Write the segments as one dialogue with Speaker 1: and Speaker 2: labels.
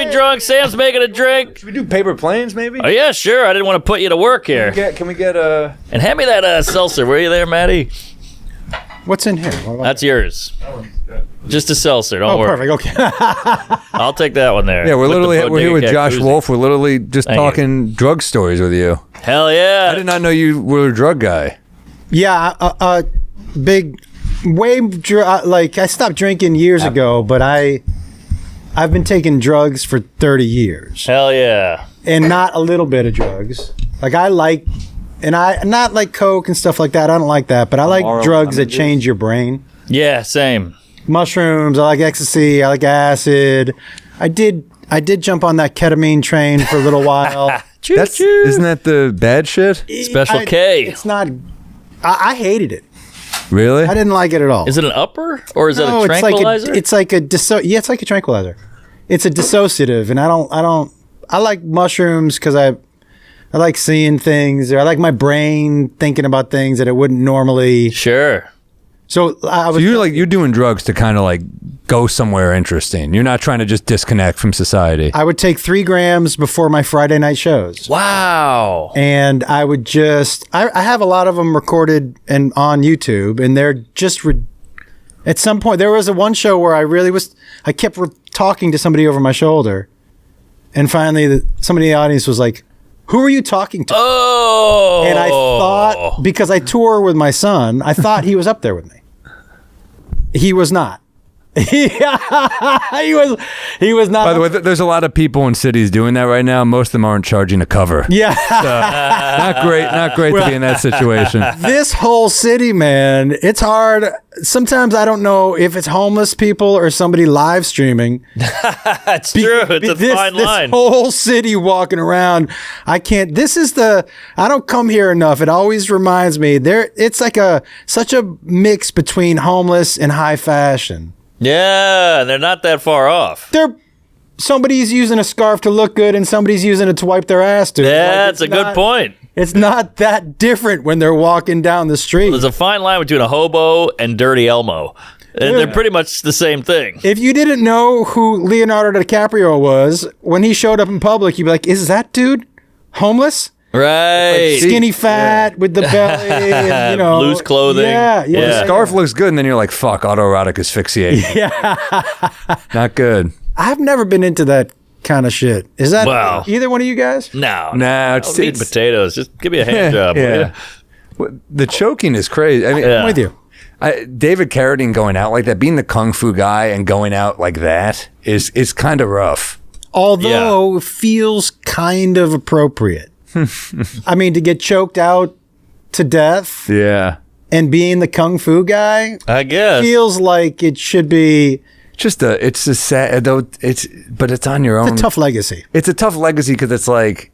Speaker 1: be drunk. Sam's making a drink.
Speaker 2: Should we do paper planes, maybe?
Speaker 1: Oh, yeah, sure. I didn't want to put you to work here.
Speaker 2: Can we get a...
Speaker 1: And hand me that seltzer. Were you there, Maddie?
Speaker 3: What's in here?
Speaker 1: That's yours. Just a seltzer. Don't worry.
Speaker 3: Perfect. Okay.
Speaker 1: I'll take that one there.
Speaker 2: Yeah, we're here with Josh Wolf. We're literally just talking drug stories with you.
Speaker 1: Hell yeah.
Speaker 2: I did not know you were a drug guy.
Speaker 3: Yeah, big... like I stopped drinking years ago, but I've been taking drugs for 30 years.
Speaker 1: Hell yeah.
Speaker 3: And not a little bit of drugs. Like I like, and I not like coke and stuff like that. I don't like that, but I like drugs that change your brain.
Speaker 1: Yeah, same.
Speaker 3: Mushrooms. I like ecstasy. I like acid. I did jump on that ketamine train for a little while.
Speaker 2: Isn't that the bad shit?
Speaker 1: Special K.
Speaker 3: It's not. I hated it.
Speaker 2: Really?
Speaker 3: I didn't like it at all.
Speaker 1: Is it an upper or is it a tranquilizer?
Speaker 3: It's like a tranquilizer. It's a dissociative, and I like mushrooms because I like seeing things, or I like my brain thinking about things that it wouldn't normally.
Speaker 1: Sure.
Speaker 3: So
Speaker 2: you're doing drugs to kind of like go somewhere interesting. You're not trying to just disconnect from society.
Speaker 3: I would take 3 grams before my Friday night shows.
Speaker 1: Wow.
Speaker 3: And I would just, I have a lot of them recorded and on YouTube, and they're just, at some point, there was one show where I kept talking to somebody over my shoulder. And finally, somebody in the audience was like, "Who are you talking to?"
Speaker 1: Oh.
Speaker 3: And I thought, because I tour with my son, I thought he was up there with me. He was not. he was not.
Speaker 2: By the way, there's a lot of people in cities doing that right now. Most of them aren't charging a cover.
Speaker 3: Yeah.
Speaker 2: Not great to be in that situation.
Speaker 3: This whole city, man, it's hard. Sometimes I don't know if it's homeless people or somebody live streaming.
Speaker 1: It's true. It's a fine line.
Speaker 3: This whole city walking around. I can't. I don't come here enough. It always reminds me it's like such a mix between homeless and high fashion.
Speaker 1: Yeah, they're not that far off.
Speaker 3: Somebody's using a scarf to look good and somebody's using it to wipe their ass, dude.
Speaker 1: Yeah, that's a good point.
Speaker 3: It's not that different when they're walking down the street.
Speaker 1: Well, there's a fine line between a hobo and Dirty Elmo. They're pretty much the same thing.
Speaker 3: If you didn't know who Leonardo DiCaprio was, when he showed up in public, you'd be like, is that dude homeless?
Speaker 1: Right.
Speaker 3: Like skinny fat with the belly and,
Speaker 1: loose clothing.
Speaker 3: Yeah.
Speaker 2: The scarf looks good, and then you're like, fuck, autoerotic asphyxiation.
Speaker 3: Yeah.
Speaker 2: Not good.
Speaker 3: I've never been into that kind of shit. Is that either one of you guys?
Speaker 1: No.
Speaker 2: It's
Speaker 1: eating potatoes. Just give me a hand job.
Speaker 2: Yeah. The choking is crazy. I mean,
Speaker 3: I'm with you.
Speaker 2: David Carradine going out like that, being the kung fu guy and going out like that is kind of rough.
Speaker 3: Although it feels kind of appropriate. I mean, to get choked out to death.
Speaker 2: Yeah.
Speaker 3: And being the kung fu guy,
Speaker 1: I guess,
Speaker 3: feels like it should be.
Speaker 2: It's a sad, though. But it's on your own.
Speaker 3: It's a tough legacy.
Speaker 2: It's a tough legacy because it's like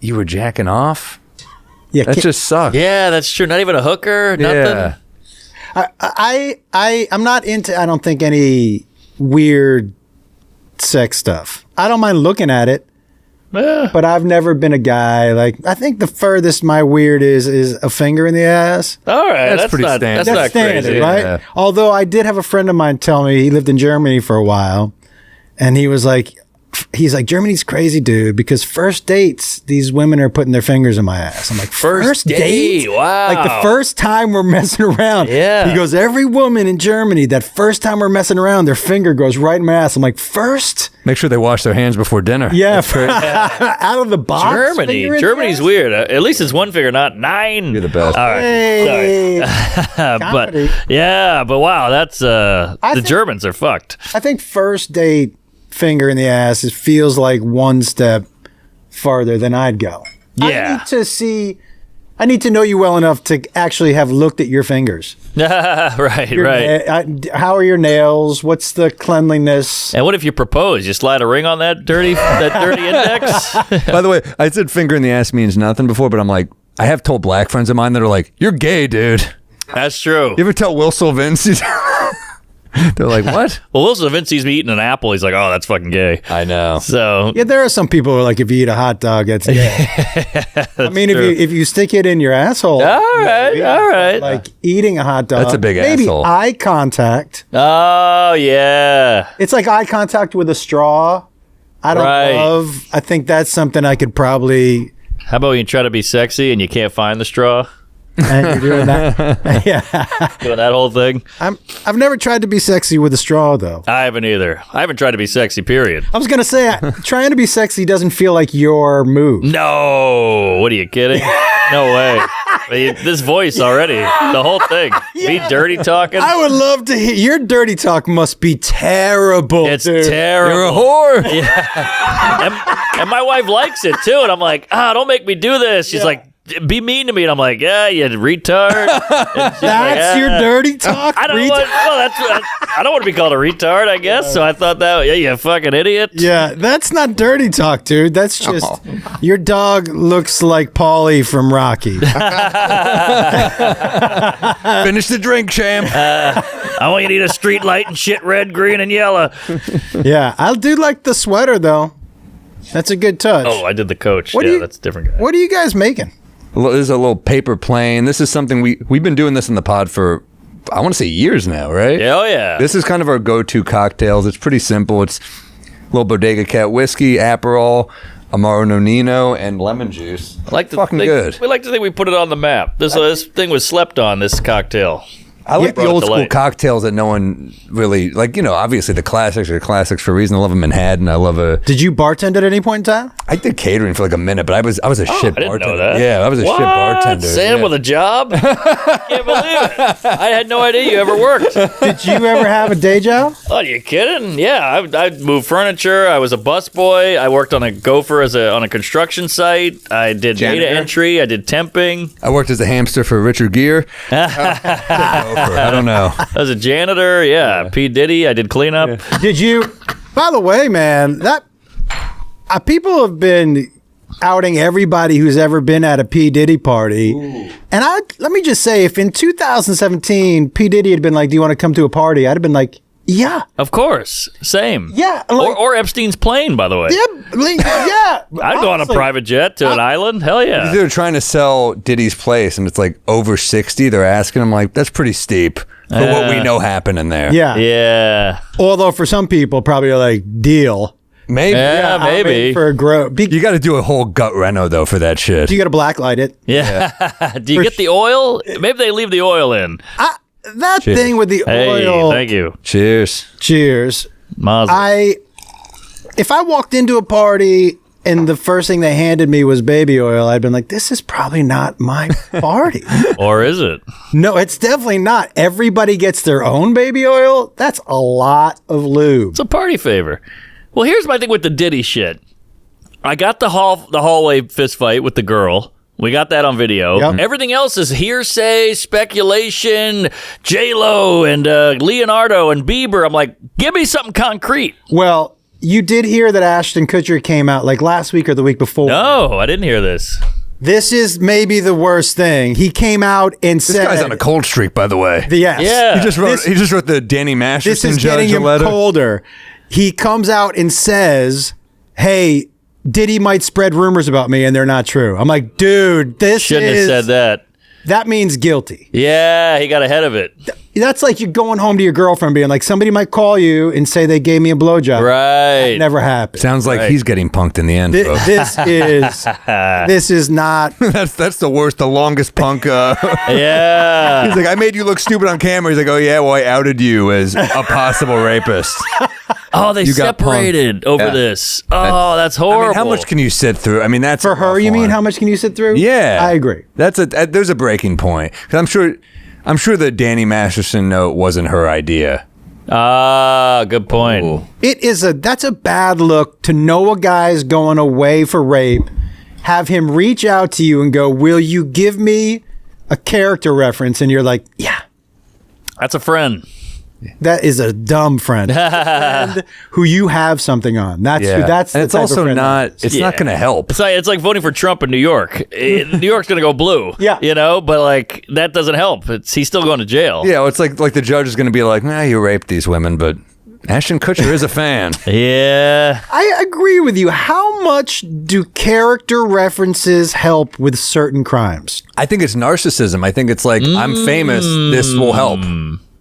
Speaker 2: you were jacking off.
Speaker 3: Yeah,
Speaker 2: that just sucks.
Speaker 1: Yeah, that's true. Not even a hooker. Nothing.
Speaker 3: I'm not into. I don't think any weird sex stuff. I don't mind looking at it. But I've never been a guy like. I think the furthest my weird is a finger in the ass.
Speaker 1: All right,
Speaker 2: that's pretty standard.
Speaker 1: That's not
Speaker 3: standard,
Speaker 1: crazy,
Speaker 3: right?
Speaker 2: Yeah.
Speaker 3: Although I did have a friend of mine tell me he lived in Germany for a while, and he's like, Germany's crazy, dude, because first dates, these women are putting their fingers in my ass. I'm like, first date?
Speaker 1: Wow.
Speaker 3: Like the first time we're messing around.
Speaker 1: Yeah.
Speaker 3: He goes, every woman in Germany, that first time we're messing around, their finger goes right in my ass. I'm like, first?
Speaker 2: Make sure they wash their hands before dinner.
Speaker 3: Yeah. out of the box.
Speaker 1: Germany's weird. At least it's one finger, not 9.
Speaker 2: You're the best.
Speaker 1: All right.
Speaker 3: Hey.
Speaker 1: but wow, that's the Germans are fucked.
Speaker 3: I think first date finger in the ass, it feels like one step farther than I'd go.
Speaker 1: Yeah.
Speaker 3: I need to know you well enough to actually have looked at your fingers.
Speaker 1: right.
Speaker 3: How are your nails? What's the cleanliness?
Speaker 1: And what if you propose? You slide a ring on that dirty index?
Speaker 2: By the way, I said finger in the ass means nothing before, but I'm like, I have told black friends of mine that are like, you're gay, dude.
Speaker 1: That's true.
Speaker 2: You ever tell Will Sylvince? They're like, what?
Speaker 1: Well, Will Sylvince sees me eating an apple. He's like, oh, that's fucking gay.
Speaker 2: I know.
Speaker 1: So
Speaker 3: yeah, there are some people who are like, if you eat a hot dog, that's gay. I mean, if you stick it in your asshole.
Speaker 1: All right.
Speaker 3: Like eating a hot dog.
Speaker 2: That's a big
Speaker 3: maybe
Speaker 2: asshole.
Speaker 3: Eye contact.
Speaker 1: Oh, yeah.
Speaker 3: It's like eye contact with a straw. I don't
Speaker 1: Right.
Speaker 3: love. I think that's something I could probably.
Speaker 1: How about when you try to be sexy and you can't find the straw?
Speaker 3: And you're doing that. Yeah.
Speaker 1: Doing that whole thing?
Speaker 3: I've never tried to be sexy with a straw though.
Speaker 1: I haven't either. I haven't tried to be sexy, period.
Speaker 3: I was gonna say trying to be sexy doesn't feel like your move.
Speaker 1: No. What are you kidding? No way. This voice already. The whole thing. Me dirty talking.
Speaker 3: I would love to hear your dirty talk. Must be terrible.
Speaker 1: It's
Speaker 3: dude.
Speaker 1: terrible.
Speaker 2: You're a whore.
Speaker 1: And my wife likes it too. And I'm like, don't make me do this. She's like, be mean to me. And I'm like, yeah, you retard.
Speaker 3: That's your dirty talk.
Speaker 1: I don't want. Well, I don't want to be called a retard, I guess. So I thought that, you fucking idiot.
Speaker 3: Yeah, that's not dirty talk, dude. That's just your dog looks like Paulie from Rocky.
Speaker 2: Finish the drink, champ.
Speaker 1: I want you to eat a street light and shit red, green, and yellow.
Speaker 3: Yeah, I do like the sweater though. That's a good touch.
Speaker 1: Oh, I did the coach. That's a different guy.
Speaker 3: What are you guys making?
Speaker 2: This is a little paper plane. This is something we've been doing this in the pod for, I want to say years now, right?
Speaker 1: Yeah, oh yeah.
Speaker 2: This is kind of our go-to cocktails. It's pretty simple. It's a little Bodega Cat whiskey, Aperol, Amaro Nonino, and lemon juice.
Speaker 1: I like to
Speaker 2: fucking
Speaker 1: think,
Speaker 2: good.
Speaker 1: We like to think we put it on the map. This thing was slept on, this cocktail.
Speaker 2: I like the
Speaker 1: brought it
Speaker 2: old
Speaker 1: to
Speaker 2: school
Speaker 1: light.
Speaker 2: cocktails that no one really, like, obviously the classics are classics for a reason. I love a Manhattan. I love a...
Speaker 3: Did you bartend at any point in time?
Speaker 2: I did catering for like a minute, but I was a shit
Speaker 1: I didn't
Speaker 2: bartender.
Speaker 1: know that.
Speaker 2: Yeah, I was a shit bartender.
Speaker 1: Sam
Speaker 2: yeah.
Speaker 1: with a job? Can't believe it. I had no idea you ever worked.
Speaker 3: Did you ever have a day job?
Speaker 1: Oh, are you kidding? Yeah, I moved furniture. I was a busboy. I worked on a gopher on a construction site. I did data
Speaker 2: Janitor?
Speaker 1: entry. I did temping.
Speaker 2: I worked as a hamster for Richard Gere. I don't know.
Speaker 1: I was a janitor. Yeah, P. Diddy. I did cleanup.
Speaker 3: Did you? By the way, man, that people have been outing everybody who's ever been at a P. Diddy party. Ooh. And let me just say, if in 2017 P. Diddy had been like, "Do you want to come to a party?" I'd have been like, "Yeah,
Speaker 1: Of course. Same.
Speaker 3: yeah." Like,
Speaker 1: Or Epstein's plane, by the way.
Speaker 3: yeah.
Speaker 1: I'd go on a
Speaker 3: Honestly,
Speaker 1: private jet to an island. Hell yeah.
Speaker 2: They're trying to sell Diddy's place, and it's like over 60. They're asking him, like, that's pretty steep for what we know happened in there.
Speaker 3: Yeah.
Speaker 1: Yeah.
Speaker 3: Although for some people, probably are like, deal.
Speaker 2: Maybe.
Speaker 1: Yeah,
Speaker 3: I'm in
Speaker 1: maybe.
Speaker 3: for a
Speaker 2: You got to do a whole gut reno, though, for that shit.
Speaker 3: You got to blacklight it.
Speaker 1: Yeah. Do you get the oil? Maybe they leave the oil in.
Speaker 3: That
Speaker 2: Cheers.
Speaker 3: thing with the
Speaker 1: Hey,
Speaker 3: oil.
Speaker 1: thank you.
Speaker 2: Cheers.
Speaker 3: Cheers.
Speaker 1: Mazel.
Speaker 3: If I walked into a party and the first thing they handed me was baby oil, I'd been like, this is probably not my party.
Speaker 1: Or is it?
Speaker 3: No, it's definitely not. Everybody gets their own baby oil. That's a lot of lube.
Speaker 1: It's a party favor. Well, here's my thing with the Diddy shit. I got the hallway fist fight with the girl. We got that on video.
Speaker 3: Yep.
Speaker 1: Everything else is hearsay, speculation, J-Lo and Leonardo and Bieber. I'm like, give me something concrete.
Speaker 3: Well, you did hear that Ashton Kutcher came out like last week or the week before.
Speaker 1: No, I didn't hear this.
Speaker 3: This is maybe the worst thing. He came out and
Speaker 2: This
Speaker 3: said...
Speaker 2: guy's on a cold streak, by the way.
Speaker 3: Yes.
Speaker 1: Yeah.
Speaker 2: He just wrote the Danny
Speaker 3: This
Speaker 2: Masterson
Speaker 3: is getting
Speaker 2: judge a
Speaker 3: him
Speaker 2: letter.
Speaker 3: colder. He comes out and says, hey, Diddy might spread rumors about me and they're not true. I'm like, dude, this
Speaker 1: Shouldn't
Speaker 3: is...
Speaker 1: have said that.
Speaker 3: That means guilty.
Speaker 1: Yeah, he got ahead of it.
Speaker 3: That's like you going home to your girlfriend being like, somebody might call you and say they gave me a blowjob.
Speaker 1: Right.
Speaker 3: Never happened.
Speaker 2: Sounds like he's getting punked in the end, folks.
Speaker 3: This is not...
Speaker 2: That's the worst, the longest punk.
Speaker 1: Yeah.
Speaker 2: He's like, I made you look stupid on camera. He's like, oh yeah, well I outed you as a possible rapist.
Speaker 1: Oh, they
Speaker 2: You got
Speaker 1: separated over
Speaker 2: Yeah.
Speaker 1: this. Oh, that's horrible.
Speaker 2: I mean, how much can you sit through? I mean, that's
Speaker 3: For
Speaker 2: a
Speaker 3: her,
Speaker 2: rough
Speaker 3: you mean
Speaker 2: one.
Speaker 3: how much can you sit through?
Speaker 2: Yeah,
Speaker 3: I agree.
Speaker 2: There's a breaking point. 'Cause I'm sure the Danny Masterson note wasn't her idea.
Speaker 1: Good point.
Speaker 2: Ooh.
Speaker 3: That's a bad look to know a guy's going away for rape, have him reach out to you and go, will you give me a character reference? And you're like, yeah.
Speaker 1: That's a friend.
Speaker 3: That is a dumb friend. Friend who you have something on. That's
Speaker 2: Yeah,
Speaker 3: who. That's
Speaker 2: and
Speaker 3: the
Speaker 2: it's
Speaker 3: type of
Speaker 2: also
Speaker 3: friend
Speaker 2: not.
Speaker 3: that is.
Speaker 2: It's not going to help.
Speaker 1: It's like voting for Trump in New York. New York's going to go blue.
Speaker 3: Yeah.
Speaker 1: You know, but like that doesn't help. He's still going to jail.
Speaker 2: Yeah, well, it's like the judge is going to be like, nah, you raped these women, but Ashton Kutcher is a fan.
Speaker 1: Yeah.
Speaker 3: I agree with you. How much do character references help with certain crimes?
Speaker 2: I think it's narcissism. I think it's like, I'm famous, this will help.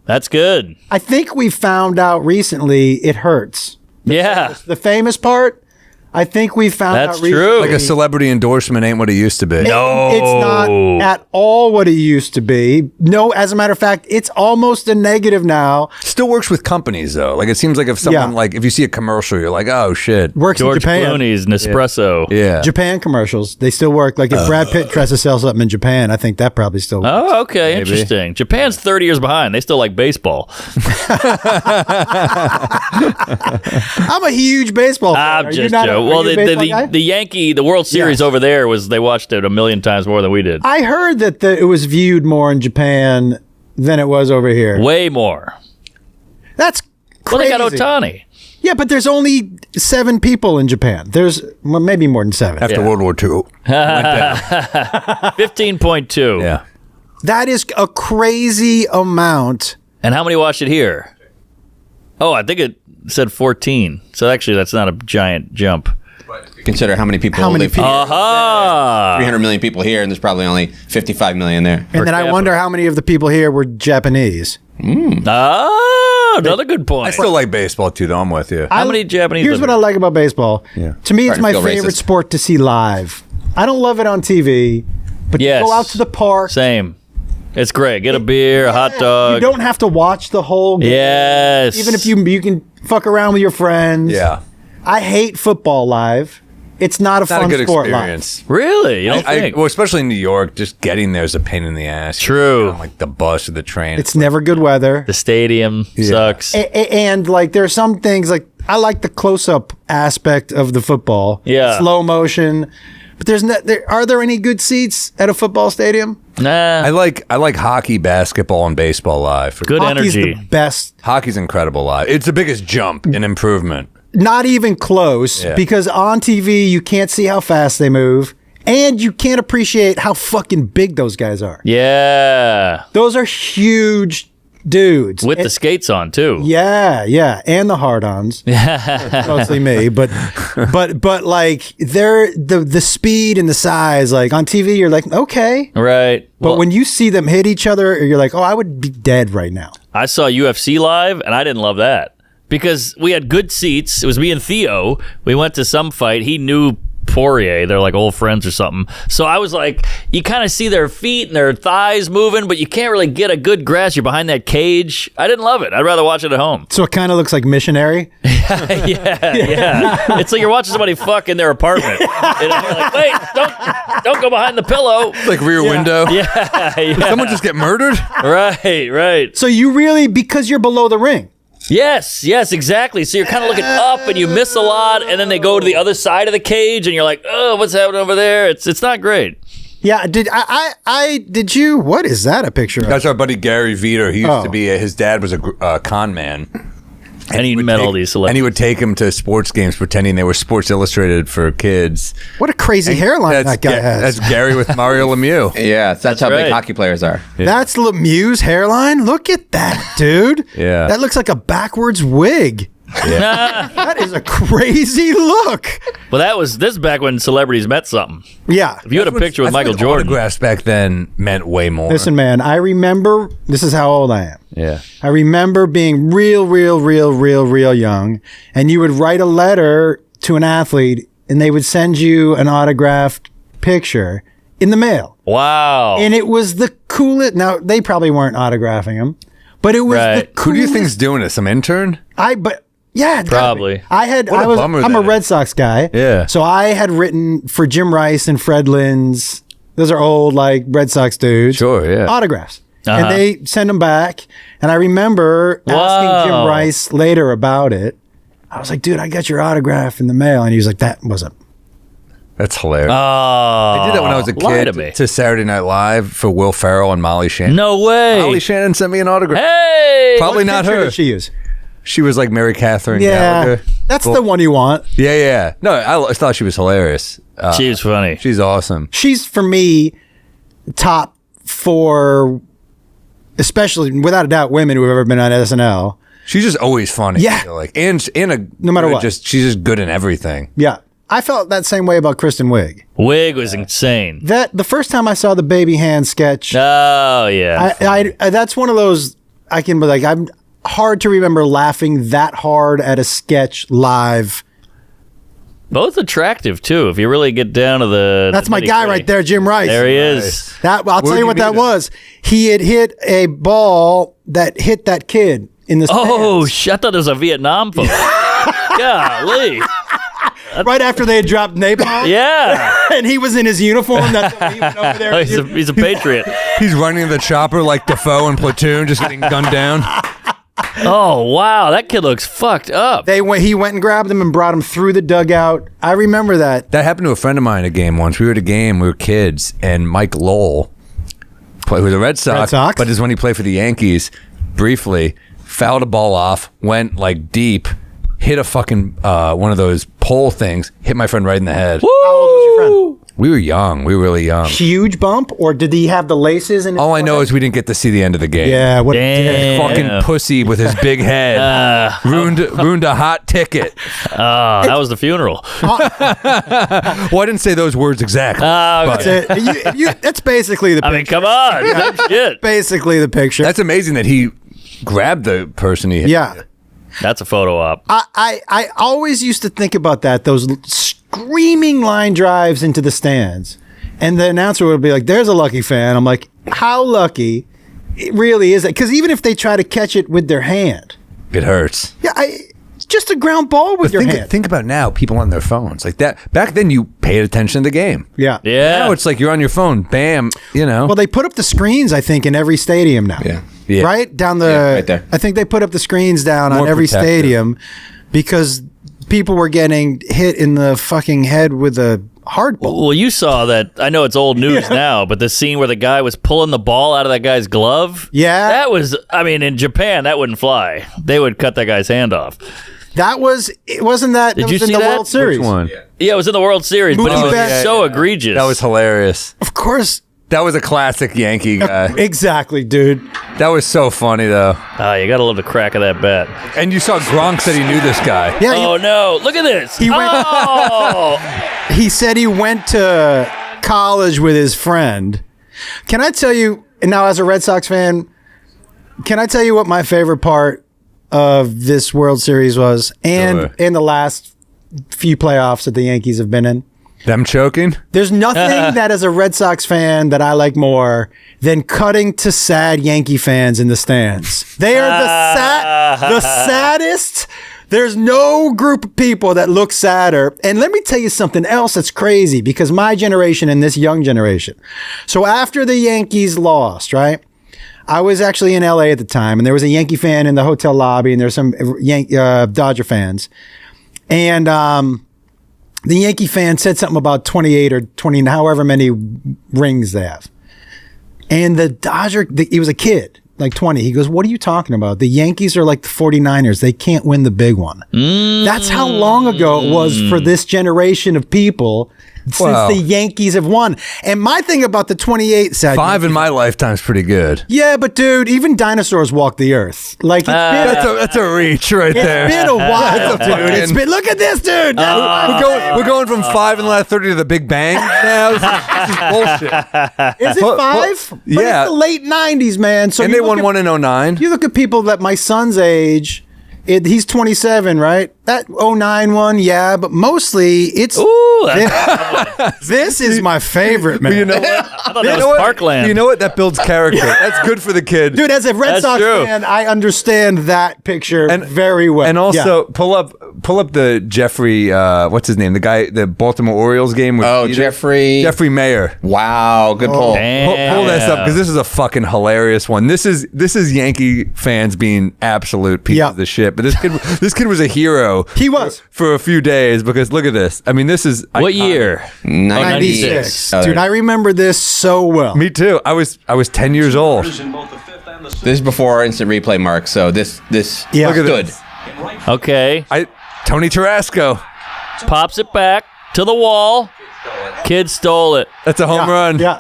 Speaker 1: That's good.
Speaker 3: I think we found out recently it hurts.
Speaker 1: Yeah.
Speaker 3: The famous part, I think we found
Speaker 1: That's
Speaker 3: out recently.
Speaker 1: true.
Speaker 2: Like a celebrity endorsement ain't what it used to be.
Speaker 1: No.
Speaker 3: It's not at all what it used to be. No, as a matter of fact, it's almost a negative now.
Speaker 2: Still works with companies though. Like it seems like if someone like if you see a commercial, you're like, oh shit.
Speaker 3: Works in
Speaker 1: George
Speaker 3: Japan.
Speaker 1: Clooney's Nespresso.
Speaker 2: Yeah.
Speaker 3: Japan commercials, they still work. Like if Brad Pitt tries to sell something in Japan, I think that probably still works.
Speaker 1: Oh, okay. Interesting. Japan's 30 years behind. They still like baseball.
Speaker 3: I'm a huge baseball fan.
Speaker 1: I'm
Speaker 3: Are you
Speaker 1: just
Speaker 3: not
Speaker 1: joking.
Speaker 3: are
Speaker 1: Well,
Speaker 3: you a baseball guy?
Speaker 1: the Yankee, the World Series over there they watched it a million times more than we did.
Speaker 3: I heard that it was viewed more in Japan than it was over here.
Speaker 1: Way more.
Speaker 3: That's
Speaker 1: Well,
Speaker 3: crazy.
Speaker 1: they got Ohtani.
Speaker 3: Yeah, but there's only 7 people in Japan. There's maybe more than 7.
Speaker 2: After
Speaker 1: Yeah.
Speaker 2: World War II.
Speaker 1: 15.2.
Speaker 2: Yeah.
Speaker 3: That is a crazy amount.
Speaker 1: And how many watched it here? Oh, I think it said 14. So actually, that's not a giant jump.
Speaker 4: Consider how many people
Speaker 3: How many
Speaker 4: live
Speaker 3: people?
Speaker 4: here.
Speaker 1: Aha!
Speaker 4: 300 million people here, and there's probably only 55 million there.
Speaker 3: And then I
Speaker 1: capita.
Speaker 3: wonder how many of the people here were Japanese.
Speaker 1: Oh, another good point.
Speaker 2: I still like baseball too, though. I'm with you.
Speaker 1: How many Japanese
Speaker 3: Here's
Speaker 1: live
Speaker 3: what I
Speaker 1: here?
Speaker 3: like about baseball.
Speaker 2: Yeah.
Speaker 3: To me, it's
Speaker 4: Starting to
Speaker 3: my
Speaker 4: feel
Speaker 3: favorite
Speaker 4: racist.
Speaker 3: sport to see live. I don't love it on TV, but
Speaker 1: Yes.
Speaker 3: you go out to the park.
Speaker 1: Same. It's great. Get a beer, a hot dog.
Speaker 3: You don't have to watch the whole game.
Speaker 1: Yes.
Speaker 3: Even if you can fuck around with your friends.
Speaker 2: Yeah.
Speaker 3: I hate football live. It's not a
Speaker 2: Not
Speaker 3: fun
Speaker 2: a good
Speaker 3: sport
Speaker 2: experience.
Speaker 1: Really? You don't think?
Speaker 2: Well, especially in New York, just getting there is a pain in the ass.
Speaker 1: True.
Speaker 2: On, like the bus or the train.
Speaker 3: live. It's never good weather.
Speaker 1: The stadium sucks.
Speaker 3: And like there are some things like I like the close-up aspect of the football.
Speaker 1: Yeah.
Speaker 3: Slow motion. But are there any good seats at a football stadium?
Speaker 1: Nah.
Speaker 2: I like hockey, basketball, and baseball live.
Speaker 1: Good
Speaker 3: Hockey's
Speaker 1: energy.
Speaker 3: the best.
Speaker 2: Hockey's incredible live. It's the biggest jump in improvement.
Speaker 3: Not even close,
Speaker 2: Yeah.
Speaker 3: because on TV you can't see how fast they move, and you can't appreciate how fucking big those guys are.
Speaker 1: Yeah.
Speaker 3: Those are huge dudes.
Speaker 1: With the skates on, too.
Speaker 3: Yeah, and the hard-ons. Mostly me, but like they're the speed and the size. Like on TV, you're like okay,
Speaker 1: Right.
Speaker 3: but
Speaker 1: Well,
Speaker 3: when you see them hit each other, you're like, oh, I would be dead right now.
Speaker 1: I saw UFC live, and I didn't love that because we had good seats. It was me and Theo. We went to some fight. He knew Poirier. They're like old friends or something. So I was like, you kind of see their feet and their thighs moving, but you can't really get a good grasp. You're behind that cage. I didn't love it. I'd rather watch it at home.
Speaker 3: So it kind of looks like missionary.
Speaker 1: Yeah. It's like you're watching somebody fuck in their apartment. And you're like, wait, don't go behind the pillow.
Speaker 2: Like Rear Window.
Speaker 1: Yeah.
Speaker 2: Did someone just get murdered?
Speaker 1: Right.
Speaker 3: So you really, because you're below the ring.
Speaker 1: Yes, exactly. So you're kind of looking up and you miss a lot, and then they go to the other side of the cage, and you're like, oh, what's happening over there? It's not great.
Speaker 3: Yeah, did you? What is that a picture of?
Speaker 2: That's our buddy Gary Veter. He used
Speaker 3: Oh.
Speaker 2: to be, his dad was a con man.
Speaker 1: And he met all these
Speaker 2: And
Speaker 1: celebrities.
Speaker 2: he would take him to sports games pretending they were Sports Illustrated for kids.
Speaker 3: What a crazy hairline that guy has.
Speaker 2: That's Gary with Mario Lemieux.
Speaker 4: Yeah, that's how
Speaker 1: right.
Speaker 4: big hockey players are.
Speaker 3: That's Lemieux's hairline. Look at that, dude.
Speaker 2: Yeah.
Speaker 3: That looks like a backwards wig. That is a crazy look.
Speaker 1: Well, this is back when celebrities meant something.
Speaker 3: Yeah.
Speaker 1: If you had a picture with Michael Jordan.
Speaker 2: Autographs back then meant way more.
Speaker 3: Listen, man, I remember, this is how old I am.
Speaker 2: Yeah.
Speaker 3: I remember being real young, and you would write a letter to an athlete, and they would send you an autographed picture in the mail.
Speaker 1: Wow.
Speaker 3: And it was the coolest. Now, they probably weren't autographing them, but it was the
Speaker 1: Right.
Speaker 3: coolest.
Speaker 2: Who do you think's doing this? Some intern?
Speaker 3: Yeah, it's gotta
Speaker 1: Probably.
Speaker 3: be. I'm a
Speaker 2: bummer that
Speaker 3: Red Sox guy.
Speaker 2: Yeah.
Speaker 3: So I had written for Jim Rice and Fred Linz. Those are old, like, Red Sox dudes.
Speaker 2: Sure, yeah.
Speaker 3: Autographs.
Speaker 1: Uh-huh.
Speaker 3: And they send them back. And I remember asking Jim
Speaker 1: Wow.
Speaker 3: Rice later about it. I was like, dude, I got your autograph in the mail. And he was like, that wasn't.
Speaker 2: That's hilarious.
Speaker 1: Oh,
Speaker 2: I did that when I was a
Speaker 1: lie to
Speaker 2: kid
Speaker 1: me.
Speaker 2: to Saturday Night Live for Will Ferrell and Molly Shannon.
Speaker 1: No way.
Speaker 2: Molly Shannon sent me an autograph.
Speaker 1: Hey.
Speaker 2: Probably not
Speaker 3: Picture
Speaker 2: her.
Speaker 3: did she use?
Speaker 2: She was like Mary Catherine
Speaker 3: Yeah.
Speaker 2: Gallagher.
Speaker 3: That's the one you want.
Speaker 2: Yeah. No, I thought she was hilarious.
Speaker 1: She was funny.
Speaker 2: She's awesome.
Speaker 3: She's, for me, top 4, especially, without a doubt, women who have ever been on SNL.
Speaker 2: She's just always funny.
Speaker 3: Yeah.
Speaker 2: I feel like, and
Speaker 3: No matter what.
Speaker 2: she's just good in everything.
Speaker 3: Yeah. I felt that same way about Kristen Wiig.
Speaker 1: Wig was insane.
Speaker 3: That the first time I saw the baby hand sketch,
Speaker 1: Oh, yeah.
Speaker 3: I that's one of those I can be like, I'm hard to remember laughing that hard at a sketch live
Speaker 1: Both attractive too. If you really get down to the
Speaker 3: That's my guy right there, Jim Rice.
Speaker 1: There he is.
Speaker 3: That I'll tell you what that was. He had hit a ball that hit that kid in the
Speaker 1: Oh,
Speaker 3: stands.
Speaker 1: I thought it was a Vietnam photo. Golly.
Speaker 3: Right after they had dropped napalm.
Speaker 1: Yeah.
Speaker 3: And he was in his uniform. That's why he went over there.
Speaker 1: He's a patriot.
Speaker 2: He's running the chopper like Defoe in Platoon, just getting gunned down.
Speaker 1: Oh, wow. That kid looks fucked up.
Speaker 3: He went and grabbed him and brought him through the dugout. I remember that.
Speaker 2: That happened to a friend of mine at a game once. We were at a game, we were kids, and Mike Lowell, who was a Red Sox, but is when he played for the Yankees, briefly, fouled a ball off, went like deep, hit a fucking one of those pole things, hit my friend right in the head.
Speaker 1: Woo!
Speaker 3: How old was your friend?
Speaker 2: We were young. We were really young.
Speaker 3: Huge bump, or did he have the laces in his
Speaker 2: All I know
Speaker 3: forehead?
Speaker 2: is we didn't get to see the end of the game.
Speaker 3: Yeah, what
Speaker 1: Damn.
Speaker 2: Fucking pussy with his big head. Ruined a hot ticket.
Speaker 1: That was the funeral.
Speaker 2: Well, I didn't say those words exactly.
Speaker 1: Okay.
Speaker 3: That's basically the picture.
Speaker 1: I mean, come on. Shit.
Speaker 3: Basically the picture.
Speaker 2: That's amazing that he grabbed the person he hit.
Speaker 3: yeah.
Speaker 1: That's a photo op.
Speaker 3: I always used to think about that, those screaming line drives into the stands. And the announcer would be like, there's a lucky fan. I'm like, how lucky it really is it? Because even if they try to catch it with their hand.
Speaker 2: It hurts.
Speaker 3: Yeah, it's just a ground ball with your hand.
Speaker 2: Think about now, people on their phones. Like that. Back then, you paid attention to the game.
Speaker 3: Yeah.
Speaker 1: Yeah.
Speaker 2: Now it's like you're on your phone. Bam. You know.
Speaker 3: Well, they put up the screens, I think, in every stadium now.
Speaker 4: Yeah.
Speaker 2: Yeah.
Speaker 3: Right? Down the.
Speaker 4: Yeah, right there.
Speaker 3: I think they put up the screens down on
Speaker 2: More
Speaker 3: every
Speaker 2: protective.
Speaker 3: stadium because people were getting hit in the fucking head with a hard ball.
Speaker 1: Well, you saw that. I know it's old news now, but the scene where the guy was pulling the ball out of that guy's glove.
Speaker 3: Yeah.
Speaker 1: That was, I mean, in Japan, that wouldn't fly. They would cut that guy's hand off.
Speaker 3: Wasn't that?
Speaker 1: Did
Speaker 3: that
Speaker 1: you
Speaker 3: was in
Speaker 1: see
Speaker 3: the
Speaker 1: that?
Speaker 3: World Series.
Speaker 2: Which one?
Speaker 1: Yeah, it was in the World Series, but it
Speaker 3: Mookie
Speaker 1: was
Speaker 3: Betts.
Speaker 1: so egregious.
Speaker 2: That was hilarious.
Speaker 3: Of course.
Speaker 2: That was a classic Yankee guy.
Speaker 3: Exactly, dude.
Speaker 2: That was so funny though.
Speaker 1: You got to love the crack of that bat.
Speaker 2: And you saw Gronk said he knew this guy.
Speaker 3: Yeah.
Speaker 1: Oh, no. Look at this.
Speaker 3: He went-
Speaker 1: Oh!
Speaker 3: He said he went to college with his friend. Can I tell you, and now as a Red Sox fan, can I tell you what my favorite part of this World Series was and
Speaker 2: Sure.
Speaker 3: in the last few playoffs that the Yankees have been in?
Speaker 2: Them choking?
Speaker 3: There's nothing that as a Red Sox fan that I like more than cutting to sad Yankee fans in the stands. They are the saddest. There's no group of people that look sadder. And let me tell you something else that's crazy because my generation and this young generation. So after the Yankees lost, right? I was actually in LA at the time and there was a Yankee fan in the hotel lobby and there's some Dodger fans. And, the Yankee fan said something about 28 or 20, however many rings they have. And the Dodger, he was a kid, like 20. He goes, what are you talking about? The Yankees are like the 49ers. They can't win the big one. That's how long ago it was for this generation of people
Speaker 2: Wow.
Speaker 3: since the Yankees have won. And my thing about the 28 sad
Speaker 2: 5 in my lifetime's pretty good.
Speaker 3: yeah, but dude, even dinosaurs walk the earth. Like it's
Speaker 2: That's a reach right there.
Speaker 3: been a while, dude. It's been, look at this, dude.
Speaker 2: We're going from 5 in the last 30 to the Big Bang now. This is bullshit.
Speaker 3: Is it 5? But
Speaker 2: yeah.
Speaker 3: it's the late 90s, man. So
Speaker 2: And
Speaker 3: you
Speaker 2: they
Speaker 3: look
Speaker 2: won
Speaker 3: at-
Speaker 2: one in 09.
Speaker 3: You look at people that my son's age, he's 27, right? That 09 one, yeah, but mostly it's
Speaker 1: Ooh, that's,
Speaker 3: this is my favorite, man.
Speaker 2: You know what?
Speaker 1: I thought that was Parkland.
Speaker 2: You know what? That builds character. That's good for the kid.
Speaker 3: Dude, as a Red
Speaker 1: That's
Speaker 3: Sox
Speaker 1: true.
Speaker 3: fan, I understand that picture very well.
Speaker 2: And also
Speaker 3: Yeah.
Speaker 2: pull up the Jeffrey what's his name? The guy, the Baltimore Orioles game with
Speaker 4: Oh, Jeffrey
Speaker 2: Mayer.
Speaker 4: Wow, good pull.
Speaker 2: Pull this up because this is a fucking hilarious one. This is Yankee fans being absolute pieces of the shit. But this kid was a hero.
Speaker 3: He was.
Speaker 2: for a few days because look at this. I mean, this is
Speaker 1: what
Speaker 2: iconic.
Speaker 1: year?
Speaker 3: 96.
Speaker 4: Oh,
Speaker 3: Dude, I remember this so well.
Speaker 2: Me too. I was 10 years old.
Speaker 4: This is before instant replay, Mark. So this
Speaker 3: Yeah.
Speaker 4: look
Speaker 3: Look
Speaker 4: good.
Speaker 1: Okay.
Speaker 2: Tony Tarasco.
Speaker 1: Pops it back to the wall. Kid stole it.
Speaker 2: That's a home run.
Speaker 3: Yeah.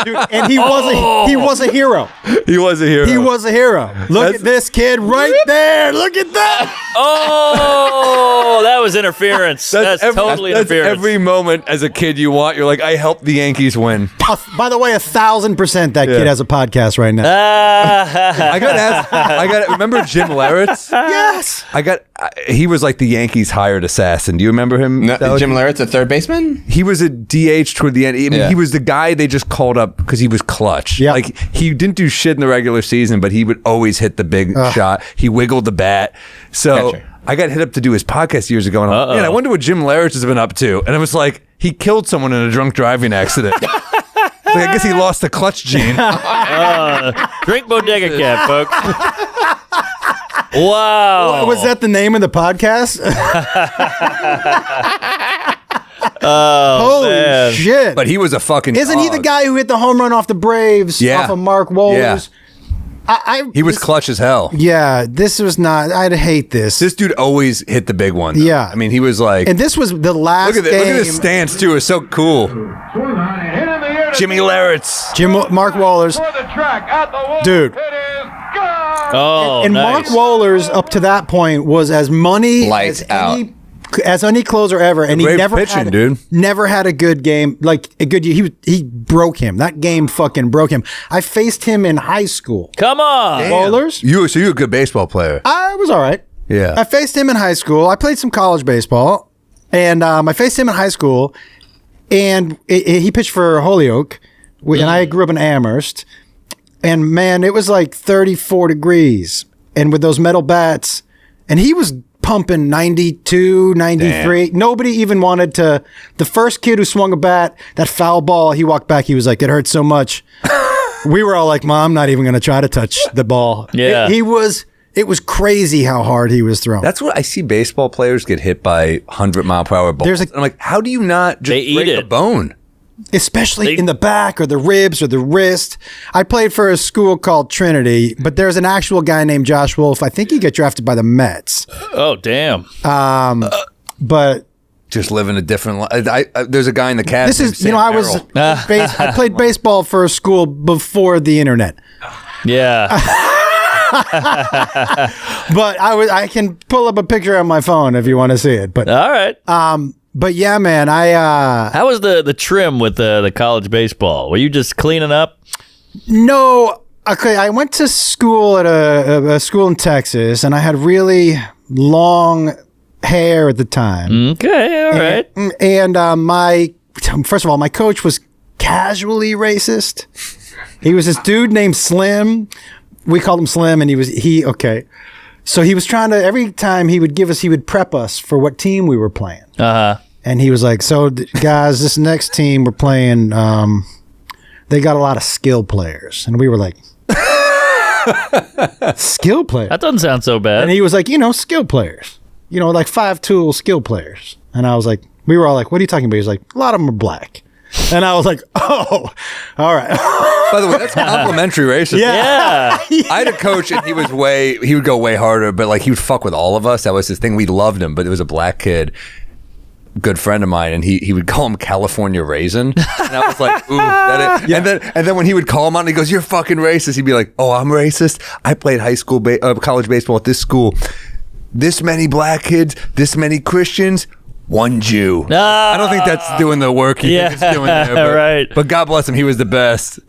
Speaker 3: Dude, and he was a hero.
Speaker 2: He was a hero.
Speaker 3: He was a hero. Look at this kid right there. Look at that.
Speaker 1: Oh, that That was interference. That's totally interference.
Speaker 2: Every moment as a kid you want. You're like, I helped the Yankees win.
Speaker 3: By the way, 1,000% that kid has a podcast right now.
Speaker 2: I got asked. Remember Jim Larritz?
Speaker 3: Yes.
Speaker 2: He was like the Yankees hired assassin. Do you remember him?
Speaker 4: No, Jim Larritz, a third baseman?
Speaker 2: He was a DH toward the end. I mean, he was the guy they just called up because he was clutch.
Speaker 3: Yeah.
Speaker 2: Like, he didn't do shit in the regular season, but he would always hit the big shot. He wiggled the bat. So
Speaker 4: Gotcha.
Speaker 2: I got hit up to do his podcast years ago, and I'm like, man, I wonder what Jim Larritz has been up to. And I was like, he killed someone in a drunk driving accident. I guess he lost the clutch gene.
Speaker 1: Drink Bodega Cat, folks. Wow.
Speaker 3: Was that the name of the podcast? Holy
Speaker 1: man.
Speaker 3: shit.
Speaker 2: But he was a fucking
Speaker 3: Isn't he the
Speaker 2: dog.
Speaker 3: guy who hit the home run off the Braves off of Mark Wohlers?
Speaker 2: He was clutch as hell.
Speaker 3: Yeah, this was not. I'd hate this.
Speaker 2: This dude always hit the big one. Though.
Speaker 3: Yeah.
Speaker 2: I mean, he was like...
Speaker 3: And this was the last
Speaker 2: Look at
Speaker 3: game.
Speaker 2: this stance, too. It's so cool. Jimmy Larritz.
Speaker 3: Mark Wohlers. Dude.
Speaker 1: Oh,
Speaker 3: And
Speaker 1: nice.
Speaker 3: Mark Wohlers, up to that point, was as money
Speaker 4: Lights
Speaker 3: as any closer ever, and he
Speaker 2: Great
Speaker 3: never
Speaker 2: pitching,
Speaker 3: had,
Speaker 2: dude.
Speaker 3: never had a good game, like a good year. He broke him. That game fucking broke him. I faced him in high school.
Speaker 1: Come on.
Speaker 3: Wohlers.
Speaker 2: So you're a good baseball player.
Speaker 3: I was all right.
Speaker 2: Yeah.
Speaker 3: I faced him in high school. I played some college baseball, and I faced him in high school, and he pitched for Holyoke, and I grew up in Amherst, and man, it was like 34 degrees, and with those metal bats, and he was pumping 92, 93.
Speaker 2: Damn.
Speaker 3: Nobody even wanted to. The first kid who swung a bat, that foul ball, he walked back. He was like, it hurt so much. We were all like, Mom, I'm not even going to try to touch the ball.
Speaker 1: Yeah.
Speaker 3: It was crazy how hard he was throwing.
Speaker 2: That's what I see baseball players get hit by 100-mile-per-hour balls. I'm like, how do you not just
Speaker 1: They eat
Speaker 2: break
Speaker 1: it.
Speaker 2: a bone?
Speaker 3: Especially in the back or the ribs or the wrist. I played for a school called Trinity, but there's an actual guy named Josh Wolf. I think he got drafted by the Mets.
Speaker 1: Oh, damn.
Speaker 3: But
Speaker 2: Just living a different life. There's a guy in the cast.
Speaker 3: this is, I played baseball for a school before the internet.
Speaker 1: Yeah.
Speaker 3: But I can pull up a picture on my phone if you want to see it. But
Speaker 1: All right.
Speaker 3: but yeah, man,
Speaker 1: How was the trim with the college baseball? Were you just cleaning up?
Speaker 3: no. Okay, I went to school at a school in Texas, and I had really long hair at the time.
Speaker 1: Okay, all right.
Speaker 3: And first of all, my coach was casually racist. He was this dude named Slim. We called him Slim, and okay. So he was trying to, every time he would prep us for what team we were playing.
Speaker 1: Uh-huh.
Speaker 3: And he was like, so guys, this next team we're playing, they got a lot of skill players. And we were like, skill players?
Speaker 1: That doesn't sound so bad.
Speaker 3: And he was like, skill players. Like 5-tool skill players. And I was like, we were all like, what are you talking about? He was like, a lot of them are black. And I was like, oh, all right.
Speaker 2: By the way, that's complimentary racism.
Speaker 1: yeah.
Speaker 2: I had a coach, and he would go way harder, but like he would fuck with all of us. That was his thing. We loved him, but it was a black kid, good friend of mine, and he would call him California Raisin. And I was like, ooh, that is. And then when he would call him out and he goes, you're fucking racist, he'd be like, oh, I'm racist. I played college baseball at this school. This many black kids, this many Christians, one Jew. I don't think that's doing the work he thinks it's doing there. But,
Speaker 1: right.
Speaker 2: But God bless him, he was the best.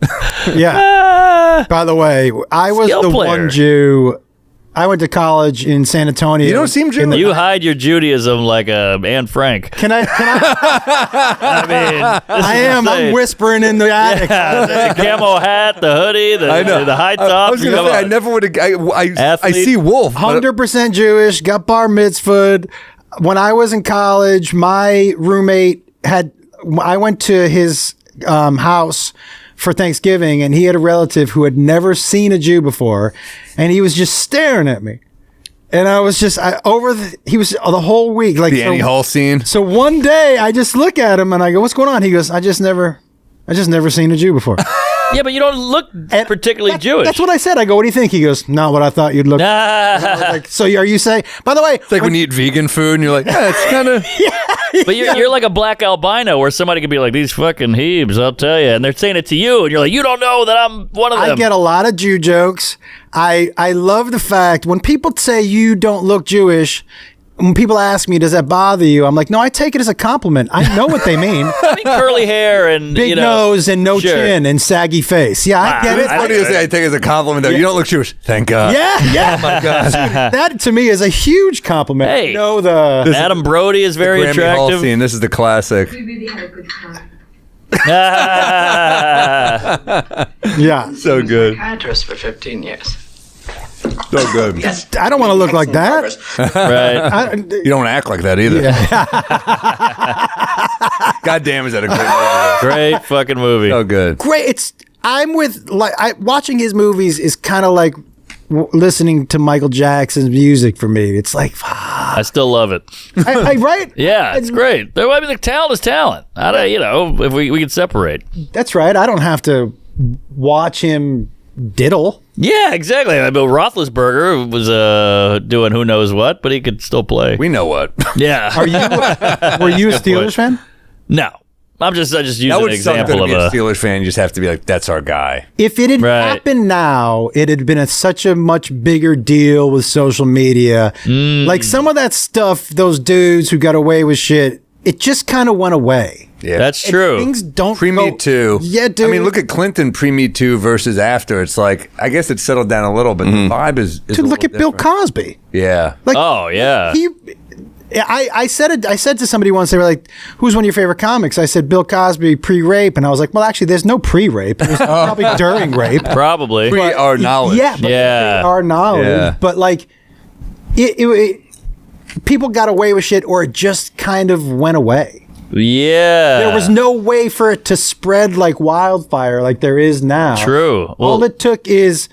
Speaker 3: Yeah. By the way, I was
Speaker 1: Skill
Speaker 3: the
Speaker 1: player.
Speaker 3: one Jew. I went to college in San Antonio.
Speaker 2: You don't seem Jewish.
Speaker 1: You hide your Judaism like Anne Frank.
Speaker 3: Can I?
Speaker 1: I mean,
Speaker 3: I am. I'm whispering in the attic.
Speaker 1: the camo hat, the hoodie, the high top.
Speaker 2: I was going to say, I never would have. I
Speaker 1: Athlete.
Speaker 2: see Wolf. but-
Speaker 3: 100% Jewish. Got bar mitzvahed. When I was in college, my roommate I went to his house for Thanksgiving, and he had a relative who had never seen a Jew before, and he was just staring at me. And I was just he was the whole week like
Speaker 2: The Annie Hall scene.
Speaker 3: So one day I just look at him and I go, "What's going on?" He goes, "I just never seen a Jew before."
Speaker 1: Yeah, but you don't look particularly Jewish.
Speaker 3: That's what I said. I go, "What do you think?" He goes, "Not what I thought you'd look." Like, so are you saying? By the way,
Speaker 2: It's like when you eat vegan food and you're like, yeah, it's kind of.
Speaker 1: But you're like a black albino where somebody could be like, these fucking Hebes, I'll tell you. And they're saying it to you. And you're like, you don't know that I'm one of them.
Speaker 3: I get a lot of Jew jokes. I love the fact when people say you don't look Jewish, when people ask me, does that bother you? I'm like, no, I take it as a compliment. I know what they mean.
Speaker 1: I mean, curly hair and
Speaker 3: big nose and no chin and saggy face. Yeah, I get it.
Speaker 2: What do you say? I take it as a compliment, though. You don't look Jewish. Thank God.
Speaker 3: Yeah.
Speaker 2: Oh, my God.
Speaker 3: That, to me, is a huge compliment.
Speaker 1: Hey,
Speaker 3: you know,
Speaker 1: Adam Brody is very
Speaker 2: Grammy Hall
Speaker 1: attractive.
Speaker 2: scene. This is the classic.
Speaker 5: We really had a good time.
Speaker 3: Yeah.
Speaker 2: So good.
Speaker 6: Psychiatrist for 15 years.
Speaker 2: So good.
Speaker 3: I don't want to look like that.
Speaker 1: Right.
Speaker 2: You don't act like that either. God damn, is that a great movie?
Speaker 1: Great fucking movie.
Speaker 2: So good.
Speaker 3: Great. Watching his movies is kind of like listening to Michael Jackson's music for me. It's like,
Speaker 1: I still love it.
Speaker 3: right?
Speaker 1: Yeah, it's great. I mean, the talent is talent. If we could separate.
Speaker 3: That's right. I don't have to watch him diddle.
Speaker 1: Yeah, exactly. I mean, Roethlisberger was doing who knows what, but he could still play.
Speaker 2: We know what.
Speaker 1: Yeah.
Speaker 3: Were you a Steelers fan?
Speaker 1: No. I just used
Speaker 2: That
Speaker 1: an
Speaker 2: would suck
Speaker 1: example
Speaker 2: to
Speaker 1: of
Speaker 2: be a Steelers fan. You just have to be like, that's our guy.
Speaker 3: If it had happened now, it had been such a much bigger deal with social media. Like some of that stuff, those dudes who got away with shit, it just kind of went away.
Speaker 2: Yeah,
Speaker 1: that's true.
Speaker 3: Things don't
Speaker 2: Pre-Me Too.
Speaker 3: Yeah, dude.
Speaker 2: I mean, look at Clinton pre-Me Too versus after. It's like, I guess it's settled down a little, but the vibe is
Speaker 3: Dude, look at Bill Cosby.
Speaker 2: Yeah.
Speaker 3: Like,
Speaker 1: Oh, yeah.
Speaker 3: I said to somebody once, they were like, who's one of your favorite comics? I said, Bill Cosby pre-rape. And I was like, well, actually, there's no pre-rape. It was probably during rape.
Speaker 1: Probably.
Speaker 2: Pre our knowledge.
Speaker 3: Yeah. But
Speaker 1: Yeah.
Speaker 3: our knowledge.
Speaker 2: Yeah.
Speaker 3: But like, people got away with shit or it just kind of went away.
Speaker 1: Yeah.
Speaker 3: There was no way for it to spread like wildfire like there is now.
Speaker 1: True.
Speaker 3: All it took is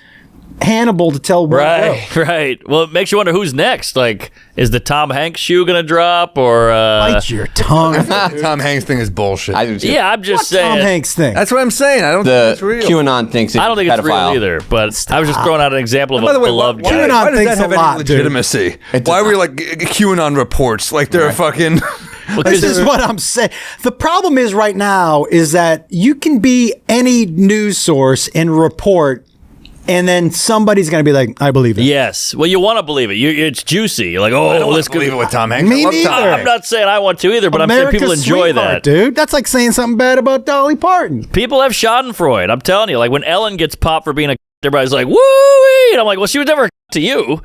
Speaker 3: Hannibal to tell one joke.
Speaker 1: Right. Well, it makes you wonder who's next. Like, is the Tom Hanks shoe going to drop or...
Speaker 3: Bite your tongue.
Speaker 2: Tom Hanks thing is bullshit.
Speaker 1: Yeah, I'm just saying.
Speaker 3: Tom Hanks thing.
Speaker 2: That's what I'm saying. I don't think it's real.
Speaker 4: QAnon thinks it's
Speaker 1: I don't think it's real either, but I was just throwing out an example of
Speaker 2: By
Speaker 1: a
Speaker 2: the way,
Speaker 1: beloved
Speaker 2: why
Speaker 1: guy.
Speaker 3: QAnon
Speaker 2: does
Speaker 3: thinks
Speaker 2: that have
Speaker 3: a
Speaker 2: any
Speaker 3: lot, dude.
Speaker 2: legitimacy? Why were you like QAnon reports? Like they're fucking...
Speaker 3: This is what I'm saying. The problem is right now is that you can be any news source and report, and then somebody's going to be like, I believe it.
Speaker 1: Yes. Well, you want to believe it. It's juicy. You're like,
Speaker 2: I don't
Speaker 1: this could
Speaker 2: believe it with Tom Hanks.
Speaker 3: Me
Speaker 2: I love Tom
Speaker 3: neither.
Speaker 1: I'm not saying I want to either, but I'm saying people enjoy that.
Speaker 3: Dude. That's like saying something bad about Dolly Parton.
Speaker 1: People have Schadenfreude. I'm telling you. Like when Ellen gets popped for being a everybody's like, woo-wee! And I'm like, well, she was never a to you,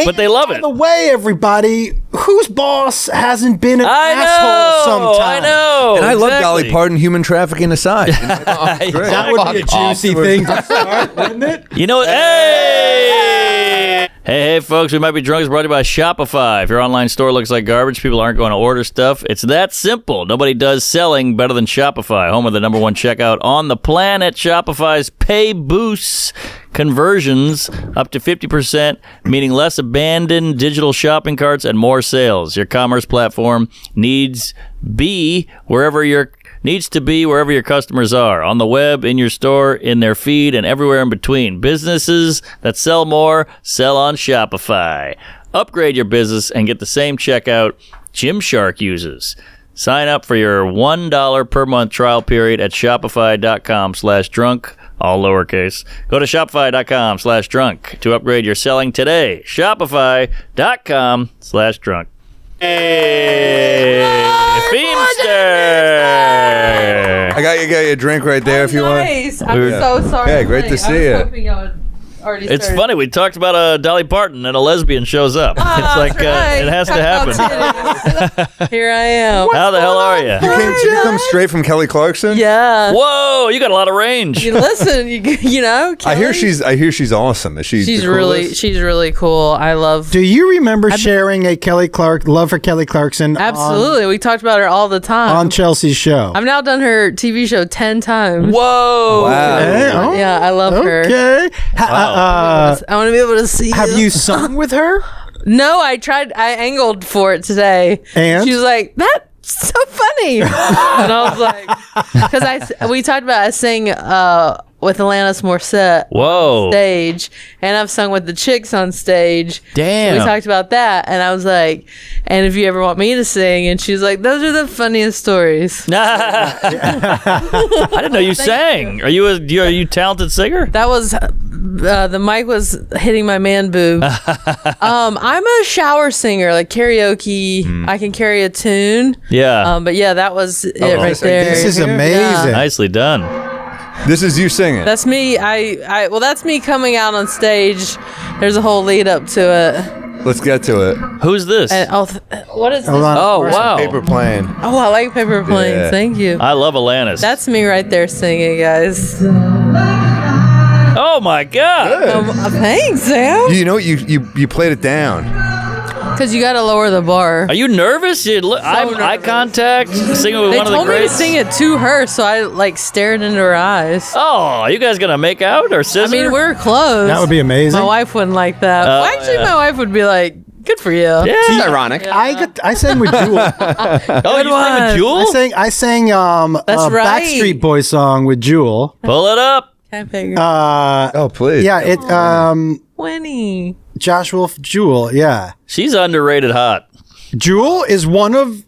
Speaker 1: but they love it.
Speaker 3: By the way, everybody, whose boss hasn't been an asshole sometime?
Speaker 1: I know.
Speaker 2: And I love Dolly Parton, human trafficking aside.
Speaker 3: That would be a juicy thing to start, wouldn't it?
Speaker 1: You know, hey, folks, we might be drunk is brought to you by Shopify. If your online store looks like garbage, people aren't going to order stuff. It's that simple. Nobody does selling better than Shopify, home of the #1 checkout on the planet. Shopify's pay boosts conversions up to 50%, meaning less abandoned digital shopping carts and more sales. Your commerce platform needs to be wherever your customers are, on the web, in your store, in their feed, and everywhere in between. Businesses that sell more sell on Shopify. Upgrade your business and get the same checkout Gymshark uses. Sign up for your $1 per month trial period at shopify.com/drunk, all lowercase. Go to shopify.com/drunk to upgrade your selling today. Shopify.com/drunk. Hey, Feimster!
Speaker 2: I got you a drink right there if you want.
Speaker 7: Nice. I'm so sorry.
Speaker 2: Yeah, great to see you.
Speaker 1: It's funny. We talked about Dolly Parton and a lesbian shows up. It's like it has to happen.
Speaker 7: Here I am.
Speaker 1: How the hell are you?
Speaker 2: Did you come straight from Kelly Clarkson?
Speaker 7: Yeah.
Speaker 1: Whoa, you got a lot of range.
Speaker 7: You listen. You know.
Speaker 2: I hear
Speaker 7: Kelly?
Speaker 2: she's awesome. Is
Speaker 7: She's really cool. I love.
Speaker 3: Do you remember sharing a love for Kelly Clarkson?
Speaker 7: Absolutely. We talked about her all the time
Speaker 3: on Chelsea's show.
Speaker 7: I've now done her TV show 10 times.
Speaker 1: Whoa.
Speaker 2: Wow.
Speaker 3: Okay.
Speaker 7: Yeah, I love her.
Speaker 3: Okay.
Speaker 7: I want to be able to see.
Speaker 3: Have you sung with her?
Speaker 7: No, I tried. I angled for it today.
Speaker 3: And
Speaker 7: she was like, "That's so funny," and I was like, "Because we talked about I sang with Alanis Morissette
Speaker 1: Whoa.
Speaker 7: on stage, and I've sung with the Chicks on stage.
Speaker 1: Damn.
Speaker 7: So we talked about that, and I was like, and if you ever want me to sing, and she was like, those are the funniest stories.
Speaker 1: I didn't know you sang. Are you a talented singer?
Speaker 7: That was the mic was hitting my man boob. I'm a shower singer, like karaoke. I can carry a tune.
Speaker 1: Yeah.
Speaker 7: But yeah, that was it right there.
Speaker 3: This is amazing.
Speaker 1: Nicely done.
Speaker 2: This is you singing.
Speaker 7: That's me. Well, that's me coming out on stage. There's a whole lead up to it.
Speaker 2: Let's get to it.
Speaker 1: Who's this?
Speaker 7: And, what is this?
Speaker 3: Hold on.
Speaker 1: Oh, wow.
Speaker 2: Paper plane.
Speaker 7: Oh, I like Paper Planes.
Speaker 2: Yeah.
Speaker 7: Thank you.
Speaker 1: I love Alanis.
Speaker 7: That's me right there singing, guys.
Speaker 1: Oh, my God.
Speaker 7: Thanks, Sam.
Speaker 2: You know, you played it down.
Speaker 7: Because you got to lower the bar.
Speaker 1: Are you nervous? I'm eye contact, singing with
Speaker 7: They
Speaker 1: one of the
Speaker 7: told me to
Speaker 1: greats.
Speaker 7: sing it to her, so I like stared into her eyes.
Speaker 1: Oh, are you guys going to make out or
Speaker 7: I
Speaker 1: scissor?
Speaker 7: mean, we're close.
Speaker 3: That would be amazing.
Speaker 7: My wife wouldn't like that. Well, actually,
Speaker 1: yeah.
Speaker 7: my wife would be like, good for you.
Speaker 1: Yeah.
Speaker 4: It's ironic.
Speaker 3: I sang with Jewel.
Speaker 1: Oh, you sang with Jewel?
Speaker 3: I sang
Speaker 7: That's
Speaker 3: a
Speaker 7: right.
Speaker 3: Backstreet Boys song with Jewel.
Speaker 1: Pull it up.
Speaker 7: Can't figure.
Speaker 2: Oh, please.
Speaker 3: Yeah, it
Speaker 7: 20.
Speaker 3: Josh Wolf Jewel, yeah.
Speaker 1: She's underrated hot.
Speaker 3: Jewel is one of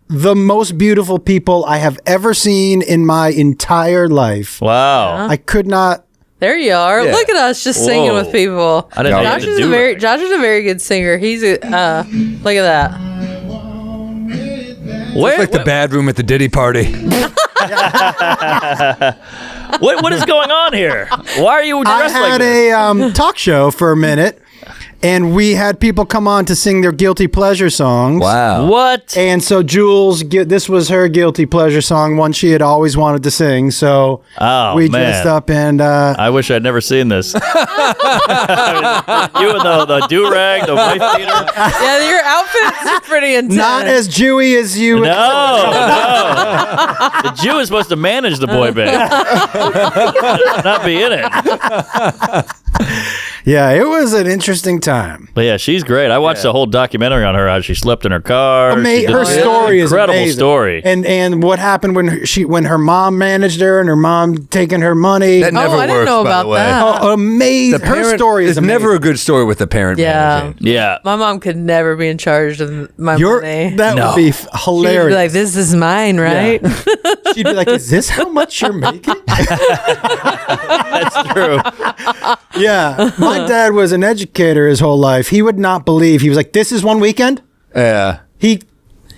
Speaker 3: the most beautiful people I have ever seen in my entire life.
Speaker 1: Wow.
Speaker 3: I could not.
Speaker 7: There you are.
Speaker 2: Yeah.
Speaker 7: Look at us just singing
Speaker 1: Whoa.
Speaker 7: with people.
Speaker 1: I didn't know you had
Speaker 7: Josh
Speaker 1: to
Speaker 7: is
Speaker 1: do it.
Speaker 7: Josh is a very good singer. He's a look at that.
Speaker 1: Where,
Speaker 2: Like the bad room at the Diddy party.
Speaker 1: what is going on here? Why are you
Speaker 3: I
Speaker 1: dressed like
Speaker 3: had
Speaker 1: this?
Speaker 3: a talk show for a minute, and we had people come on to sing their guilty pleasure songs.
Speaker 2: Wow.
Speaker 1: What?
Speaker 3: And so this was her guilty pleasure song, one she had always wanted to sing. So
Speaker 1: Oh,
Speaker 3: we
Speaker 1: man.
Speaker 3: dressed up and
Speaker 1: I wish I'd never seen this. You and the do-rag, the wife beater.
Speaker 7: Yeah, your outfits are pretty intense.
Speaker 3: not as Jewy as you.
Speaker 1: No. The Jew is supposed to manage the boy band, not be in it.
Speaker 3: Yeah, it was an interesting time.
Speaker 1: But yeah, she's great. I watched a whole documentary on her, how she slept in her car. She did
Speaker 3: Her
Speaker 1: this
Speaker 3: story is
Speaker 1: incredible
Speaker 3: amazing.
Speaker 1: story.
Speaker 3: And what happened when her mom managed her and her mom taking her money.
Speaker 2: That never
Speaker 7: I didn't
Speaker 2: works,
Speaker 7: know
Speaker 2: by
Speaker 7: about
Speaker 2: the way.
Speaker 7: that.
Speaker 3: Oh, amazing! Her story is
Speaker 2: It's
Speaker 3: amazing.
Speaker 2: never a good story with the parent
Speaker 7: Yeah.
Speaker 2: managing.
Speaker 1: Yeah.
Speaker 7: My mom could never be in charge of my money.
Speaker 3: That
Speaker 1: No.
Speaker 3: would be
Speaker 7: She'd
Speaker 3: hilarious.
Speaker 7: be like, "This is mine, right?"
Speaker 3: She'd be like, "Is this how much you're making?"
Speaker 1: That's true.
Speaker 3: Yeah, my dad was an educator his whole life. He would not believe. He was like, "This is one weekend."
Speaker 2: Yeah.
Speaker 3: He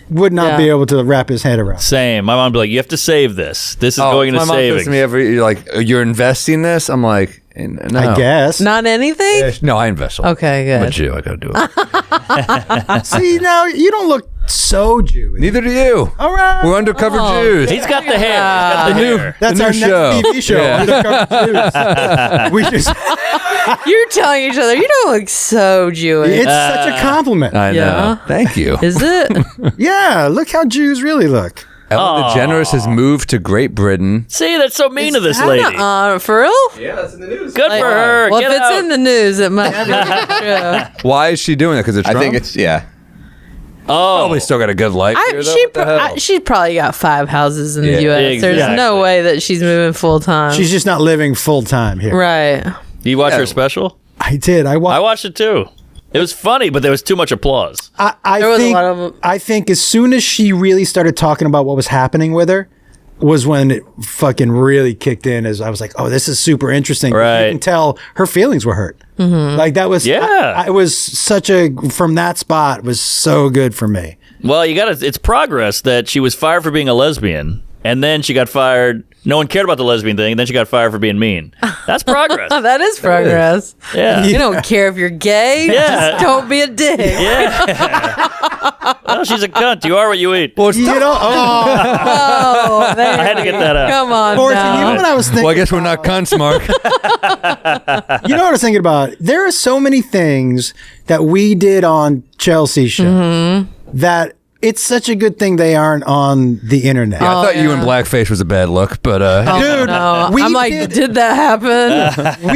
Speaker 3: would not
Speaker 7: Yeah.
Speaker 3: be able to wrap his head around.
Speaker 1: Same. My mom would be like, you have to save this. This is going into
Speaker 2: my mom says
Speaker 1: savings.
Speaker 2: to me you're like, you're investing this? I'm like, no.
Speaker 3: I guess.
Speaker 7: Not anything.
Speaker 2: No, I invest.
Speaker 7: Okay,
Speaker 2: I'm a
Speaker 7: good.
Speaker 2: Jew. I gotta do it.
Speaker 3: See, now you don't look so Jewish.
Speaker 2: Neither do you.
Speaker 3: All right.
Speaker 2: We're undercover
Speaker 7: Oh.
Speaker 2: Jews.
Speaker 1: He's got the hair. He's got the hair.
Speaker 3: That's
Speaker 2: the
Speaker 3: our
Speaker 2: new
Speaker 3: next
Speaker 2: show.
Speaker 3: TV show.
Speaker 2: Yeah.
Speaker 3: Undercover Jews. We just,
Speaker 7: You're telling each other you don't look so Jewish.
Speaker 3: it's such a compliment.
Speaker 2: I know.
Speaker 7: Yeah.
Speaker 2: Thank you.
Speaker 7: Is it?
Speaker 3: Yeah, look how Jews really look.
Speaker 2: Ellen DeGeneres has moved to Great Britain.
Speaker 1: See, that's so mean of this lady.
Speaker 7: For real?
Speaker 4: Yeah, that's in the news.
Speaker 1: Good for her.
Speaker 7: Well,
Speaker 1: Get
Speaker 7: if it's
Speaker 1: out.
Speaker 7: in the news, it must be true.
Speaker 2: Why is she doing that? Because of
Speaker 4: I
Speaker 2: Trump?
Speaker 4: think it's, yeah.
Speaker 2: Probably still got a good life. here, though. What the hell?
Speaker 7: She probably got 5 houses in the U.S. There's
Speaker 1: exactly.
Speaker 7: no way that she's moving full time.
Speaker 3: She's just not living full time here.
Speaker 7: right.
Speaker 1: You watch her special?
Speaker 3: I did. I
Speaker 1: I
Speaker 3: watched.
Speaker 1: watched it too. It was funny, but there was too much applause.
Speaker 3: I
Speaker 7: There was a
Speaker 3: think.
Speaker 7: lot of-
Speaker 3: I think as soon as she really started talking about what was happening with her, was when it fucking really kicked in. As I was like, oh, this is super interesting.
Speaker 1: Right.
Speaker 3: You can tell her feelings were hurt.
Speaker 7: Mm-hmm.
Speaker 3: Like that was.
Speaker 1: Yeah.
Speaker 3: I was such a from that spot was so good for me.
Speaker 1: Well, it's progress that she was fired for being a lesbian, and then she got fired. No one cared about the lesbian thing, and then she got fired for being mean. That's progress.
Speaker 7: That is progress.
Speaker 1: Yeah.
Speaker 7: You don't care if you're gay.
Speaker 1: Yeah.
Speaker 7: Just don't be a dick.
Speaker 1: Yeah. Well, she's a cunt. You are what you eat.
Speaker 2: Well, it's
Speaker 3: You
Speaker 2: tough.
Speaker 3: know. Oh,
Speaker 7: Oh, there
Speaker 1: I had to
Speaker 7: we
Speaker 1: get
Speaker 7: go.
Speaker 1: that out.
Speaker 7: Come on,
Speaker 3: Forrest,
Speaker 7: now.
Speaker 3: you know what I was thinking?
Speaker 2: Well, I guess we're not cunts, Mark.
Speaker 3: You know what I was thinking about? There are so many things that we did on Chelsea show
Speaker 7: Mm-hmm.
Speaker 3: that it's such a good thing they aren't on the internet.
Speaker 2: I thought you in blackface was a bad look, but
Speaker 3: Dude,
Speaker 7: No,
Speaker 3: we
Speaker 7: I'm like, did that happen?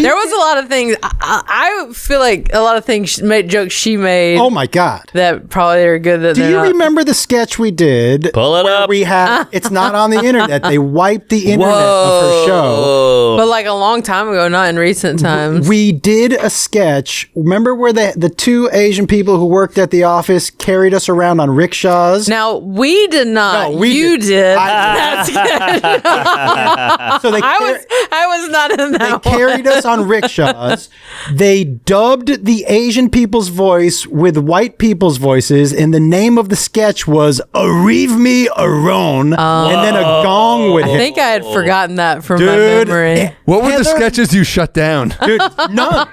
Speaker 7: There was a lot of things. I feel like a lot of things, jokes she made.
Speaker 3: Oh my God.
Speaker 7: That probably are good. That
Speaker 3: Do you remember the sketch we did?
Speaker 1: Pull it up.
Speaker 3: We had, it's not on the internet. They wiped the internet of her show.
Speaker 7: But like a long time ago, not in recent times.
Speaker 3: We did a sketch. Remember where the two Asian people who worked at the office carried us around on rickshaws?
Speaker 7: Now, we did not.
Speaker 3: No, we
Speaker 7: you did.
Speaker 3: I So
Speaker 7: I was not in that
Speaker 3: they
Speaker 7: one.
Speaker 3: carried us on rickshaws. They dubbed the Asian people's voice with white people's voices, and the name of the sketch was "Arrive Me Aron," and then a gong with
Speaker 7: I
Speaker 3: it.
Speaker 7: think I had forgotten that from my
Speaker 3: Dude,
Speaker 7: memory.
Speaker 2: what were the
Speaker 3: Heather-
Speaker 2: sketches you shut down?
Speaker 3: Dude, none.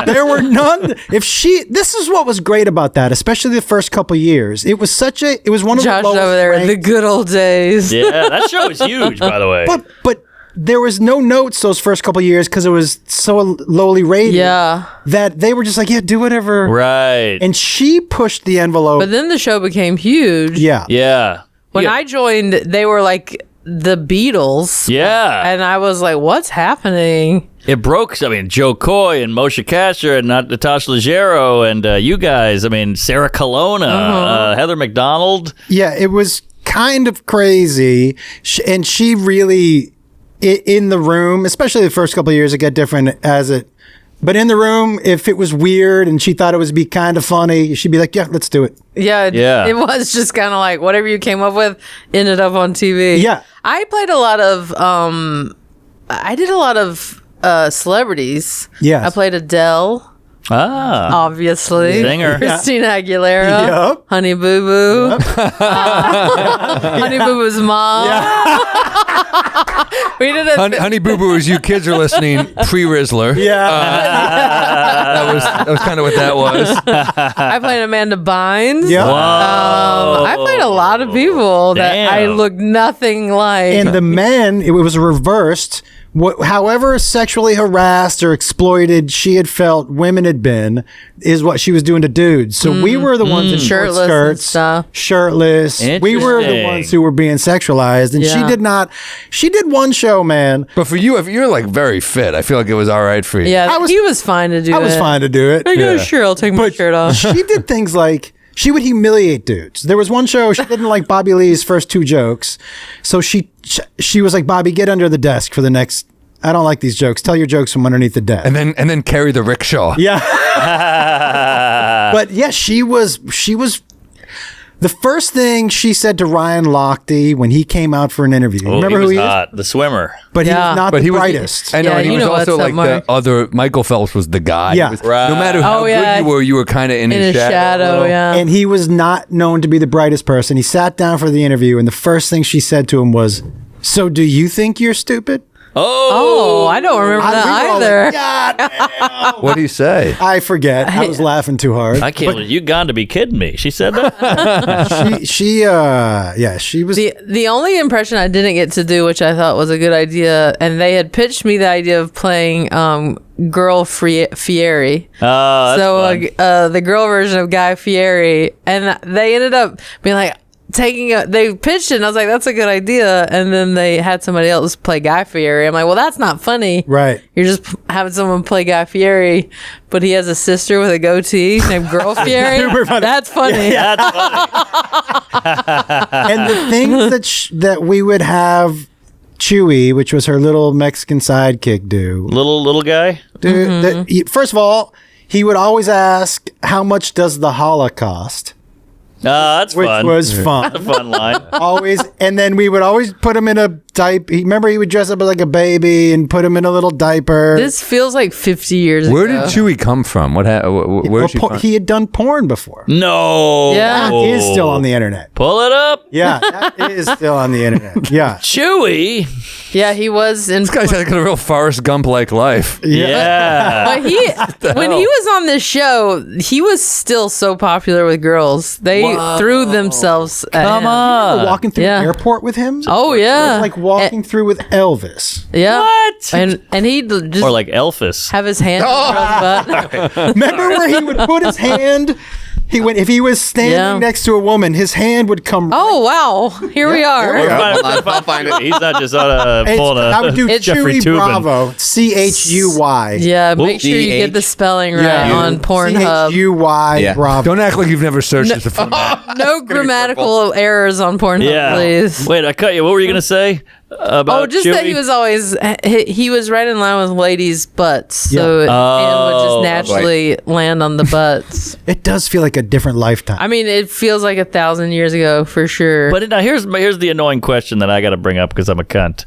Speaker 3: There were none. This is what was great about that, especially the first couple years. It was it was one of
Speaker 7: Josh
Speaker 3: the lowest
Speaker 7: over there,
Speaker 3: ranked,
Speaker 7: the good old days.
Speaker 1: Yeah, that show is huge, by the way.
Speaker 3: but there was no notes those first couple years because it was so lowly rated.
Speaker 7: Yeah.
Speaker 3: That they were just like, yeah, do whatever.
Speaker 1: Right.
Speaker 3: And she pushed the envelope.
Speaker 7: But then the show became huge.
Speaker 3: Yeah.
Speaker 1: Yeah.
Speaker 7: When
Speaker 1: Yeah.
Speaker 7: I joined, they were like the Beatles.
Speaker 1: Yeah.
Speaker 7: And I was like, what's happening?
Speaker 1: It broke. I mean, Joe Coy and Moshe Kasher and Natasha Leggero and you guys. I mean, Sarah Colonna, Heather McDonald.
Speaker 3: Yeah, it was kind of crazy. And she really, in the room, especially the first couple of years, it got different as it. But in the room, if it was weird and she thought it would be kind of funny, she'd be like, yeah, let's do it.
Speaker 7: Yeah.
Speaker 1: Yeah.
Speaker 7: It was just kind of like whatever you came up with ended up on TV.
Speaker 3: Yeah.
Speaker 7: I played a lot of, I did a lot of celebrities.
Speaker 3: Yes.
Speaker 7: I played Adele. Obviously.
Speaker 1: Singer.
Speaker 7: Christina Aguilera.
Speaker 3: Yep.
Speaker 7: Honey Boo Boo. Honey Boo Boo's mom. We did a
Speaker 2: Honey Boo Boo, as you kids are listening, pre-Rizzler.
Speaker 3: Yeah.
Speaker 2: That was kind of what that was.
Speaker 7: I played Amanda Bynes.
Speaker 3: Yeah.
Speaker 7: I played a lot of people that I
Speaker 1: Damn.
Speaker 7: look nothing like.
Speaker 3: And the men, it was reversed. However sexually harassed or exploited she had felt women had been, is what she was doing to dudes. So we were the ones in short
Speaker 7: Shirtless and
Speaker 3: skirts,
Speaker 7: stuff.
Speaker 3: shirtless. We were the
Speaker 1: Interesting.
Speaker 3: ones who were being sexualized, and she
Speaker 7: Yeah.
Speaker 3: did not. She did one show, man.
Speaker 2: But for you, if you're like very fit, I feel like it was all right for you.
Speaker 7: yeah,
Speaker 3: I was-
Speaker 7: he was fine to do it.
Speaker 3: I was fine to do it.
Speaker 7: I go, sure, I'll take my shirt off.
Speaker 3: She did things like she would humiliate dudes. There was one show she didn't like Bobby Lee's first two jokes, so she was like, Bobby, get under the desk for the next. I don't like these jokes. Tell your jokes from underneath the desk.
Speaker 2: And then carry the rickshaw.
Speaker 3: Yeah. But yeah, she was the first thing she said to Ryan Lochte when he came out for an interview.
Speaker 1: Oh,
Speaker 3: Remember
Speaker 1: he
Speaker 3: who
Speaker 1: was
Speaker 3: he is?
Speaker 1: hot. The swimmer.
Speaker 3: But he
Speaker 7: Yeah.
Speaker 3: was not
Speaker 2: But
Speaker 3: the
Speaker 2: he was
Speaker 3: brightest.
Speaker 2: I know,
Speaker 7: Yeah,
Speaker 2: and he
Speaker 7: you
Speaker 2: was
Speaker 7: know
Speaker 2: also
Speaker 7: what's up,
Speaker 2: like
Speaker 7: Mark.
Speaker 2: the other. Michael Phelps was the guy.
Speaker 3: Yeah.
Speaker 2: He was-
Speaker 1: Right.
Speaker 2: No matter how
Speaker 7: Oh,
Speaker 2: good
Speaker 7: yeah.
Speaker 2: you were kind of in
Speaker 7: In
Speaker 2: his
Speaker 7: a shadow, yeah.
Speaker 3: And he was not known to be the brightest person. He sat down for the interview, and the first thing she said to him was, "So do you think you're stupid?"
Speaker 7: Oh, I don't remember
Speaker 3: We were
Speaker 7: that
Speaker 3: all
Speaker 7: either.
Speaker 3: like, God damn.
Speaker 2: What do you say?
Speaker 3: I forget. I was laughing too hard.
Speaker 1: I can't believe you got to be kidding me. She said that.
Speaker 3: She was.
Speaker 7: The only impression I didn't get to do, which I thought was a good idea, and they had pitched me the idea of playing Girl Fieri.
Speaker 1: That's
Speaker 7: So
Speaker 1: fun.
Speaker 7: the girl version of Guy Fieri, and they ended up being like they pitched it, and I was like, that's a good idea, and then they had somebody else play Guy Fieri. I'm like, well, that's not funny.
Speaker 3: Right.
Speaker 7: You're just having someone play Guy Fieri, but he has a sister with a goatee named Girl Fieri.
Speaker 3: Super funny.
Speaker 7: That's funny.
Speaker 1: That's funny.
Speaker 3: And the things that we would have Chewy, which was her little Mexican sidekick, do.
Speaker 1: Little guy.
Speaker 3: First of all, he would always ask, how much does the Holocaust?
Speaker 1: That's
Speaker 3: Which
Speaker 1: fun.
Speaker 3: was
Speaker 1: a
Speaker 3: fun.
Speaker 1: fun line.
Speaker 3: Always. And then we would always put him in a diaper. Remember, he would dress up like a baby and put him in a little diaper.
Speaker 7: This feels like 50 years
Speaker 2: Where
Speaker 7: ago.
Speaker 2: did Chewie come from? Where did she find?
Speaker 3: He had done porn before.
Speaker 1: No.
Speaker 7: Yeah.
Speaker 3: That is still on the internet.
Speaker 1: Pull it up.
Speaker 3: Yeah, that is still on the internet. Yeah.
Speaker 1: Chewy.
Speaker 7: Yeah, he was in.
Speaker 2: This guy's like a real Forrest Gump-like life.
Speaker 1: Yeah.
Speaker 7: But when he was on this show, he was still so popular with girls. They threw themselves at
Speaker 1: Come
Speaker 7: him.
Speaker 1: on.
Speaker 3: Walking through
Speaker 7: Yeah.
Speaker 3: the airport with him.
Speaker 7: Oh
Speaker 3: It
Speaker 7: yeah,
Speaker 3: was like walking through with Elvis.
Speaker 7: Yeah.
Speaker 1: What?
Speaker 7: And he'd just
Speaker 1: Or like Elvis.
Speaker 7: have his hand on his butt.
Speaker 3: Remember where he would put his hand If he was standing next to a woman, his hand would come.
Speaker 7: Oh wow! Here we are.
Speaker 4: I'll find it.
Speaker 1: He's not just pulling
Speaker 3: I would do
Speaker 1: Jeffrey
Speaker 3: Chewy
Speaker 1: Tubin.
Speaker 3: Bravo. CHUY.
Speaker 7: Yeah, make sure you get the spelling right on Pornhub.
Speaker 3: CHUY Bravo.
Speaker 2: Don't act like you've never searched this before.
Speaker 7: No grammatical errors on Pornhub, please.
Speaker 1: Wait, I cut you. What were you gonna say about?
Speaker 7: Just
Speaker 1: Chewy?
Speaker 7: that he was always he was right in line with ladies' butts, so his hand would just naturally land on the butts.
Speaker 3: It does feel like a different lifetime.
Speaker 7: I mean, it feels like 1,000 years ago for sure.
Speaker 1: But now here's the annoying question that I got to bring up because I'm a cunt.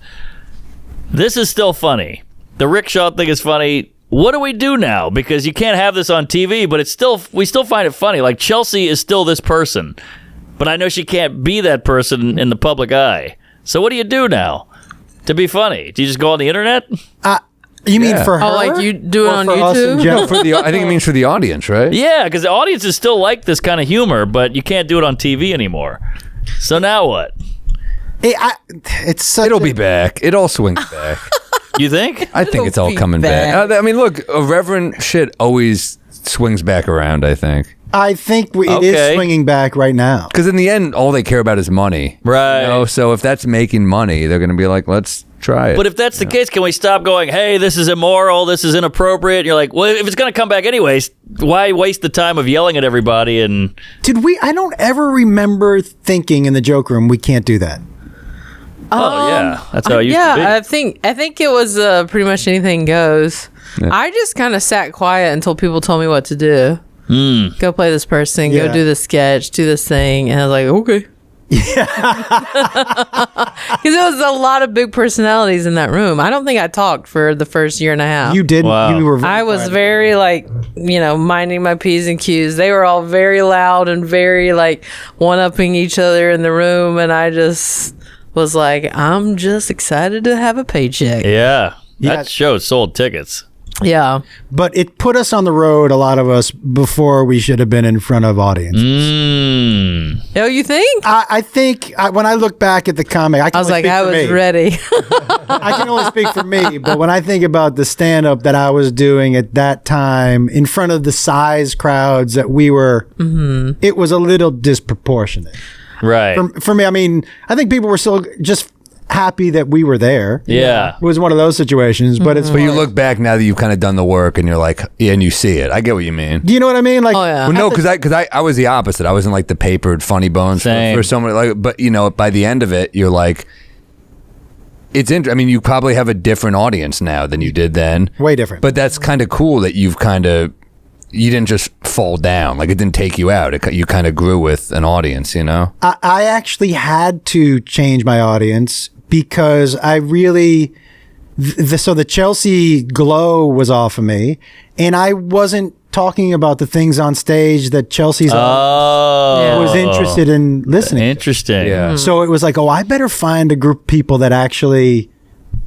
Speaker 1: This is still funny. The rickshaw thing is funny. What do we do now? Because you can't have this on TV, but we still find it funny. Like Chelsea is still this person, but I know she can't be that person in the public eye. So what do you do now to be funny? Do you just go on the internet?
Speaker 3: You mean for her?
Speaker 7: Oh, like you do it on
Speaker 3: us in
Speaker 7: YouTube?
Speaker 3: general?
Speaker 2: I think it means for the audience, right?
Speaker 1: Yeah, because the audiences still like this kind of humor, but you can't do it on TV anymore. So now what?
Speaker 2: It'll be back. It all swings back.
Speaker 1: You think?
Speaker 2: I think it's all
Speaker 7: be
Speaker 2: coming back. I mean, look, irreverent shit always swings back around, I think.
Speaker 3: I think it is swinging back right now.
Speaker 2: Because in the end, all they care about is money.
Speaker 1: Right.
Speaker 2: You know? So if that's making money, they're going to be like, let's try it.
Speaker 1: But if that's the case, can we stop going, hey, this is immoral, this is inappropriate? And you're like, well, if it's going to come back anyways, why waste the time of yelling at everybody? And
Speaker 3: I don't ever remember thinking in the joke room, we can't do that.
Speaker 1: Oh, yeah. That's how it used to be.
Speaker 7: I think it was pretty much anything goes. Yeah. I just kind of sat quiet until people told me what to do. Go play this person, go do this sketch, do this thing. And I was like, okay. Yeah. Because there was a lot of big personalities in that room. I don't think I talked for the first year and a half.
Speaker 3: You did.
Speaker 1: Wow.
Speaker 3: You were
Speaker 7: I was very minding my P's and Q's. They were all very loud and very one-upping each other in the room. And I just was like, I'm just excited to have a paycheck.
Speaker 1: Yeah. That show sold tickets.
Speaker 7: Yeah.
Speaker 3: But it put us on the road, a lot of us, before we should have been in front of audiences.
Speaker 7: Oh, you think?
Speaker 3: I think when I look back at the comic, I was
Speaker 7: ready.
Speaker 3: I can only speak for me, but when I think about the stand-up that I was doing at that time in front of the size crowds that we were, it was a little disproportionate.
Speaker 1: Right.
Speaker 3: For me, I mean, I think people were still just happy that we were there.
Speaker 1: Yeah.
Speaker 3: It was one of those situations, but it's...
Speaker 2: But you look back now that you've kind of done the work and you're like, and you see it. I get what you mean.
Speaker 3: Do you know what I mean? Like,
Speaker 7: oh, yeah.
Speaker 2: Well, no, because I was the opposite. I wasn't like the papered funny bones for someone but by the end of it, you're like, it's interesting. I mean, you probably have a different audience now than you did then.
Speaker 3: Way different.
Speaker 2: But that's kind of cool that you didn't just fall down. Like, it didn't take you out. You kind of grew with an audience, you know?
Speaker 3: I actually had to change my audience because I really... So the Chelsea glow was off of me, and I wasn't talking about the things on stage that Chelsea's was interested in listening to.
Speaker 1: Interesting.
Speaker 2: Yeah.
Speaker 3: So it was like, I better find a group of people that actually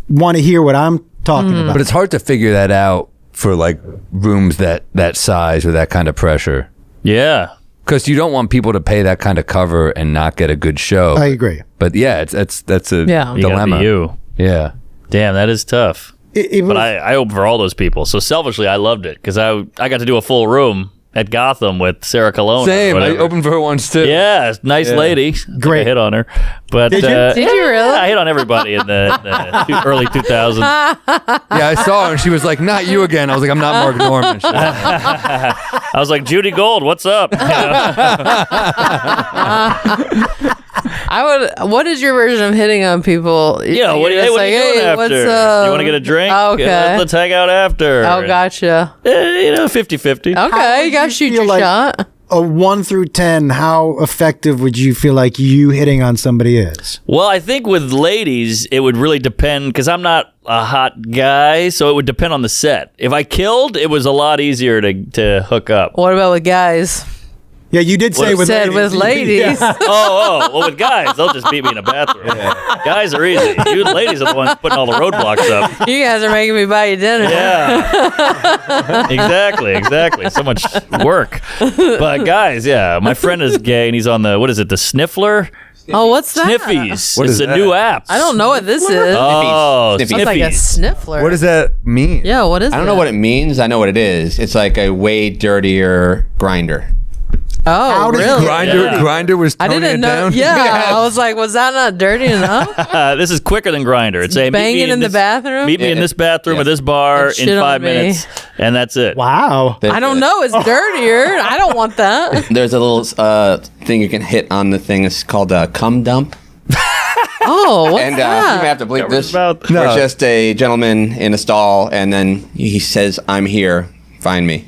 Speaker 3: want to hear what I'm talking about.
Speaker 2: But it's hard to figure that out for like rooms that size or that kind of pressure.
Speaker 1: Yeah.
Speaker 2: Because you don't want people to pay that kind of cover and not get a good show.
Speaker 3: I agree.
Speaker 2: But yeah, that's a dilemma. Yeah.
Speaker 1: Damn, that is tough. But I hope for all those people. So selfishly, I loved it because I got to do a full room at Gotham with Sarah Colonna.
Speaker 2: Same. I opened for her once too.
Speaker 1: Yeah, nice lady.
Speaker 3: Great.
Speaker 1: I hit on her. But
Speaker 3: Did you
Speaker 7: really?
Speaker 1: I hit on everybody in the early 2000s.
Speaker 2: Yeah, I saw her and she was like, "Not you again." I was like, "I'm not Mark Norman."
Speaker 1: I was like, Judy Gold, what's up?
Speaker 7: What is your version of hitting on people?
Speaker 1: Yeah, what are you doing after?
Speaker 7: What's up?
Speaker 1: You want to get a drink?
Speaker 7: Oh, okay.
Speaker 1: Yeah, let's hang out after.
Speaker 7: Oh, gotcha.
Speaker 1: 50-50.
Speaker 7: Okay, you got to shoot your shot.
Speaker 3: A 1 through 10, how effective would you feel like you hitting on somebody is?
Speaker 1: Well, I think with ladies, it would really depend because I'm not a hot guy, so it would depend on the set. If I killed, it was a lot easier to hook up.
Speaker 7: What about with guys?
Speaker 3: Yeah, you did say with ladies.
Speaker 7: With ladies.
Speaker 3: Yeah.
Speaker 1: Well, with guys, they'll just beat me in a bathroom. Yeah. Guys are easy. You ladies are the ones putting all the roadblocks up.
Speaker 7: You guys are making me buy you dinner.
Speaker 1: Yeah. Exactly. So much work. But guys, yeah, my friend is gay and he's on the Sniffler?
Speaker 7: Oh, what's that?
Speaker 1: Sniffies. It's a new app.
Speaker 7: I don't know what this is.
Speaker 1: Oh,
Speaker 7: It's like a sniffler.
Speaker 2: What does that mean?
Speaker 7: Yeah, what is it?
Speaker 4: I don't know what it means. I know what it is. It's like a way dirtier grinder.
Speaker 7: Oh,
Speaker 3: How does
Speaker 7: really?
Speaker 2: Grinder was
Speaker 7: I
Speaker 2: toning
Speaker 7: didn't
Speaker 2: it
Speaker 7: know.
Speaker 2: down.
Speaker 7: Yeah, I was like, was that not dirty enough?
Speaker 1: This is quicker than Grindr. It's saying
Speaker 7: Banging in the bathroom?
Speaker 1: Meet me in this bathroom or this bar
Speaker 7: And shit
Speaker 1: in
Speaker 7: on
Speaker 1: 5
Speaker 7: me.
Speaker 1: minutes, and that's it.
Speaker 3: Wow.
Speaker 7: I don't know. It's dirtier. I don't want that.
Speaker 4: There's a little thing you can hit on the thing. It's called a cum dump.
Speaker 7: Oh, what's
Speaker 4: And you
Speaker 7: that?
Speaker 4: may have to bleep this.
Speaker 1: about-
Speaker 2: No.
Speaker 4: Where it's just a gentleman in a stall, and then he says, "I'm here. Find me."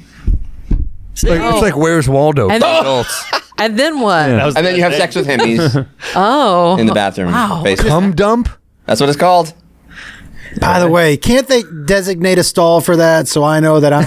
Speaker 2: It's like Where's Waldo for
Speaker 7: And-
Speaker 2: adults.
Speaker 7: And then what?
Speaker 1: That was
Speaker 4: And then you have sex with him. He's
Speaker 7: Oh.
Speaker 4: in the bathroom.
Speaker 7: Wow.
Speaker 4: Basically.
Speaker 2: Cum dump?
Speaker 4: That's what it's called.
Speaker 3: By the way, can't they designate a stall for that so I know that I'm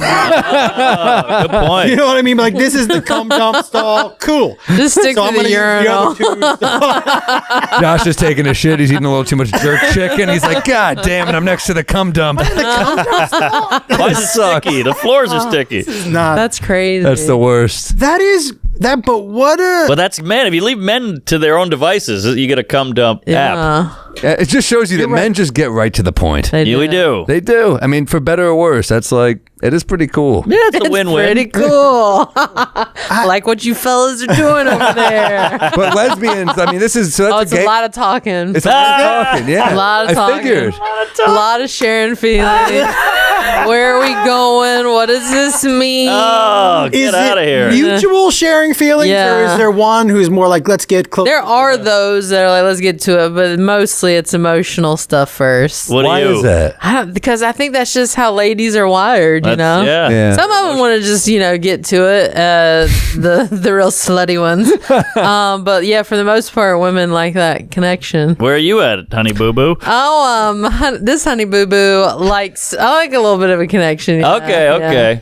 Speaker 1: Good point.
Speaker 3: You know what I mean? Like, this is the cum dump stall. Cool.
Speaker 7: Just stick
Speaker 3: So
Speaker 7: to
Speaker 3: I'm
Speaker 7: the
Speaker 3: going to use
Speaker 7: urinal.
Speaker 3: the other two.
Speaker 2: Josh is taking a shit. He's eating a little too much jerk chicken. He's like, God damn it, I'm next to the cum dump.
Speaker 1: Why is it sticky? The floors are sticky.
Speaker 3: Nah,
Speaker 7: That's crazy.
Speaker 2: That's the worst.
Speaker 3: that is that. But what a
Speaker 1: But that's men. If you leave men to their own devices, you get a cum dump app.
Speaker 7: Yeah.
Speaker 2: It just shows you that men just get right to to the point.
Speaker 1: Yeah, we do.
Speaker 2: They do. I mean, for better or worse, that's like, it is pretty cool.
Speaker 1: Yeah, it's a win-win.
Speaker 7: Pretty cool. I like what you fellas are doing over there.
Speaker 2: But lesbians, I mean, this is, so that's
Speaker 7: Oh, it's a lot of talking.
Speaker 2: It's a lot of talking, yeah.
Speaker 7: A lot of
Speaker 2: I
Speaker 7: talking.
Speaker 2: figured.
Speaker 7: A lot of sharing feelings. Where are we going? What does this mean?
Speaker 1: Oh,
Speaker 3: is
Speaker 1: get out of
Speaker 3: it
Speaker 1: here.
Speaker 3: mutual sharing feelings, or
Speaker 7: Yeah.
Speaker 3: is there one who's more like, let's get close?
Speaker 7: There are those that are like, let's get to it, but mostly it's emotional stuff first.
Speaker 1: What
Speaker 2: Why
Speaker 1: do you?
Speaker 2: is that?
Speaker 7: Because I think that's just how ladies are wired, you know?
Speaker 1: Yeah.
Speaker 2: Yeah.
Speaker 7: Some of them want to just, get to it, the real slutty ones. But yeah, for the most part, women like that connection.
Speaker 1: Where are you at, honey boo boo?
Speaker 7: Oh, this honey boo boo I like a little bit of a connection. yeah,
Speaker 1: Okay,
Speaker 7: yeah.
Speaker 1: okay.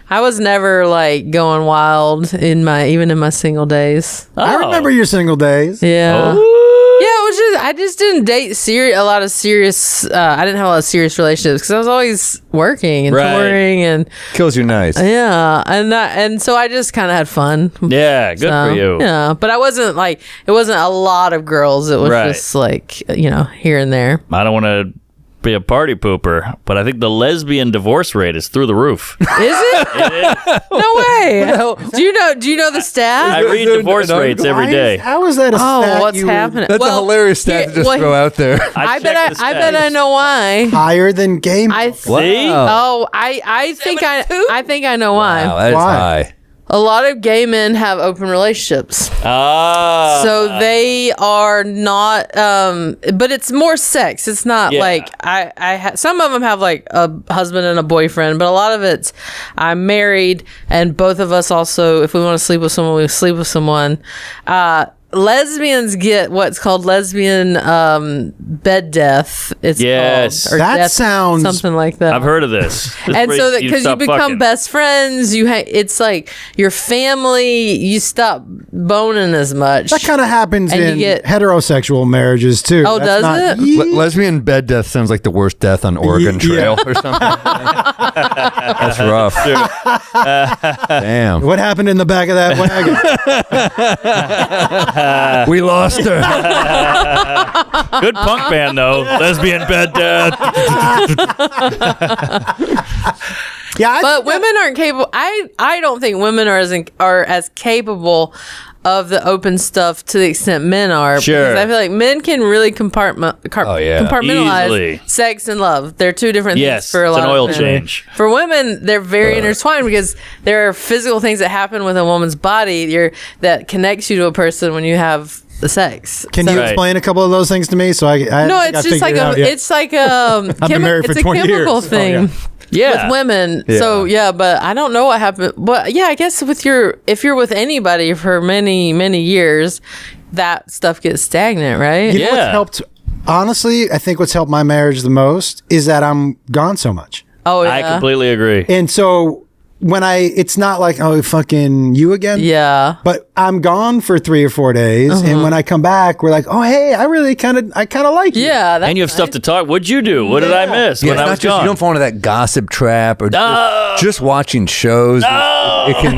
Speaker 7: I was never like going wild even in my single days.
Speaker 3: I remember your single days.
Speaker 7: Yeah.
Speaker 1: Oh.
Speaker 7: Yeah, it was just I just didn't date a lot of serious. I didn't have a lot of serious relationships because I was always working and
Speaker 1: Right.
Speaker 7: touring and
Speaker 2: Kills you nice.
Speaker 7: yeah, and so I just kind of had fun.
Speaker 1: Yeah, good
Speaker 7: So,
Speaker 1: for you.
Speaker 7: Yeah, but I wasn't like it wasn't a lot of girls. It was
Speaker 1: Right.
Speaker 7: just like here and there.
Speaker 1: I don't want to be a party pooper, but I think the lesbian divorce rate is through the roof.
Speaker 7: Is it? No way. Do you know the stat?
Speaker 1: I read divorce rates every day.
Speaker 3: How is that a
Speaker 7: Oh,
Speaker 3: stat
Speaker 7: what's
Speaker 3: you would-
Speaker 7: happening?
Speaker 2: That's a hilarious stat to just throw out there.
Speaker 7: I
Speaker 1: checked
Speaker 7: bet
Speaker 1: the
Speaker 7: I bet I
Speaker 1: stats.
Speaker 7: know why.
Speaker 3: higher than gay men?
Speaker 1: See?
Speaker 7: Oh, I think I know why.
Speaker 2: Wow, that is
Speaker 3: Why?
Speaker 2: high.
Speaker 7: A lot of gay men have open relationships.
Speaker 1: Ah.
Speaker 7: So they are not but it's more sex. It's not
Speaker 1: Yeah.
Speaker 7: like some of them have like a husband and a boyfriend, but a lot of it's I'm married and both of us also, if we want to sleep with someone, we sleep with someone. Lesbians get what's called lesbian bed death. It's
Speaker 1: Yes.
Speaker 7: called, or
Speaker 3: That
Speaker 7: death,
Speaker 3: sounds-
Speaker 7: something like that.
Speaker 1: I've heard of this.
Speaker 7: And so that because you
Speaker 1: stop
Speaker 7: become
Speaker 1: fucking.
Speaker 7: best friends, it's like your family. You stop boning as much.
Speaker 3: That kind of happens
Speaker 7: And you
Speaker 3: in
Speaker 7: get-
Speaker 3: heterosexual marriages too.
Speaker 7: Oh,
Speaker 3: That's
Speaker 7: does it?
Speaker 2: Lesbian bed death sounds like the worst death on Oregon Trail or something. That's rough. Damn.
Speaker 3: What happened in the back of that wagon?
Speaker 2: We lost her.
Speaker 1: Good punk band though. Lesbian bed death.
Speaker 3: Yeah,
Speaker 7: But women aren't capable. I don't think women are as capable of the open stuff to the extent men are.
Speaker 1: Sure.
Speaker 7: Because I feel like men can really compartmentalize
Speaker 1: Easily.
Speaker 7: sex and love. They're two different
Speaker 1: Yes,
Speaker 7: things for a
Speaker 1: it's
Speaker 7: lot
Speaker 1: an
Speaker 7: of
Speaker 1: oil
Speaker 7: men.
Speaker 1: change.
Speaker 7: For women, they're very intertwined because there are physical things that happen with a woman's body that connects you to a person when you have the sex.
Speaker 3: Can
Speaker 7: So-
Speaker 3: you
Speaker 1: Right.
Speaker 3: explain a couple of those things to me? So I
Speaker 7: No,
Speaker 3: think
Speaker 7: it's
Speaker 3: I
Speaker 7: just like
Speaker 3: figured it out yet.
Speaker 7: it's like
Speaker 3: I've been married for
Speaker 7: it's
Speaker 3: 20
Speaker 7: a chemical
Speaker 3: years. Oh,
Speaker 7: thing.
Speaker 1: Yeah.
Speaker 7: With women. So yeah, but I don't know what happened. But yeah, I guess if you're with anybody for many, many years, that stuff gets stagnant, right?
Speaker 3: You know what's
Speaker 1: Yeah.
Speaker 3: helped? Honestly, I think what's helped my marriage the most is that I'm gone so much,
Speaker 7: Oh yeah.
Speaker 1: I completely agree.
Speaker 3: and so when it's not like, oh, fucking you again.
Speaker 7: Yeah.
Speaker 3: But I'm gone for 3 or 4 days, and when I come back, we're like, oh, hey, I kind of like you.
Speaker 7: Yeah. That's
Speaker 1: And you have stuff to talk. What'd you do? What did I miss
Speaker 2: Yeah,
Speaker 1: when
Speaker 2: it's
Speaker 1: I
Speaker 2: not
Speaker 1: was
Speaker 2: just,
Speaker 1: gone?
Speaker 2: you don't fall into that gossip trap or
Speaker 1: No.
Speaker 2: just watching shows. It can,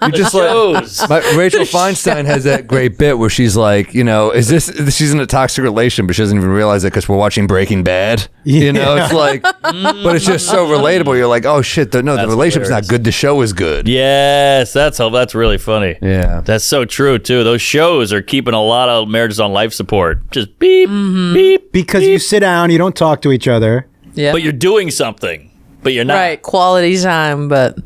Speaker 2: you just like,
Speaker 1: Shows.
Speaker 2: Rachel Feinstein has that great bit where she's like, she's in a toxic relation, but she doesn't even realize it because we're watching Breaking Bad. It's like, but it's just so relatable. You're like, oh shit, the relationship's not good the show is good.
Speaker 1: Yes, that's really funny.
Speaker 2: Yeah.
Speaker 1: That's so true too. Those shows are keeping a lot of marriages on life support. Just beep, beep.
Speaker 3: Because
Speaker 1: beep.
Speaker 3: you sit down, you don't talk to each other.
Speaker 7: Yeah.
Speaker 1: But you're doing something. But you're not.
Speaker 7: Right, quality time, but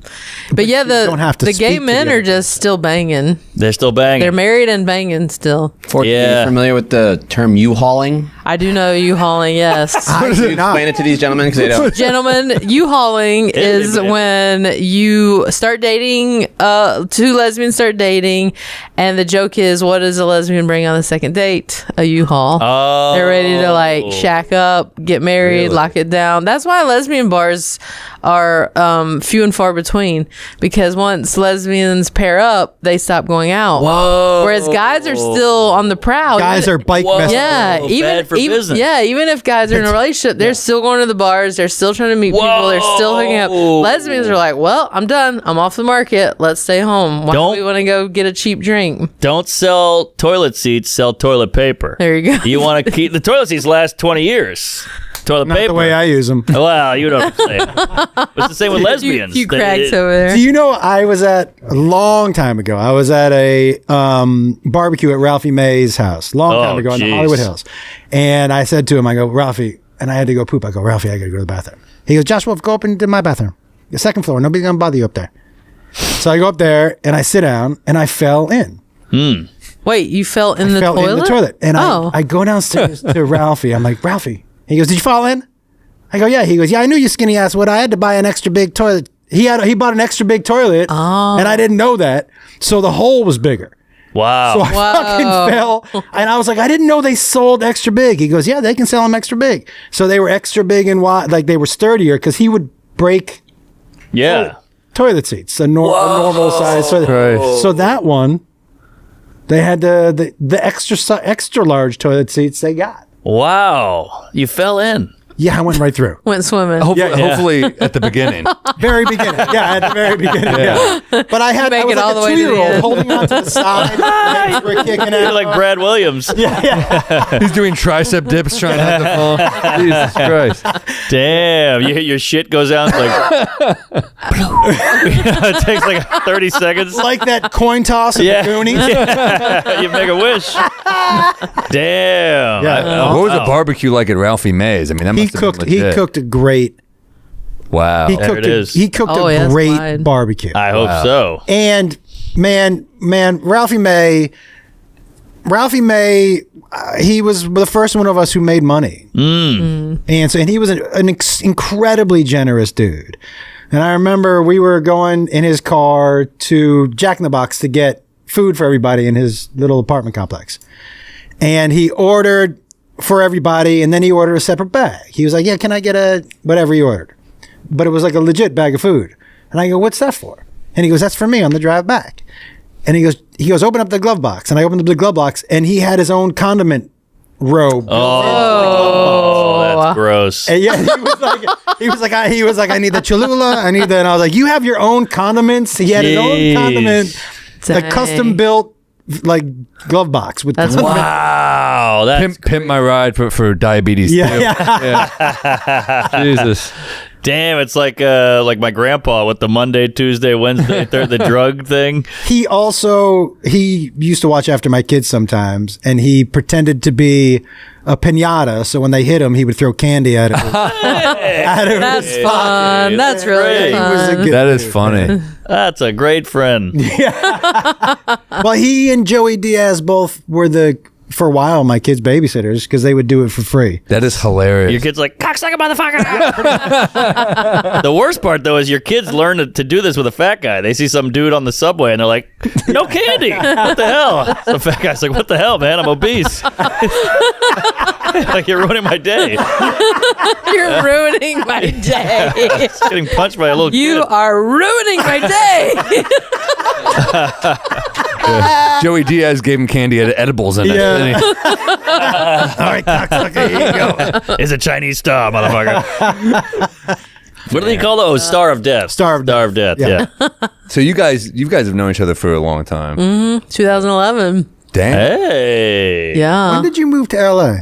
Speaker 7: yeah,
Speaker 3: don't have to
Speaker 7: the gay
Speaker 3: speak
Speaker 7: men
Speaker 3: together.
Speaker 7: are just still banging.
Speaker 1: They're still banging.
Speaker 7: They're married and banging still.
Speaker 4: Forky, are
Speaker 1: Yeah.
Speaker 4: you familiar with the term U-hauling?
Speaker 7: I do know U-hauling, yes.
Speaker 3: I
Speaker 4: Can
Speaker 3: do
Speaker 4: you
Speaker 3: not.
Speaker 4: explain it to these gentlemen? Because they don't.
Speaker 7: Gentlemen, U-hauling is when you start dating, two lesbians start dating, and the joke is, what does a lesbian bring on the second date? A U-Haul.
Speaker 1: Oh.
Speaker 7: They're ready to like shack up, get married,
Speaker 1: Really?
Speaker 7: lock it down. That's why lesbian bars are few and far between, because once lesbians pair up, they stop going out.
Speaker 1: Whoa.
Speaker 7: Whereas guys are still on the prowl.
Speaker 3: Guys are bike
Speaker 1: Whoa.
Speaker 3: messing.
Speaker 7: Yeah,
Speaker 1: Bad for business.
Speaker 7: even if guys are in a relationship, they're still going to the bars. They're still trying to meet people. They're still hooking up.
Speaker 1: Whoa.
Speaker 7: Lesbians are like, well, I'm done. I'm off the market. Let's stay home. Why
Speaker 1: Don't-
Speaker 7: do we want to go get a cheap drink?
Speaker 1: Don't sell toilet seats, sell toilet paper.
Speaker 7: There you go.
Speaker 1: You want to keep the toilet seats last 20 years. Toilet
Speaker 3: Not
Speaker 1: paper.
Speaker 3: the way I use them.
Speaker 1: Well, you don't say it. It's the same with lesbians.
Speaker 7: You
Speaker 1: They-
Speaker 7: cracks over there.
Speaker 3: Do you know I was at a long time ago? I was at a barbecue at Ralphie May's house, long time ago in the
Speaker 1: jeez.
Speaker 3: Hollywood Hills. And I said to him, I go, Ralphie, and I had to go poop. I go, Ralphie, I got to go to the bathroom. He goes, Joshua, go up into my bathroom. The second floor. Nobody's going to bother you up there. So I go up there and I sit down and I fell in.
Speaker 7: Wait, you fell in the
Speaker 3: fell
Speaker 7: toilet?
Speaker 3: in the toilet. And
Speaker 7: Oh.
Speaker 3: I go downstairs to Ralphie. I'm like, Ralphie. He goes, did you fall in? I go, yeah. He goes, yeah, I knew you skinny ass would. I had to buy an extra big toilet. He bought an extra big toilet, and I didn't know that. So the hole was bigger.
Speaker 1: Wow.
Speaker 3: So I fucking fell. And I was like, I didn't know they sold extra big. He goes, yeah, they can sell them extra big. So they were extra big and wide, like they were sturdier because he would break
Speaker 1: yeah.
Speaker 3: toilet seats, a normal size. So that one, they had the extra large toilet seats they got.
Speaker 1: Wow. You fell in.
Speaker 3: Yeah, I went right through.
Speaker 7: Went swimming.
Speaker 2: Hopefully at the beginning.
Speaker 3: Very beginning. Yeah, at the very beginning. Yeah. But I
Speaker 7: Make
Speaker 3: was
Speaker 7: it all
Speaker 3: like
Speaker 7: the
Speaker 3: a
Speaker 7: way to the
Speaker 3: 2-year-old
Speaker 7: end.
Speaker 3: holding on to the side. Legs were kicking
Speaker 1: You're
Speaker 3: out.
Speaker 1: like Brad Williams.
Speaker 2: He's doing tricep dips trying not to fall. Jesus Christ.
Speaker 1: Damn. Your shit goes out. It's like. It takes like 30 seconds.
Speaker 3: Like that coin toss of
Speaker 1: Yeah.
Speaker 3: the Goonies.
Speaker 1: You make a wish. Damn.
Speaker 3: Yeah.
Speaker 2: What was the barbecue like at Ralphie May's? I mean, that
Speaker 3: He
Speaker 2: must have been
Speaker 3: He
Speaker 2: legit.
Speaker 3: cooked a great.
Speaker 2: Wow.
Speaker 3: He
Speaker 1: There
Speaker 3: cooked
Speaker 1: it is.
Speaker 3: He cooked
Speaker 7: Oh,
Speaker 3: a
Speaker 7: yeah, it's
Speaker 3: great
Speaker 7: wide.
Speaker 3: barbecue.
Speaker 1: I hope so.
Speaker 3: And man, Ralphie May, he was the first one of us who made money. And so, and he was an incredibly generous dude. And I remember we were going in his car to Jack in the Box to get food for everybody in his little apartment complex. And he ordered for everybody, and then he ordered a separate bag. He was like, yeah, can I get whatever he ordered? But it was like a legit bag of food. And I go, what's that for? And he goes, that's for me on the drive back. And he goes, open up the glove box. And I opened up the glove box, and he had his own condiment robe.
Speaker 1: Oh, that's gross.
Speaker 3: And yeah, he was like, I need the Cholula. I need that. And I was like, you have your own condiments. He had his own
Speaker 1: Jeez.
Speaker 3: condiment, a
Speaker 7: Dang.
Speaker 3: custom built like glove box with.
Speaker 7: That's
Speaker 1: Wow. That's
Speaker 2: Pimp my ride for diabetes.
Speaker 3: Yeah,
Speaker 2: too.
Speaker 3: yeah.
Speaker 2: Jesus.
Speaker 1: damn. It's like my grandpa with the Monday, Tuesday, Wednesday, the drug thing.
Speaker 3: He used to watch after my kids sometimes, and he pretended to be a pinata. So when they hit him, he would throw candy at him.
Speaker 7: That's fun. That's really
Speaker 1: great.
Speaker 3: He was a
Speaker 7: fun.
Speaker 3: good
Speaker 2: That is funny.
Speaker 1: That's a great friend.
Speaker 3: Well, he and Joey Diaz both were for a while, my kids' babysitters, because they would do it for free.
Speaker 2: That is hilarious.
Speaker 1: Your kid's like, cocksucker motherfucker. The worst part, though, is your kids learn to do this with a fat guy. They see some dude on the subway, and they're like, no candy. What the hell? The fat guy's like, what the hell, man? I'm obese. Like, you're ruining my day.
Speaker 7: You're ruining my day.
Speaker 1: Getting punched by a little
Speaker 7: You
Speaker 1: kid.
Speaker 7: are ruining my day.
Speaker 2: Joey Diaz gave him candy at edibles in it.
Speaker 3: Yeah.
Speaker 2: didn't he?
Speaker 3: All right, cocksucker, here you go.
Speaker 1: It's a Chinese star, motherfucker. What do they call those? Star of Death.
Speaker 3: Star of
Speaker 1: Death.
Speaker 3: Yeah.
Speaker 1: Yeah.
Speaker 2: So you guys have known each other for a long time.
Speaker 7: 2011.
Speaker 2: Damn.
Speaker 1: Hey.
Speaker 7: Yeah.
Speaker 3: When did you move to LA?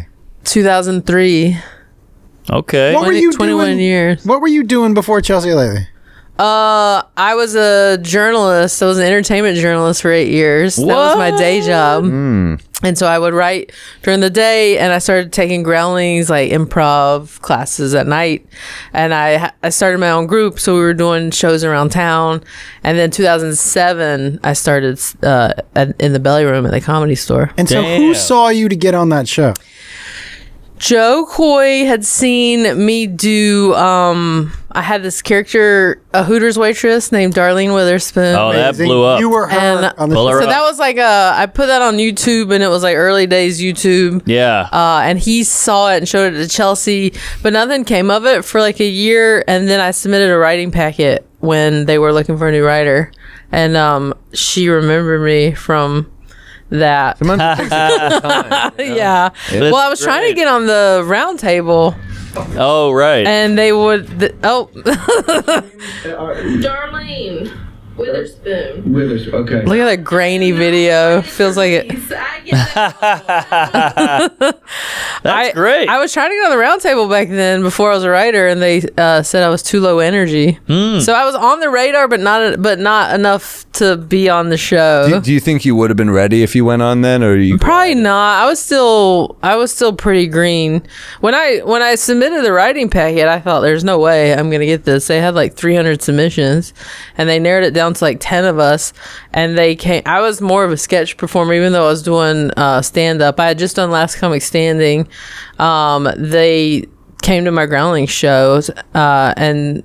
Speaker 7: 2003.
Speaker 1: Okay.
Speaker 3: What were you
Speaker 7: 21
Speaker 3: doing?
Speaker 7: years.
Speaker 3: What were you doing before Chelsea Lately?
Speaker 7: I was a journalist. I was an entertainment journalist for 8 years. That was my day job. And so I would write during the day, and I started taking Groundlings, like improv classes at night. And I started my own group, so we were doing shows around town. And then 2007, I started in the Belly Room at the Comedy Store.
Speaker 3: And so who saw you to get on that show?
Speaker 7: Joe Coy had seen me do, I had this character, a Hooters waitress named Darlene Witherspoon.
Speaker 1: Oh, that blew up.
Speaker 3: You were her on the show.
Speaker 7: So that was like I put that on YouTube, and it was like early days YouTube.
Speaker 1: Yeah.
Speaker 7: And he saw it and showed it to Chelsea, but nothing came of it for like a year. And then I submitted a writing packet when they were looking for a new writer. And she remembered me from that. Yeah. Well, I was trying to get on the round table.
Speaker 1: Oh, right.
Speaker 7: And they would. Darlene Witherspoon.
Speaker 5: Okay.
Speaker 7: Look at that grainy video. Feels like it.
Speaker 1: That's great.
Speaker 7: I was trying to get on the round table back then before I was a writer, and they said I was too low energy. So I was on the radar, but not enough to be on the show.
Speaker 2: Do you think you would have been ready if you went on then, or you
Speaker 7: Probably not. I was still pretty green when I submitted the writing packet. I thought there's no way I'm gonna get this. They had like 300 submissions, and they narrowed it down to like 10 of us. And they came. I was more of a sketch performer, even though I was doing stand up. I had just done Last Comic Standing. They came to my Groundlings shows, and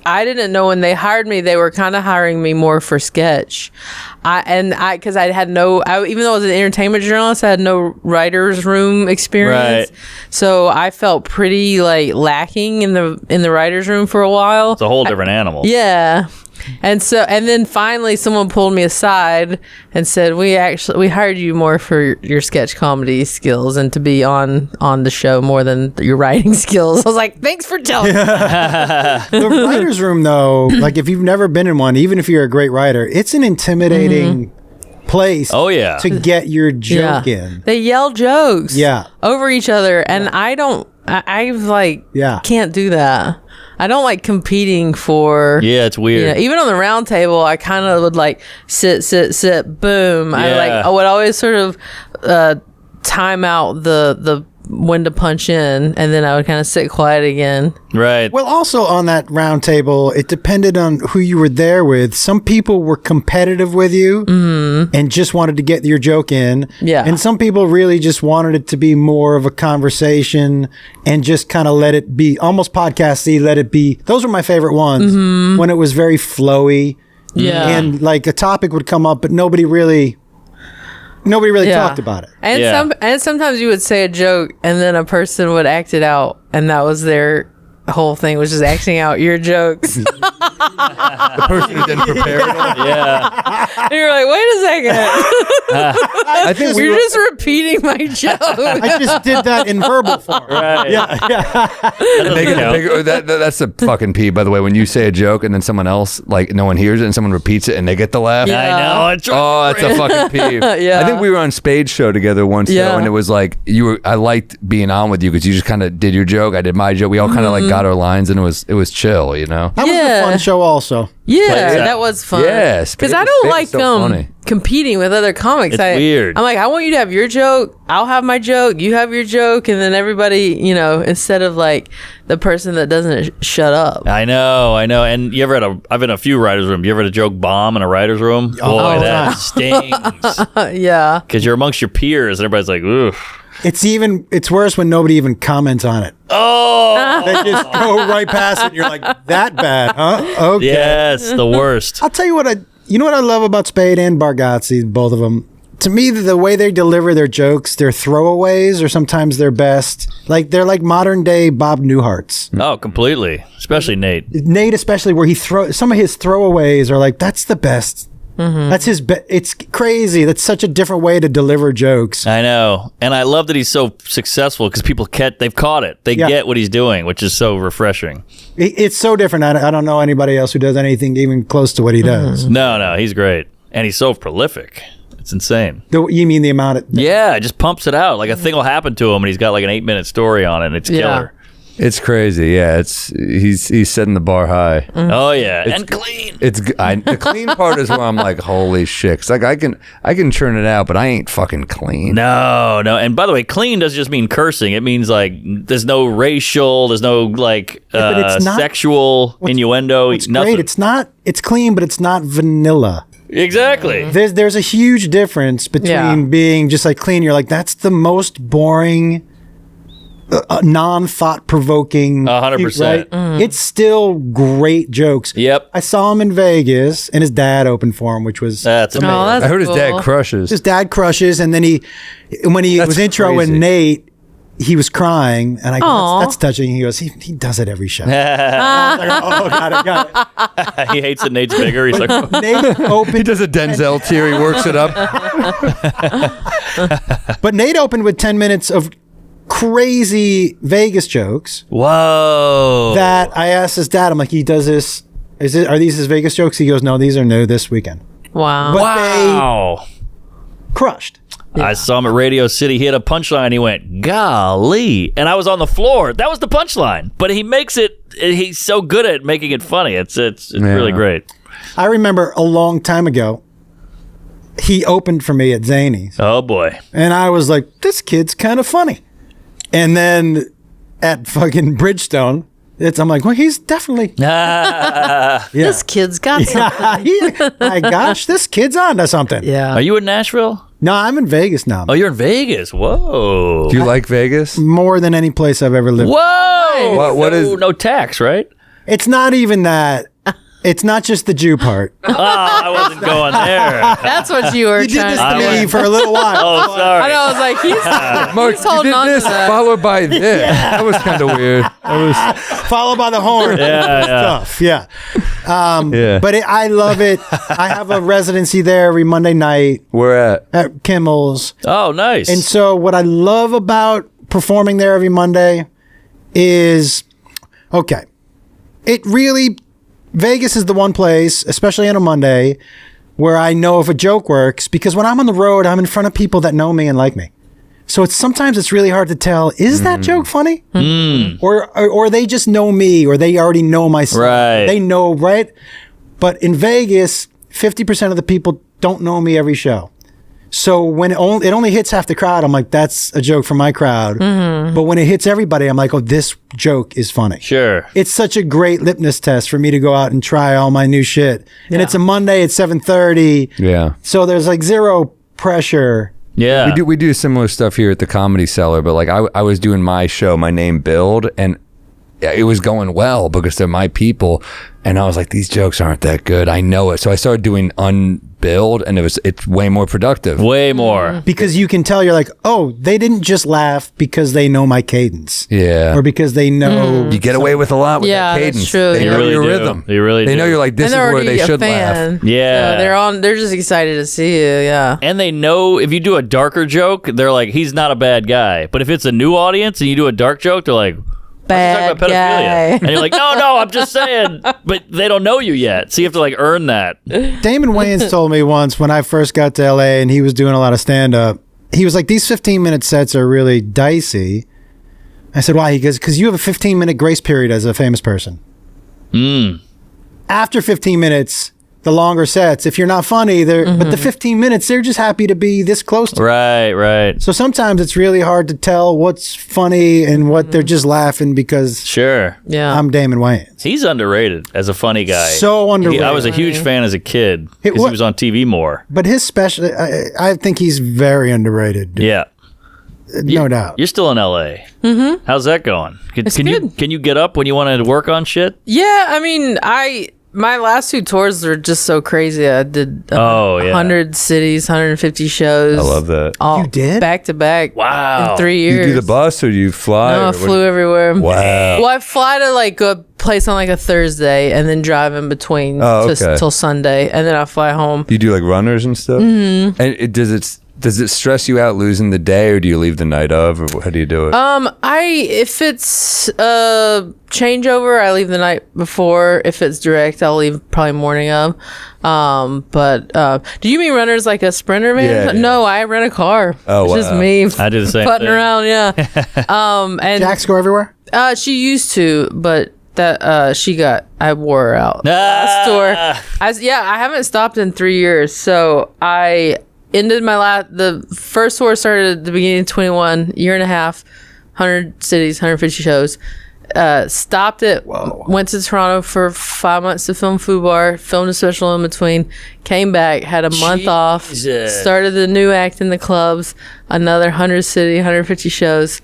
Speaker 7: I didn't know when they hired me, they were kind of hiring me more for sketch. Because I had even though I was an entertainment journalist, I had no writer's room experience.
Speaker 1: Right.
Speaker 7: So I felt pretty like lacking in the writer's room for a while.
Speaker 1: It's a whole different animal.
Speaker 7: Yeah. And then finally someone pulled me aside and said, we hired you more for your sketch comedy skills and to be on the show more than your writing skills. I was like, thanks for telling me.
Speaker 3: The writer's room, though, like if you've never been in one, even if you're a great writer, it's an intimidating place to get your joke in.
Speaker 7: They yell jokes over each other, and I can't do that. I don't like competing for.
Speaker 1: Yeah, it's weird.
Speaker 7: Even on the round table, I kind of would like sit, boom. I would always sort of time out the when to punch in, and then I would kind of sit quiet again.
Speaker 1: Right.
Speaker 3: Well, also on that round table, it depended on who you were there with. Some people were competitive with you and just wanted to get your joke in.
Speaker 7: Yeah.
Speaker 3: And some people really just wanted it to be more of a conversation and just kind of let it be almost podcasty, let it be. Those were my favorite ones when it was very flowy.
Speaker 7: Yeah.
Speaker 3: And like a topic would come up, but nobody really talked about it.
Speaker 7: And sometimes you would say a joke and then a person would act it out, and that was their whole thing, was just acting out your jokes.
Speaker 2: the person who didn't prepare it?
Speaker 7: And you're like, wait a second.
Speaker 2: I think
Speaker 7: you're just repeating my joke.
Speaker 3: I just did that in verbal form.
Speaker 1: Right.
Speaker 2: That's a fucking pee, by the way. When you say a joke and then someone else, like no one hears it and someone repeats it and they get the laugh.
Speaker 1: I know. It's
Speaker 2: that's a fucking peeve.
Speaker 7: Yeah.
Speaker 2: I think we were on Spade's show together once, though, and it was like I liked being on with you because you just kind of did your joke, I did my joke. We all kind of like got our lines, and it was chill, you know.
Speaker 3: That was a fun show, also.
Speaker 7: Yeah, that was fun.
Speaker 2: Yes,
Speaker 7: because I don't like competing with other comics.
Speaker 1: It's weird.
Speaker 7: I'm like, I want you to have your joke, I'll have my joke, you have your joke, and then everybody, instead of like the person that doesn't shut up.
Speaker 1: I know. And you ever I've been in a few writers' rooms. You ever had a joke bomb in a writer's room? Boy, that stings.
Speaker 7: Yeah.
Speaker 1: Because you're amongst your peers, and everybody's like, ooh.
Speaker 3: It's worse when nobody even comments on it.
Speaker 1: Oh,
Speaker 3: they just go right past it. And you're like, that bad, huh? Okay.
Speaker 1: Yes, the worst.
Speaker 3: I'll tell you what I love about Spade and Bargatze, both of them. To me, the way they deliver their jokes, their throwaways are sometimes their best. Like they're like modern day Bob Newhart's.
Speaker 1: Oh, completely. Especially Nate.
Speaker 3: Nate, especially where some of his throwaways are like, that's the best. That's his. It's crazy. That's such a different way to deliver jokes.
Speaker 1: I know, and I love that he's so successful because people they've caught it. They get what he's doing, which is so refreshing.
Speaker 3: It's so different. I don't know anybody else who does anything even close to what he does.
Speaker 1: No, he's great, and he's so prolific. It's insane.
Speaker 3: You mean the amount of?
Speaker 1: Yeah, it just pumps it out. Like a thing will happen to him, and he's got like an 8-minute story on it. And it's killer.
Speaker 2: It's crazy. Yeah, he's setting the bar high.
Speaker 1: Oh yeah, and clean.
Speaker 2: The clean part is where I'm like, holy shit. 'Cause like I can churn it out, but I ain't fucking clean.
Speaker 1: No. And by the way, clean doesn't just mean cursing. It means like there's no racial, there's no like
Speaker 3: but it's not,
Speaker 1: sexual innuendo.
Speaker 3: It's great. It's clean, but it's not vanilla.
Speaker 1: Exactly.
Speaker 3: There's a huge difference between being just like clean. You're like, that's the most boring, non-thought-provoking.
Speaker 1: 100%.
Speaker 3: Right? It's still great jokes.
Speaker 1: Yep.
Speaker 3: I saw him in Vegas, and his dad opened for him, which was
Speaker 1: That's amazing.
Speaker 7: Oh, that's
Speaker 2: I heard his
Speaker 7: cool.
Speaker 2: dad crushes.
Speaker 3: his dad crushes, and then when he was introing
Speaker 2: crazy.
Speaker 3: Nate, he was crying, and I go, that's touching. He goes, he does it every show. I was like, oh, got it.
Speaker 1: He hates that Nate's bigger. He's like,
Speaker 3: Nate opened.
Speaker 2: He does a Denzel tier. He works it up.
Speaker 3: But Nate opened with 10 minutes of crazy Vegas jokes
Speaker 1: whoa.
Speaker 3: that I asked his dad. I'm like, he does this. Are these his Vegas jokes? He goes, no, these are new this weekend.
Speaker 7: Wow.
Speaker 3: But
Speaker 1: Wow.
Speaker 3: they crushed.
Speaker 1: I saw him at Radio City. He had a punchline. He went, golly. And I was on the floor. That was the punchline. But he makes it, he's so good at making it funny. It's really great.
Speaker 3: I remember a long time ago, he opened for me at Zany's.
Speaker 1: Oh, boy.
Speaker 3: And I was like, this kid's kind of funny. And then at fucking Bridgestone, I'm like, well, he's definitely.
Speaker 7: This kid's got something.
Speaker 3: My gosh, this kid's on to something.
Speaker 7: Yeah.
Speaker 1: Are you in Nashville?
Speaker 3: No, I'm in Vegas now.
Speaker 1: Oh, you're in Vegas. Whoa.
Speaker 2: Do you like Vegas?
Speaker 3: More than any place I've ever lived.
Speaker 1: Whoa.
Speaker 2: What is-
Speaker 1: No tax, right?
Speaker 3: It's not even that. It's not just the Jew part.
Speaker 1: Oh, I wasn't going there.
Speaker 7: That's what you were
Speaker 3: You did
Speaker 7: trying
Speaker 3: this
Speaker 7: to
Speaker 3: to
Speaker 7: do.
Speaker 3: me for a little while.
Speaker 1: Oh, sorry.
Speaker 7: I know. I was like, he's
Speaker 2: Mark,
Speaker 7: he's
Speaker 2: you
Speaker 7: holding
Speaker 2: did
Speaker 7: on
Speaker 2: this
Speaker 7: to that.
Speaker 2: followed by this. That was kind of weird.
Speaker 3: Followed by the horn. Stuff. Yeah.
Speaker 2: Yeah.
Speaker 3: But I love it. I have a residency there every Monday night
Speaker 2: Where
Speaker 3: at Kimmel's.
Speaker 1: Oh, nice.
Speaker 3: And so what I love about performing there every Monday is, okay, it really, Vegas is the one place, especially on a Monday, where I know if a joke works, because when I'm on the road, I'm in front of people that know me and like me. So sometimes it's really hard to tell, is that joke funny? Or they just know me, or they already know my style.
Speaker 1: Right.
Speaker 3: They know, right? But in Vegas, 50% of the people don't know me every show. So when it only hits half the crowd, I'm like, that's a joke for my crowd. But when it hits everybody, I'm like, oh, this joke is funny.
Speaker 1: Sure.
Speaker 3: It's such a great litmus test for me to go out and try all my new shit. And it's a Monday at 7:30.
Speaker 2: Yeah.
Speaker 3: So there's like zero pressure.
Speaker 1: Yeah.
Speaker 2: We do similar stuff here at the Comedy Cellar, but like I was doing my show, my name Build, and it was going well because they're my people, and I was like, these jokes aren't that good. I know it. So I started doing Unbuild, and it's way more productive.
Speaker 1: Way more.
Speaker 3: Because you can tell, you're like, oh, they didn't just laugh because they know my cadence.
Speaker 2: Yeah.
Speaker 3: Or because they know.
Speaker 2: You get away with a lot with
Speaker 7: Yeah,
Speaker 2: that
Speaker 7: that's
Speaker 2: cadence.
Speaker 7: true.
Speaker 2: They
Speaker 7: You
Speaker 2: know
Speaker 1: really
Speaker 2: your
Speaker 1: do.
Speaker 2: rhythm.
Speaker 1: You really
Speaker 2: They
Speaker 1: do.
Speaker 2: know you're like, this
Speaker 7: and
Speaker 2: is
Speaker 7: they're
Speaker 2: where
Speaker 7: already
Speaker 2: they
Speaker 7: a
Speaker 2: should
Speaker 7: fan.
Speaker 2: laugh.
Speaker 1: Yeah.
Speaker 7: So they're just excited to see you. Yeah.
Speaker 1: And they know if you do a darker joke, they're like, he's not a bad guy. But if it's a new audience and you do a dark joke, they're like,
Speaker 7: Bad
Speaker 1: talking about pedophilia.
Speaker 7: guy.
Speaker 1: And you're like, no, I'm just saying. But they don't know you yet. So you have to like earn that.
Speaker 3: Damon Wayans told me once when I first got to LA and he was doing a lot of stand up, he was like, these 15-minute sets are really dicey. I said, why? He goes, because you have a 15-minute grace period as a famous person. After 15 minutes, the longer sets, if you're not funny, but the 15 minutes, they're just happy to be this close to you.
Speaker 1: Right.
Speaker 3: So sometimes it's really hard to tell what's funny and what they're just laughing because
Speaker 1: Sure.
Speaker 7: Yeah.
Speaker 3: I'm Damon Wayans.
Speaker 1: He's underrated as a funny guy.
Speaker 3: So underrated.
Speaker 1: I was a huge fan as a kid
Speaker 3: It
Speaker 1: because
Speaker 3: wa-
Speaker 1: he was on TV more.
Speaker 3: But his special, I think he's very underrated.
Speaker 1: Yeah.
Speaker 3: No doubt.
Speaker 1: You're still in LA. Mm-hmm. How's that going?
Speaker 7: It's
Speaker 1: can
Speaker 7: good.
Speaker 1: you can you get up when you want to work on shit?
Speaker 7: Yeah, I mean, my last two tours were just so crazy. I did 100 cities, 150 shows.
Speaker 2: I love that.
Speaker 7: All
Speaker 3: You did?
Speaker 7: back to back.
Speaker 1: Wow.
Speaker 7: In 3
Speaker 2: You
Speaker 7: years.
Speaker 2: do the bus or do you fly?
Speaker 7: No, I
Speaker 2: or what-
Speaker 7: flew everywhere.
Speaker 2: Wow.
Speaker 7: Well, I fly to like a place on like a Thursday and then drive in between
Speaker 2: Oh, okay.
Speaker 7: till Sunday, and then I fly home.
Speaker 2: You do like runners and stuff? Mm-hmm. And does it stress you out losing the day, or do you leave the night of, or how do you do it?
Speaker 7: If it's a changeover, I leave the night before. If it's direct, I'll leave probably morning of. Do you mean runners like a sprinter, man?
Speaker 2: Yeah.
Speaker 7: No, I rent a car.
Speaker 2: Oh,
Speaker 7: It's just
Speaker 2: wow.
Speaker 7: me.
Speaker 1: I do the same
Speaker 7: putting
Speaker 1: thing.
Speaker 7: around, yeah. And
Speaker 3: Jacks go everywhere?
Speaker 7: She used to, but that I wore her out last tour. I haven't stopped in 3 years, so I ended the first tour started at the beginning of 21, year and a half, 100 cities, 150 shows. Stopped it. Whoa. Went to Toronto for 5 months to film Fubar, filmed a special in between, came back, had a month off, started the new act in the clubs, another 100 city, 150 shows,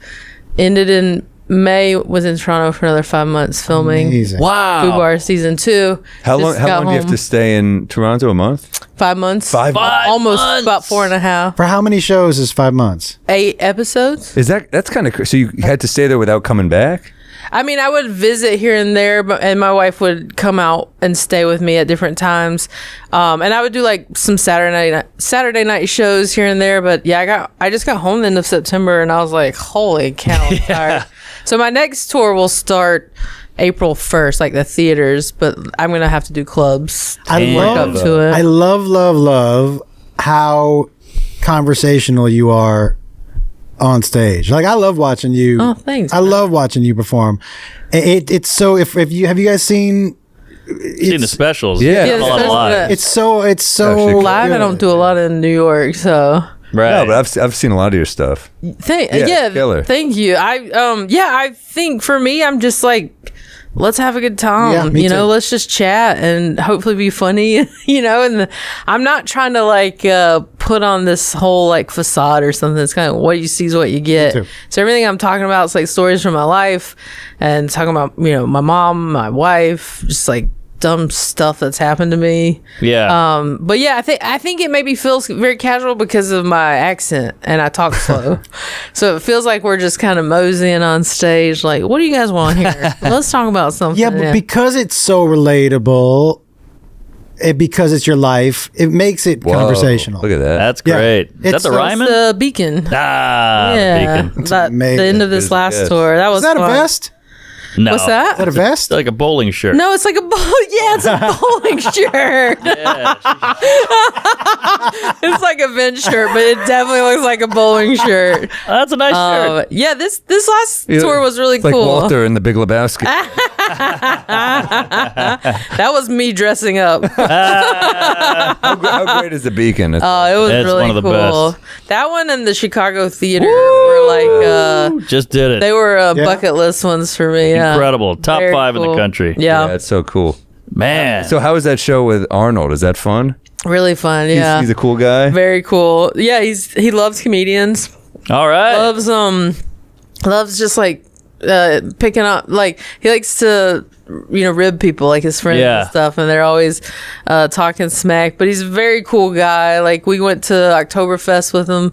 Speaker 7: ended in May, was in Toronto for another 5 months filming.
Speaker 3: Amazing.
Speaker 1: Wow.
Speaker 7: Fubar season 2.
Speaker 2: How long do you have to stay in Toronto? A month?
Speaker 7: 5 months.
Speaker 1: Almost
Speaker 7: months. About 4.5.
Speaker 3: For how many shows is 5 months?
Speaker 7: 8 episodes.
Speaker 2: That's kind of so you had to stay there without coming back?
Speaker 7: I mean, I would visit here and there, and my wife would come out and stay with me at different times. And I would do like some Saturday night shows here and there. But yeah, I just got home the end of September, and I was like, holy cow, I'm tired. So my next tour will start April 1st, like the theaters, but I'm going to have to do clubs.
Speaker 3: I love how conversational you are on stage. Like, I love watching you.
Speaker 7: Oh, thanks.
Speaker 3: I love watching you perform. It's so, if you, have you guys seen
Speaker 1: the specials?
Speaker 2: Yeah.
Speaker 7: the specials,
Speaker 1: live.
Speaker 3: It's so
Speaker 7: live. I don't do a lot in New York, so.
Speaker 1: Right.
Speaker 2: No, but I've seen a lot of your stuff. Killer.
Speaker 7: Thank you. I think for me, I'm just like, let's have a good time.
Speaker 3: Yeah, me too.
Speaker 7: Let's just chat and hopefully be funny. And I'm not trying to like put on this whole like facade or something. It's kind of what you see is what you get. So everything I'm talking about is like stories from my life and talking about my mom, my wife, just like dumb stuff that's happened to me.
Speaker 1: Yeah.
Speaker 7: But yeah, I think it maybe feels very casual because of my accent and I talk slow. So it feels like we're just kind of moseying on stage like, what do you guys want here? Let's talk about something.
Speaker 3: Yeah, but because it's so relatable, because it's your life, it makes it conversational.
Speaker 2: Look at that.
Speaker 1: That's great.
Speaker 3: Yeah.
Speaker 1: Is that the Ryman?
Speaker 7: The Beacon.
Speaker 1: The Beacon.
Speaker 7: The end of this last tour. That was
Speaker 3: Is that
Speaker 7: fun.
Speaker 3: a vest?
Speaker 1: No.
Speaker 7: What's that?
Speaker 3: Is that a vest?
Speaker 1: Like a bowling shirt.
Speaker 7: No, it's like it's a bowling shirt. It's like a Vince shirt, but it definitely looks like a bowling shirt.
Speaker 1: That's a nice shirt.
Speaker 7: Yeah, this last tour was really
Speaker 2: It's
Speaker 7: cool.
Speaker 2: like Walter in The Big Lebowski.
Speaker 7: That was me dressing up.
Speaker 2: How great is the Beacon?
Speaker 7: It was
Speaker 1: It's
Speaker 7: really
Speaker 1: one of the
Speaker 7: cool.
Speaker 1: best.
Speaker 7: That one and the Chicago Theater were like
Speaker 1: Just did it.
Speaker 7: they were bucket list ones for me. Yeah.
Speaker 1: Incredible. Top
Speaker 7: Very
Speaker 1: 5 in the
Speaker 7: cool.
Speaker 1: country.
Speaker 7: Yeah.
Speaker 2: It's so cool.
Speaker 1: Man.
Speaker 2: So how was that show with Arnold? Is that fun?
Speaker 7: Really fun. Yeah.
Speaker 2: He's a cool guy.
Speaker 7: Very cool. Yeah, he loves comedians.
Speaker 1: All right.
Speaker 7: Loves just like picking up, like he likes to rib people like his friends and stuff, and they're always talking smack, but he's a very cool guy. Like we went to Oktoberfest with him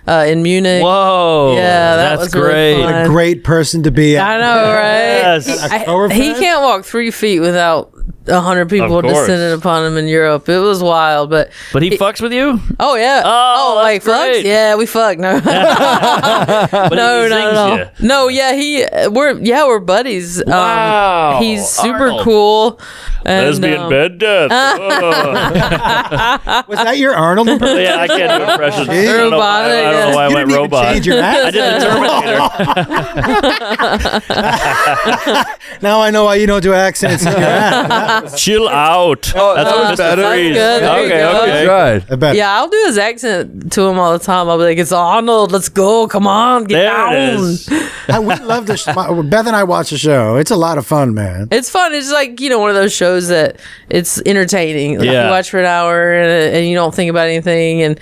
Speaker 7: in Munich.
Speaker 1: Whoa.
Speaker 7: Yeah,
Speaker 1: that's
Speaker 7: was
Speaker 1: great.
Speaker 7: really fun.
Speaker 3: A great person to be at.
Speaker 7: I know, right?
Speaker 3: Oktoberfest?
Speaker 7: He can't walk 3 feet without 100 people
Speaker 1: Of course.
Speaker 7: descending upon him in Europe. It was wild, but
Speaker 1: He fucks with you?
Speaker 7: oh yeah,
Speaker 1: Oh,
Speaker 7: like
Speaker 1: that's
Speaker 7: fucks?
Speaker 1: great.
Speaker 7: Yeah, we fuck. No,
Speaker 1: But
Speaker 7: no,
Speaker 1: he
Speaker 7: not at
Speaker 1: zings
Speaker 7: all.
Speaker 1: you.
Speaker 7: No, yeah, we're buddies.
Speaker 1: Wow,
Speaker 7: he's super
Speaker 1: Arnold.
Speaker 7: cool. And,
Speaker 1: Lesbian bed death.
Speaker 3: Was that your Arnold impression?
Speaker 1: Yeah, I can't do impressions. I don't know why I
Speaker 3: You
Speaker 1: went
Speaker 3: didn't even
Speaker 1: robot.
Speaker 3: change your
Speaker 1: I
Speaker 3: accent.
Speaker 1: did the Terminator.
Speaker 3: Now I know why you don't do accents in your act.
Speaker 1: Chill out.
Speaker 2: Oh,
Speaker 1: That's
Speaker 2: that
Speaker 1: what
Speaker 2: was
Speaker 1: Mr.
Speaker 2: better.
Speaker 1: Freeze.
Speaker 7: Good, there you
Speaker 1: Okay,
Speaker 7: go.
Speaker 1: okay.
Speaker 2: Right.
Speaker 3: I bet.
Speaker 7: Yeah, I'll do his accent to him all the time. I'll be like, "It's Arnold. Let's go. Come on, get
Speaker 1: There
Speaker 7: down."
Speaker 1: it is.
Speaker 3: We love this. Beth and I watch the show. It's a lot of fun, man.
Speaker 7: It's fun. It's like, one of those shows that it's entertaining. Like
Speaker 1: Yeah.
Speaker 7: you watch for an hour and you don't think about anything. And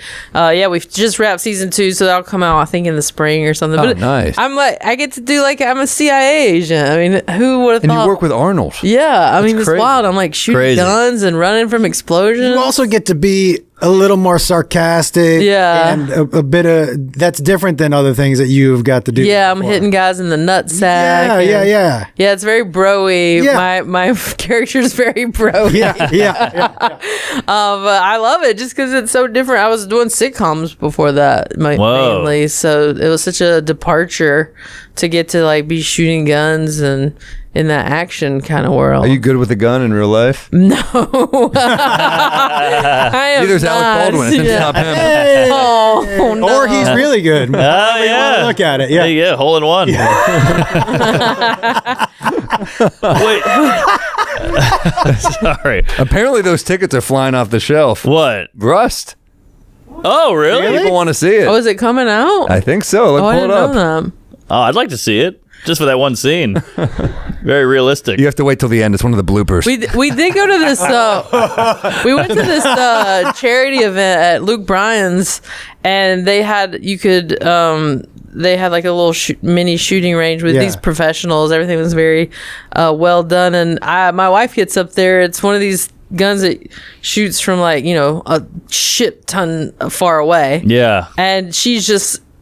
Speaker 7: we've just wrapped season 2, so that'll come out, I think, in the spring or something.
Speaker 2: Oh,
Speaker 7: But
Speaker 2: nice.
Speaker 7: I'm like, I get to do like, I'm a CIA agent. I mean, who would have
Speaker 2: And
Speaker 7: thought?
Speaker 2: you work with Arnold.
Speaker 7: Yeah, I mean, it's
Speaker 2: crazy.
Speaker 7: wild. I'm like shooting
Speaker 1: Crazy.
Speaker 7: guns and running from explosions.
Speaker 3: You also get to be a little more sarcastic.
Speaker 7: Yeah.
Speaker 3: And a bit of that's different than other things that you've got to do.
Speaker 7: Yeah, I'm hitting guys in the nutsack.
Speaker 3: Yeah, yeah, yeah.
Speaker 7: Yeah, it's very bro-y.
Speaker 3: Yeah.
Speaker 7: My character's very bro-y.
Speaker 3: Yeah.
Speaker 7: But I love it just because it's so different. I was doing sitcoms before that
Speaker 1: Whoa.
Speaker 7: mainly, so it was such a departure to get to like be shooting guns and in that action kind of world.
Speaker 2: Are you good with a gun in real life?
Speaker 7: No. I am
Speaker 2: Neither's
Speaker 7: not.
Speaker 2: Alec Baldwin. It's gonna stop him.
Speaker 7: Oh, no.
Speaker 3: Or he's really good.
Speaker 1: Oh, yeah.
Speaker 3: Look at it. Yeah.
Speaker 1: Yeah, hole in one. Wait. Sorry.
Speaker 2: Apparently, those tickets are flying off the shelf.
Speaker 1: What?
Speaker 2: Rust.
Speaker 1: Oh, really?
Speaker 2: People want to see it.
Speaker 7: Oh, is it coming out?
Speaker 2: I think so. Let's
Speaker 7: I
Speaker 2: pull it
Speaker 7: didn't
Speaker 2: up.
Speaker 7: know that.
Speaker 1: Oh, I'd like to see it. Just for that one scene. Very realistic.
Speaker 2: You have to wait till the end. It's one of the bloopers.
Speaker 7: We did go to this. We went to this charity event at Luke Bryan's, and they had like a little mini shooting range with these professionals. Everything was very well done, and my wife gets up there. It's one of these guns that shoots from like a shit ton far away.
Speaker 1: Yeah.
Speaker 7: And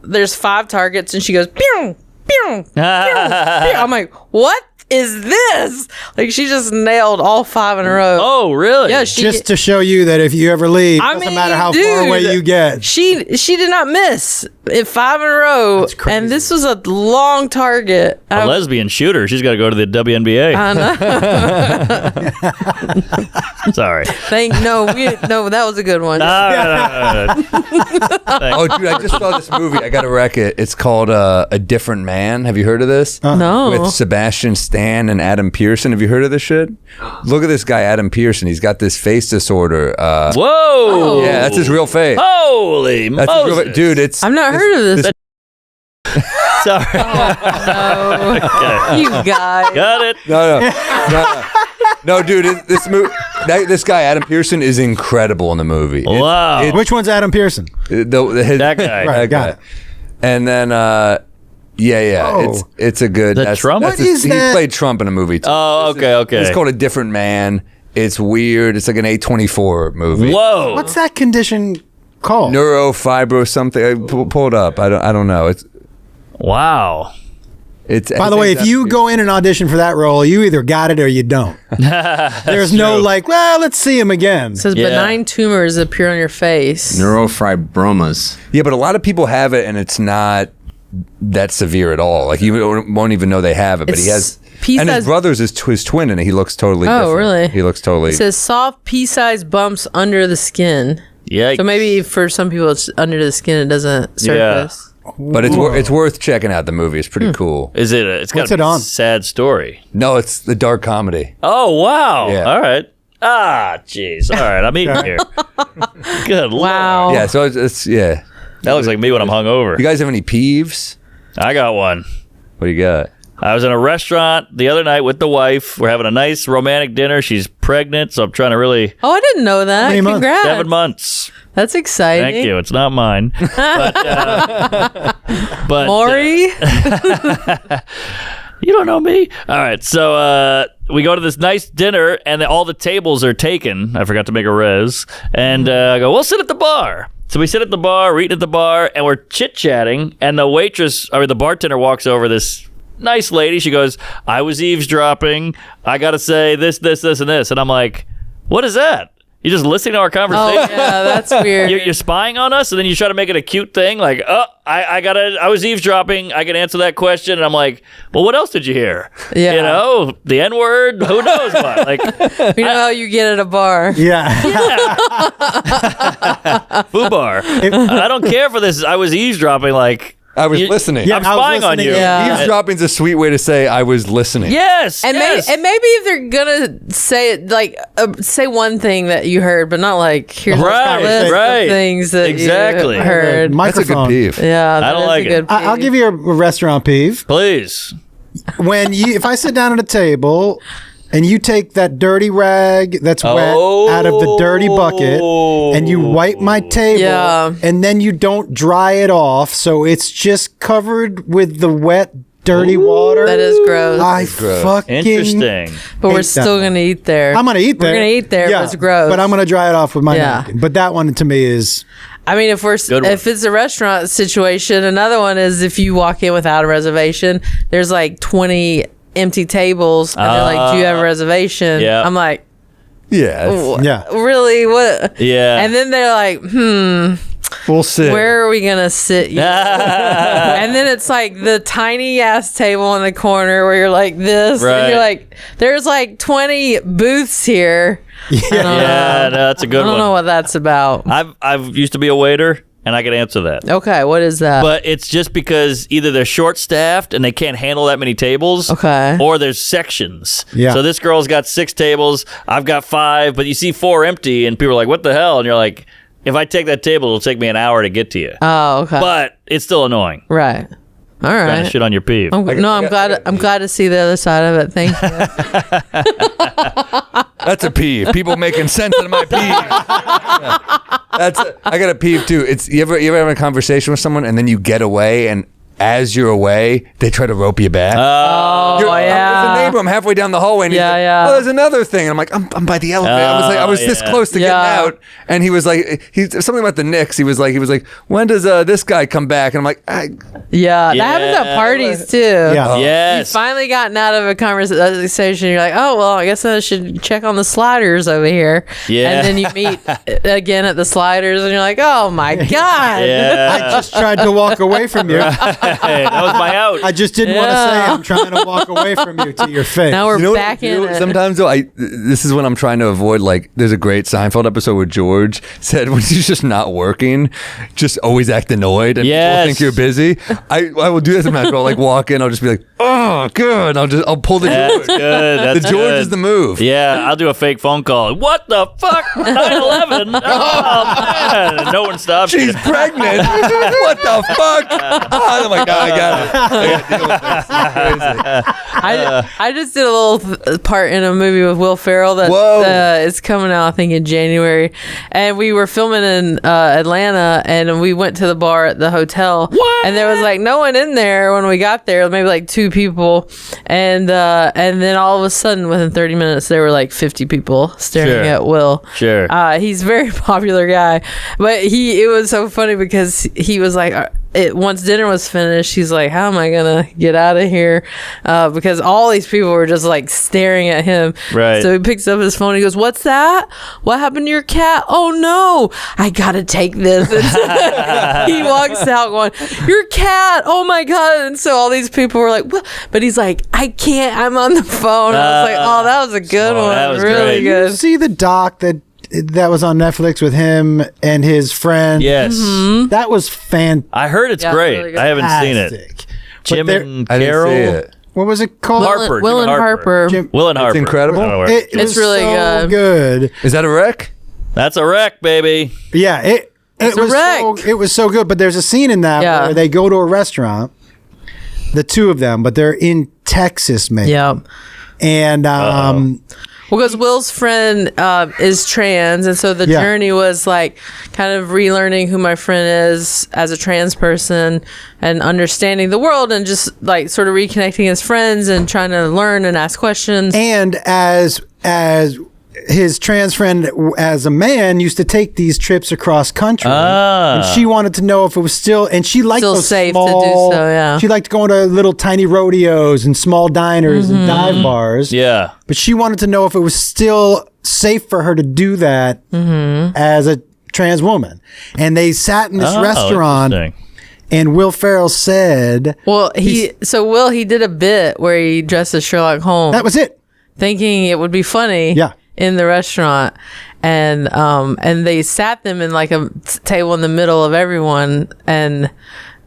Speaker 7: there's 5 targets, and she goes pew. Pew, pew, pew. I'm like, what is this? Like, she just nailed all 5 in a row.
Speaker 1: Oh, really?
Speaker 7: Yeah,
Speaker 3: Just to show you that if you ever leave, doesn't matter how far away you get.
Speaker 7: She did not miss it 5 in a row.
Speaker 3: That's crazy.
Speaker 7: And this was a long target.
Speaker 1: A lesbian shooter. She's got to go to the WNBA.
Speaker 7: I know.
Speaker 1: Sorry.
Speaker 7: No, that was a good one.
Speaker 1: No.
Speaker 2: Oh, dude, I just saw this movie. I got to wreck it. It's called A Different Man. Have you heard of this?
Speaker 7: No.
Speaker 2: With Sebastian Stan and Adam Pearson. Have you heard of this shit? Look at this guy, Adam Pearson. He's got this face disorder.
Speaker 1: Whoa.
Speaker 2: Yeah, that's his real face.
Speaker 1: Holy
Speaker 2: That's his real
Speaker 1: Moses.
Speaker 2: dude, it's...
Speaker 7: I've not heard of this.
Speaker 1: Sorry.
Speaker 7: No.
Speaker 1: Okay.
Speaker 7: You guys.
Speaker 1: Got it.
Speaker 2: No, dude, this guy, Adam Pearson, is incredible in the movie.
Speaker 1: Wow.
Speaker 3: Which one's Adam Pearson?
Speaker 1: That guy.
Speaker 3: Right, got it.
Speaker 2: And then,
Speaker 3: Oh.
Speaker 2: it's a good...
Speaker 1: Trump?
Speaker 3: What is
Speaker 2: he
Speaker 3: that?
Speaker 2: played Trump in a movie, too.
Speaker 1: Oh, okay.
Speaker 2: It's called A Different Man. It's weird. It's like an A24 movie.
Speaker 1: Whoa.
Speaker 3: What's that condition called?
Speaker 2: Neurofibro something. Pull it up. I don't know.
Speaker 1: Wow.
Speaker 3: By the way, if you go in and audition for that role, you either got it or you don't. There's no like, well, let's see him again.
Speaker 7: It says benign tumors appear on your face.
Speaker 4: Neurofibromas.
Speaker 2: Yeah, but a lot of people have it, and it's not that severe at all. Like, you won't even know they have it, but he has... And his brother's his twin, and he looks totally different.
Speaker 7: Oh, really?
Speaker 2: He looks totally...
Speaker 7: It says soft pea-sized bumps under the skin.
Speaker 1: Yeah.
Speaker 7: So maybe for some people it's under the skin, it doesn't surface.
Speaker 2: But it's worth checking out the movie. It's pretty cool.
Speaker 1: Is it? It's got a sad story.
Speaker 2: No, it's the dark comedy.
Speaker 1: Oh, wow.
Speaker 2: Yeah.
Speaker 1: All right. Ah, jeez. All right. I'm eating here. Good
Speaker 7: Wow.
Speaker 1: Lord.
Speaker 2: Yeah, so it's
Speaker 1: That looks like me when I'm hungover.
Speaker 2: You guys have any peeves?
Speaker 1: I got one.
Speaker 2: What do you got?
Speaker 1: I was in a restaurant the other night with the wife. We're having a nice romantic dinner. She's pregnant, so I'm trying to really...
Speaker 7: Oh, I didn't know that.
Speaker 3: many months?
Speaker 7: Congrats.
Speaker 1: 7 months.
Speaker 7: That's exciting.
Speaker 1: Thank you. It's not mine. But
Speaker 7: Morril?
Speaker 1: you don't know me. All right. So we go to this nice dinner, and all the tables are taken. I forgot to make a res. And I go, we'll sit at the bar. So we sit at the bar, we're eating at the bar, and we're chit-chatting. And the bartender walks over, this nice lady. She goes, I was eavesdropping. I got to say this, and this. And I'm like, what is that? You're just listening to our conversation?
Speaker 7: Oh, yeah, that's weird.
Speaker 1: You're spying on us, and then you try to make it a cute thing, like, I was eavesdropping. I can answer that question, and I'm like, well, what else did you hear?
Speaker 7: Yeah.
Speaker 1: The N-word. Who knows what? Like,
Speaker 7: You know how you get at a bar.
Speaker 3: Yeah.
Speaker 1: FUBAR. I don't care for this. I was eavesdropping. Like,
Speaker 2: I was listening.
Speaker 1: I'm spying on you.
Speaker 7: Yeah.
Speaker 2: Eavesdropping's a sweet way to say I was listening.
Speaker 1: Yes.
Speaker 7: And maybe if they're gonna say it, like say one thing that you heard, but not like here's a list of things that you heard.
Speaker 2: That's a good peeve.
Speaker 7: Yeah,
Speaker 1: I don't like it.
Speaker 3: I'll give you a restaurant peeve.
Speaker 1: Please.
Speaker 3: If I sit down at a table and you take that dirty rag that's wet out of the dirty bucket and you wipe my table and then you don't dry it off, so it's just covered with the wet, dirty water.
Speaker 7: That is gross.
Speaker 3: Fucking
Speaker 1: Interesting.
Speaker 7: But we're still gonna eat there.
Speaker 3: I'm gonna eat there.
Speaker 7: We're gonna eat there. But it's gross.
Speaker 3: But I'm gonna dry it off with my napkin. But that one to me is...
Speaker 7: I mean, if it's a restaurant situation, another one is if you walk in without a reservation, there's like 20 empty tables, and they're like, "Do you have a reservation?"
Speaker 1: Yeah.
Speaker 7: I'm like,
Speaker 2: Yeah.
Speaker 3: Yeah.
Speaker 7: really? What?
Speaker 1: Yeah.
Speaker 7: And then they're like,
Speaker 2: We'll sit.
Speaker 7: Where are we gonna sit you? And then it's like the tiny ass table in the corner where you're like this,
Speaker 1: Right.
Speaker 7: and you're like, there's like 20 booths here.
Speaker 1: Yeah, that's a good
Speaker 7: I don't
Speaker 1: one.
Speaker 7: know what that's about.
Speaker 1: I've used to be a waiter, and I can answer that.
Speaker 7: Okay, what is that?
Speaker 1: But it's just because either they're short-staffed and they can't handle that many tables,
Speaker 7: Okay.
Speaker 1: or there's sections.
Speaker 3: Yeah.
Speaker 1: So this girl's got 6 tables, I've got 5, but you see 4 empty, and people are like, what the hell? And you're like, if I take that table, it'll take me an hour to get to you.
Speaker 7: Oh, okay.
Speaker 1: But it's still annoying.
Speaker 7: Right. All
Speaker 1: Trying to
Speaker 7: right.
Speaker 1: shit on your peeve.
Speaker 7: I'm glad to see the other side of it. Thank you.
Speaker 2: That's a peeve. People making sense out of my peeve. I got a peeve too. It's you ever have a conversation with someone and then you get away, and as you're away, they try to rope you back.
Speaker 7: Oh, yeah.
Speaker 2: There's a neighbor. I'm halfway down the hallway, and he's like,
Speaker 7: Yeah.
Speaker 2: oh, there's another thing. And I'm like, I'm by the elevator. I was this close to getting out, and he was like, something about the Knicks. He was like, when does this guy come back? And I'm like,
Speaker 7: Yeah, that happens at parties too.
Speaker 3: Yeah.
Speaker 1: Yes.
Speaker 7: You've finally gotten out of a conversation. You're like, oh, well, I guess I should check on the sliders over here.
Speaker 1: Yeah.
Speaker 7: And then you meet again at the sliders, and you're like, oh, my God.
Speaker 1: Yeah.
Speaker 3: I just tried to walk away from you.
Speaker 1: Hey, that was my out.
Speaker 3: I just didn't want to say I'm trying to walk away from you to your face.
Speaker 7: Now we're
Speaker 2: you know what I
Speaker 7: back in
Speaker 2: do?
Speaker 7: it.
Speaker 2: Sometimes though, this is when I'm trying to avoid. Like, there's a great Seinfeld episode where George said when he's just not working, just always act annoyed, and
Speaker 1: Yes.
Speaker 2: people think you're busy. I will do that sometimes. I'll like walk in, I'll just be like, oh, good. I'll pull the
Speaker 1: That's
Speaker 2: George.
Speaker 1: good. That's
Speaker 2: The George
Speaker 1: good.
Speaker 2: is the move.
Speaker 1: Yeah, I'll do a fake phone call. What the fuck? 9/11? Oh, man. And no one stops you.
Speaker 2: She's pregnant. What the fuck? Oh, I'm like, no, I got it. I gotta deal with this. It's crazy.
Speaker 7: I just did a little part in a movie with Will Ferrell that is coming out, I think, in January. And we were filming in Atlanta, and we went to the bar at the hotel.
Speaker 1: What?
Speaker 7: And there was like no one in there when we got there, maybe like 2 people. And then all of a sudden, within 30 minutes, there were like 50 people staring
Speaker 1: Sure.
Speaker 7: at Will.
Speaker 1: Sure.
Speaker 7: He's a very popular guy, but it was so funny because he was like, once dinner was finished, he's like, how am I gonna get out of here? Because all these people were just like staring at him.
Speaker 1: Right.
Speaker 7: So he picks up his phone. He goes, what's that? What happened to your cat? Oh no, I gotta take this. He walks out going, your cat, oh my God. And so all these people were like, what? But he's like, I can't, I'm on the phone. I was like, oh, that was a good one.
Speaker 1: that was
Speaker 7: really
Speaker 1: great.
Speaker 3: You
Speaker 7: good.
Speaker 3: see the doc that was on Netflix with him and his friend?
Speaker 1: Yes.
Speaker 7: Mm-hmm.
Speaker 3: That was fantastic.
Speaker 1: I heard it's
Speaker 7: Yeah,
Speaker 1: great.
Speaker 7: really good.
Speaker 1: I haven't seen it. Jim and
Speaker 2: I didn't
Speaker 1: Carol.
Speaker 2: see it.
Speaker 3: What was it called?
Speaker 1: Harper.
Speaker 7: Will
Speaker 1: Jim
Speaker 7: and Harper.
Speaker 3: Jim-
Speaker 1: Will and Harper.
Speaker 2: incredible.
Speaker 1: I don't know where-
Speaker 3: It
Speaker 7: It's
Speaker 3: was
Speaker 7: really
Speaker 3: so
Speaker 7: good.
Speaker 3: good.
Speaker 2: Is that a wreck?
Speaker 1: That's a wreck, baby.
Speaker 3: Yeah, it
Speaker 7: a
Speaker 3: was
Speaker 7: wreck.
Speaker 3: it was so good. But there's a scene in that
Speaker 7: Yeah.
Speaker 3: where they go to a restaurant, the 2 of them, but they're in Texas, maybe.
Speaker 7: Yeah.
Speaker 3: And
Speaker 7: Well, because Will's friend is trans, and so the
Speaker 3: Yeah.
Speaker 7: journey was like kind of relearning who my friend is as a trans person and understanding the world and just like sort of reconnecting as friends and trying to learn and ask questions.
Speaker 3: and as his trans friend as a man used to take these trips across country, and she wanted to know if it was still, and she liked
Speaker 7: Still
Speaker 3: those
Speaker 7: safe to do
Speaker 3: small,
Speaker 7: so, yeah.
Speaker 3: She liked going to little tiny rodeos and small diners and dive bars.
Speaker 1: Yeah.
Speaker 3: But she wanted to know if it was still safe for her to do that as a trans woman. And they sat in this restaurant,
Speaker 1: Interesting.
Speaker 3: and Will Ferrell said,
Speaker 7: Well, he did a bit where he dressed as Sherlock Holmes,
Speaker 3: that was it.
Speaker 7: thinking it would be funny.
Speaker 3: Yeah.
Speaker 7: In the restaurant, and they sat them in like a table in the middle of everyone, and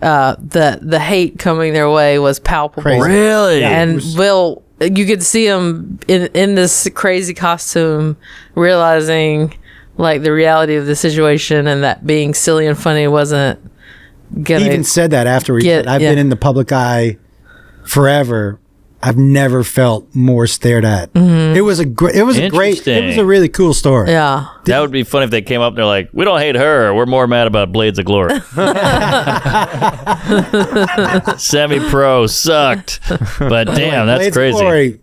Speaker 7: the hate coming their way was palpable.
Speaker 3: Crazy.
Speaker 1: Really?
Speaker 7: And Will, you could see him in this crazy costume, realizing like the reality of the situation, and that being silly and funny wasn't gonna.
Speaker 3: He even said that after he said, I've been in the public eye forever. I've never felt more stared at. It was a really cool story.
Speaker 7: Yeah.
Speaker 1: That would be funny if they came up and they're like, we don't hate her. We're more mad about Blades of Glory. Semi-pro sucked. But damn, that's
Speaker 3: Blades of
Speaker 1: crazy.
Speaker 3: Glory,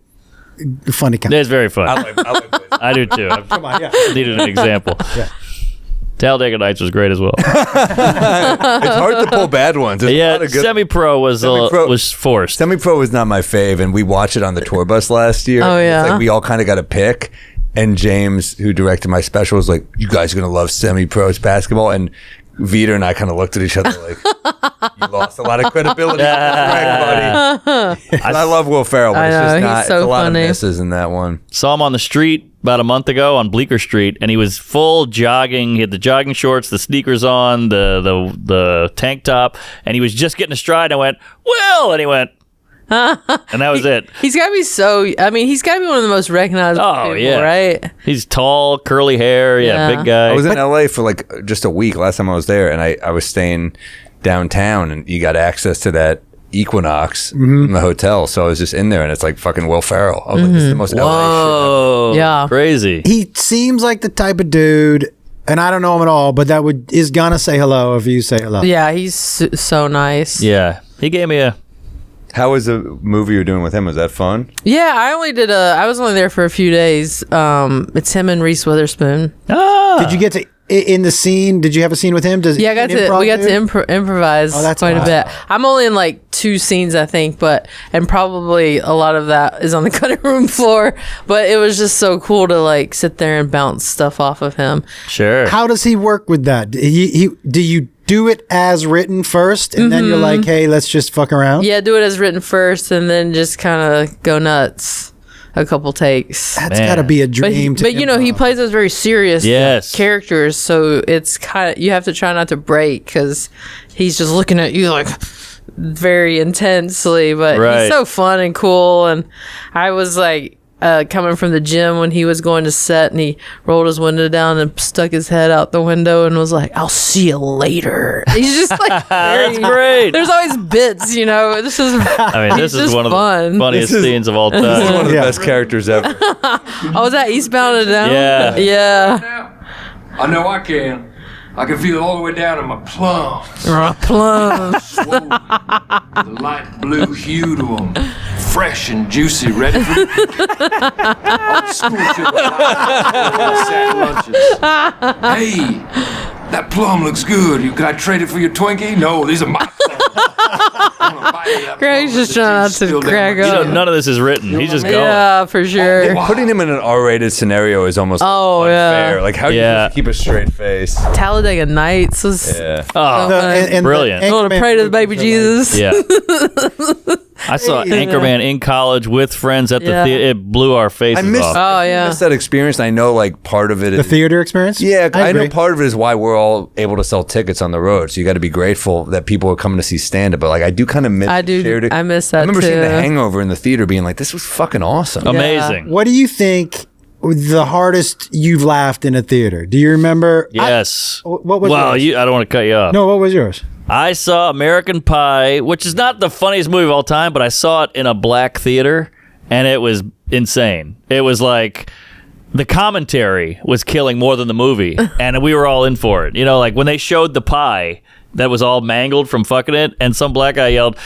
Speaker 3: funny kind.
Speaker 1: It's very fun. I do too. I needed an example. Talladega Nights was great as well.
Speaker 2: It's hard to pull bad ones. There's a lot
Speaker 1: Yeah,
Speaker 2: of good-
Speaker 1: Semi-Pro was forced.
Speaker 2: Semi-Pro was not my fave, and we watched it on the tour bus last year.
Speaker 7: Oh, yeah?
Speaker 2: It's like we all kind of got a pick, and James, who directed my special, was like, you guys are going to love Semi-Pro's basketball, and Vita and I kind of looked at each other like, you lost a lot of credibility, Greg, buddy. And I love Will Ferrell, but it's just not.
Speaker 7: So
Speaker 2: it's a lot
Speaker 7: funny.
Speaker 2: of misses in that one.
Speaker 1: Saw him on the street about a month ago on Bleecker Street, and he was full jogging. He had the jogging shorts, the sneakers on, the tank top, and he was just getting a stride. I went, Will, and he went, and that was it.
Speaker 7: He's got to be he's got to be one of the most recognizable people, right?
Speaker 1: He's tall, curly hair, big guy.
Speaker 2: I was in LA for like just a week last time I was there, and I was staying downtown, and you got access to that Equinox in the hotel. So I was just in there, and it's like fucking Will Ferrell. I was like, this is the most LA
Speaker 1: Whoa,
Speaker 7: Yeah.
Speaker 1: crazy.
Speaker 3: He seems like the type of dude, and I don't know him at all, but is gonna say hello if you say hello.
Speaker 7: Yeah, he's so nice.
Speaker 1: Yeah, he gave me a.
Speaker 2: How was the movie you were doing with him? Was that fun?
Speaker 7: Yeah, I was only there for a few days. It's him and Reese Witherspoon.
Speaker 3: Did you get to in the scene? Did you have a scene with him?
Speaker 7: We got to improvise quite a bit. I'm only in like 2 scenes, I think, and probably a lot of that is on the cutting room floor. But it was just so cool to like sit there and bounce stuff off of him.
Speaker 1: Sure.
Speaker 3: How does he work with that? Do you do it as written first, and then you're like, hey, let's just fuck around?
Speaker 7: Yeah, do it as written first, and then just kind of go nuts a couple takes.
Speaker 3: That's got to be a dream.
Speaker 7: But you know, he plays those very serious characters, so it's kind of, you have to try not to break because he's just looking at you like very intensely. But he's so fun and cool, and I was like coming from the gym when he was going to set, and he rolled his window down and stuck his head out the window and was like, I'll see you later. He's just like
Speaker 1: That's great.
Speaker 7: There's always bits, you know. This is
Speaker 1: one of the funniest scenes of all time.
Speaker 2: This is one of the best characters ever.
Speaker 7: Oh, was that Eastbound and Down?
Speaker 1: Yeah.
Speaker 5: I know I can. I can feel it all the way down in my plums.
Speaker 7: Plums.
Speaker 5: Swollen, with a light blue hue to them. Fresh and juicy, ready for Old school shit like sack lunches. Hey, that plum looks good. Could I trade it for your Twinkie? No, these are my plums.
Speaker 7: Greg's just trying not to crack up.
Speaker 1: None of this is written. He's just going.
Speaker 7: Yeah, for sure.
Speaker 2: Putting him in an R-rated scenario is almost unfair.
Speaker 7: Yeah.
Speaker 2: Like, how do you keep a straight face?
Speaker 7: Talladega Nights was
Speaker 1: Brilliant.
Speaker 7: I want to pray to the baby Jesus.
Speaker 1: Yeah. I saw Anchorman in college with friends at the theater. It blew our faces off.
Speaker 2: I missed that experience. I know, like, part of it
Speaker 3: the theater experience?
Speaker 2: Yeah, I know part of it is why we're all able to sell tickets on the road. So you got to be grateful that people are coming to see stand-up. But, like, I do kind of miss
Speaker 7: I miss that,
Speaker 2: I remember
Speaker 7: too.
Speaker 2: seeing The Hangover in the theater being like, this was fucking awesome.
Speaker 1: Amazing.
Speaker 3: What do you think the hardest you've laughed in a theater? Do you remember?
Speaker 1: Yes.
Speaker 3: What was yours?
Speaker 1: I don't want to cut you off.
Speaker 3: No, what was yours?
Speaker 1: I saw American Pie, which is not the funniest movie of all time, but I saw it in a black theater, and it was insane. It was like the commentary was killing more than the movie, and we were all in for it. You know, like when they showed the pie that was all mangled from fucking it, and some black guy yelled,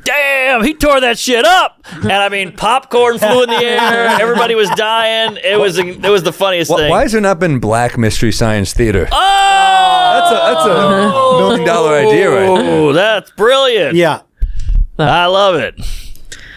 Speaker 1: damn, he tore that shit up. And I mean, popcorn flew in the air. Everybody was dying. It was the funniest thing.
Speaker 2: Why has there not been Black Mystery Science Theater?
Speaker 1: Oh!
Speaker 2: That's a $1 million idea right there.
Speaker 1: Oh, that's brilliant.
Speaker 3: Yeah.
Speaker 1: I love it.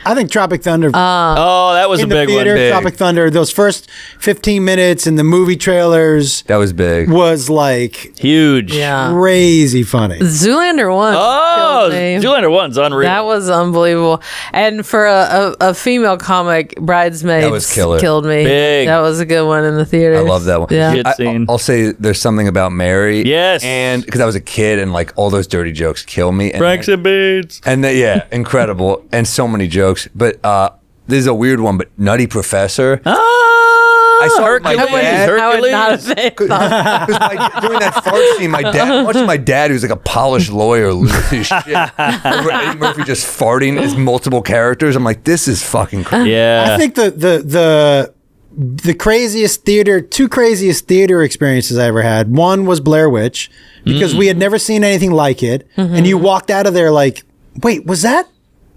Speaker 3: I think Tropic Thunder.
Speaker 1: That was a big one.
Speaker 3: Big. Tropic Thunder, those first 15 minutes in the movie trailers.
Speaker 2: That was big.
Speaker 3: Was like
Speaker 1: huge.
Speaker 7: Yeah.
Speaker 3: Crazy funny.
Speaker 7: Zoolander 1.
Speaker 1: Oh, Zoolander 1's unreal.
Speaker 7: That was unbelievable. And for a female comic, Bridesmaids
Speaker 2: that was killer.
Speaker 7: Killed me.
Speaker 1: Big.
Speaker 7: That was a good one in the theater.
Speaker 2: I love that one.
Speaker 7: Yeah.
Speaker 1: Good scene.
Speaker 2: I'll say there's something about Mary.
Speaker 1: Yes.
Speaker 2: And because I was a kid and like all those dirty jokes kill me. And
Speaker 1: Franks and Beans.
Speaker 2: And incredible. And so many jokes. But this is a weird one, but Nutty Professor. I saw
Speaker 1: Hercules.
Speaker 7: I would not have
Speaker 2: during that fart scene, watching my dad, who's like a polished lawyer, lose his shit. Over Eddie Murphy just farting as multiple characters. I'm like, this is fucking crazy.
Speaker 1: Yeah.
Speaker 3: I think the craziest theater, 2 craziest theater experiences I ever had. One was Blair Witch, because we had never seen anything like it. And you walked out of there like, wait, was that?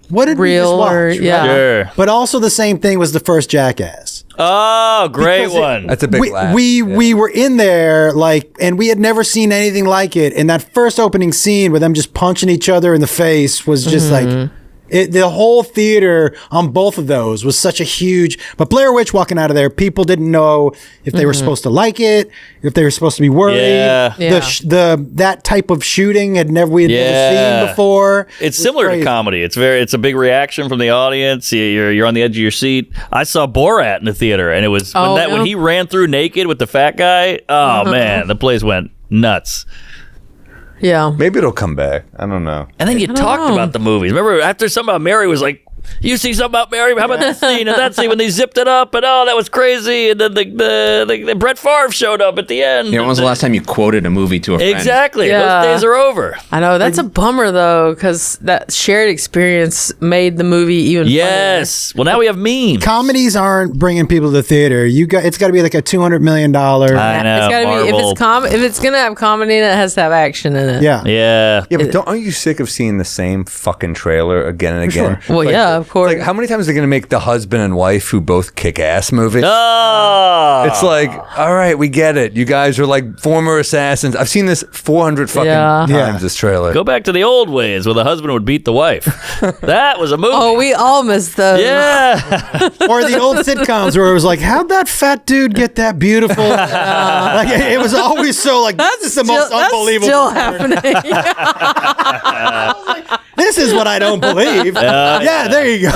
Speaker 3: What did we just watch?
Speaker 7: Yeah.
Speaker 1: Sure.
Speaker 3: But also the same thing was the first Jackass.
Speaker 1: Oh, great one.
Speaker 2: That's a big laugh.
Speaker 3: We were in there and we had never seen anything like it. And that first opening scene with them just punching each other in the face was just like, The whole theater on both of those was such a huge. But Blair Witch walking out of there, people didn't know if they were supposed to like it, if they were supposed to be worried.
Speaker 1: Yeah.
Speaker 3: That type of shooting we had never seen before.
Speaker 1: It's similar to comedy. It's a big reaction from the audience. You're on the edge of your seat. I saw Borat in the theater, and it was when he ran through naked with the fat guy. Oh man, the place went nuts.
Speaker 7: Yeah.
Speaker 2: Maybe it'll come back. I don't know.
Speaker 1: And then you talked about the movies. Remember after something about Mary was like, you see something about Mary? How about that scene and that scene when they zipped it up and that was crazy. And then the Brett Favre showed up at the end.
Speaker 4: When was the last time you quoted a movie to a friend?
Speaker 1: Exactly.
Speaker 7: Yeah.
Speaker 1: Those days are over.
Speaker 7: I know. That's a bummer, though, because that shared experience made the movie even
Speaker 1: Yes. Well, now we have memes.
Speaker 3: Comedies aren't bringing people to the theater. It's got to be like a $200 million.
Speaker 1: I know.
Speaker 7: It's gotta be if it's gonna have comedy in it, it has to have action in it.
Speaker 3: Yeah.
Speaker 1: Yeah.
Speaker 2: Yeah, but aren't you sick of seeing the same fucking trailer again and again?
Speaker 3: Sure.
Speaker 7: Well, yeah, of course.
Speaker 2: Like, how many times are they going to make the husband and wife who both kick ass movie?
Speaker 1: Oh.
Speaker 2: It's like, all right, we get it. You guys are like former assassins. I've seen this 400 fucking times, this trailer.
Speaker 1: Go back to the old ways where the husband would beat the wife. That was a movie.
Speaker 7: Oh, we all missed those.
Speaker 1: Yeah.
Speaker 3: Or the old sitcoms where it was like, how'd that fat dude get that beautiful? Like, it was always so like, this is the most unbelievable.
Speaker 7: Still happening.
Speaker 3: This is what I don't believe. Yeah, there you go.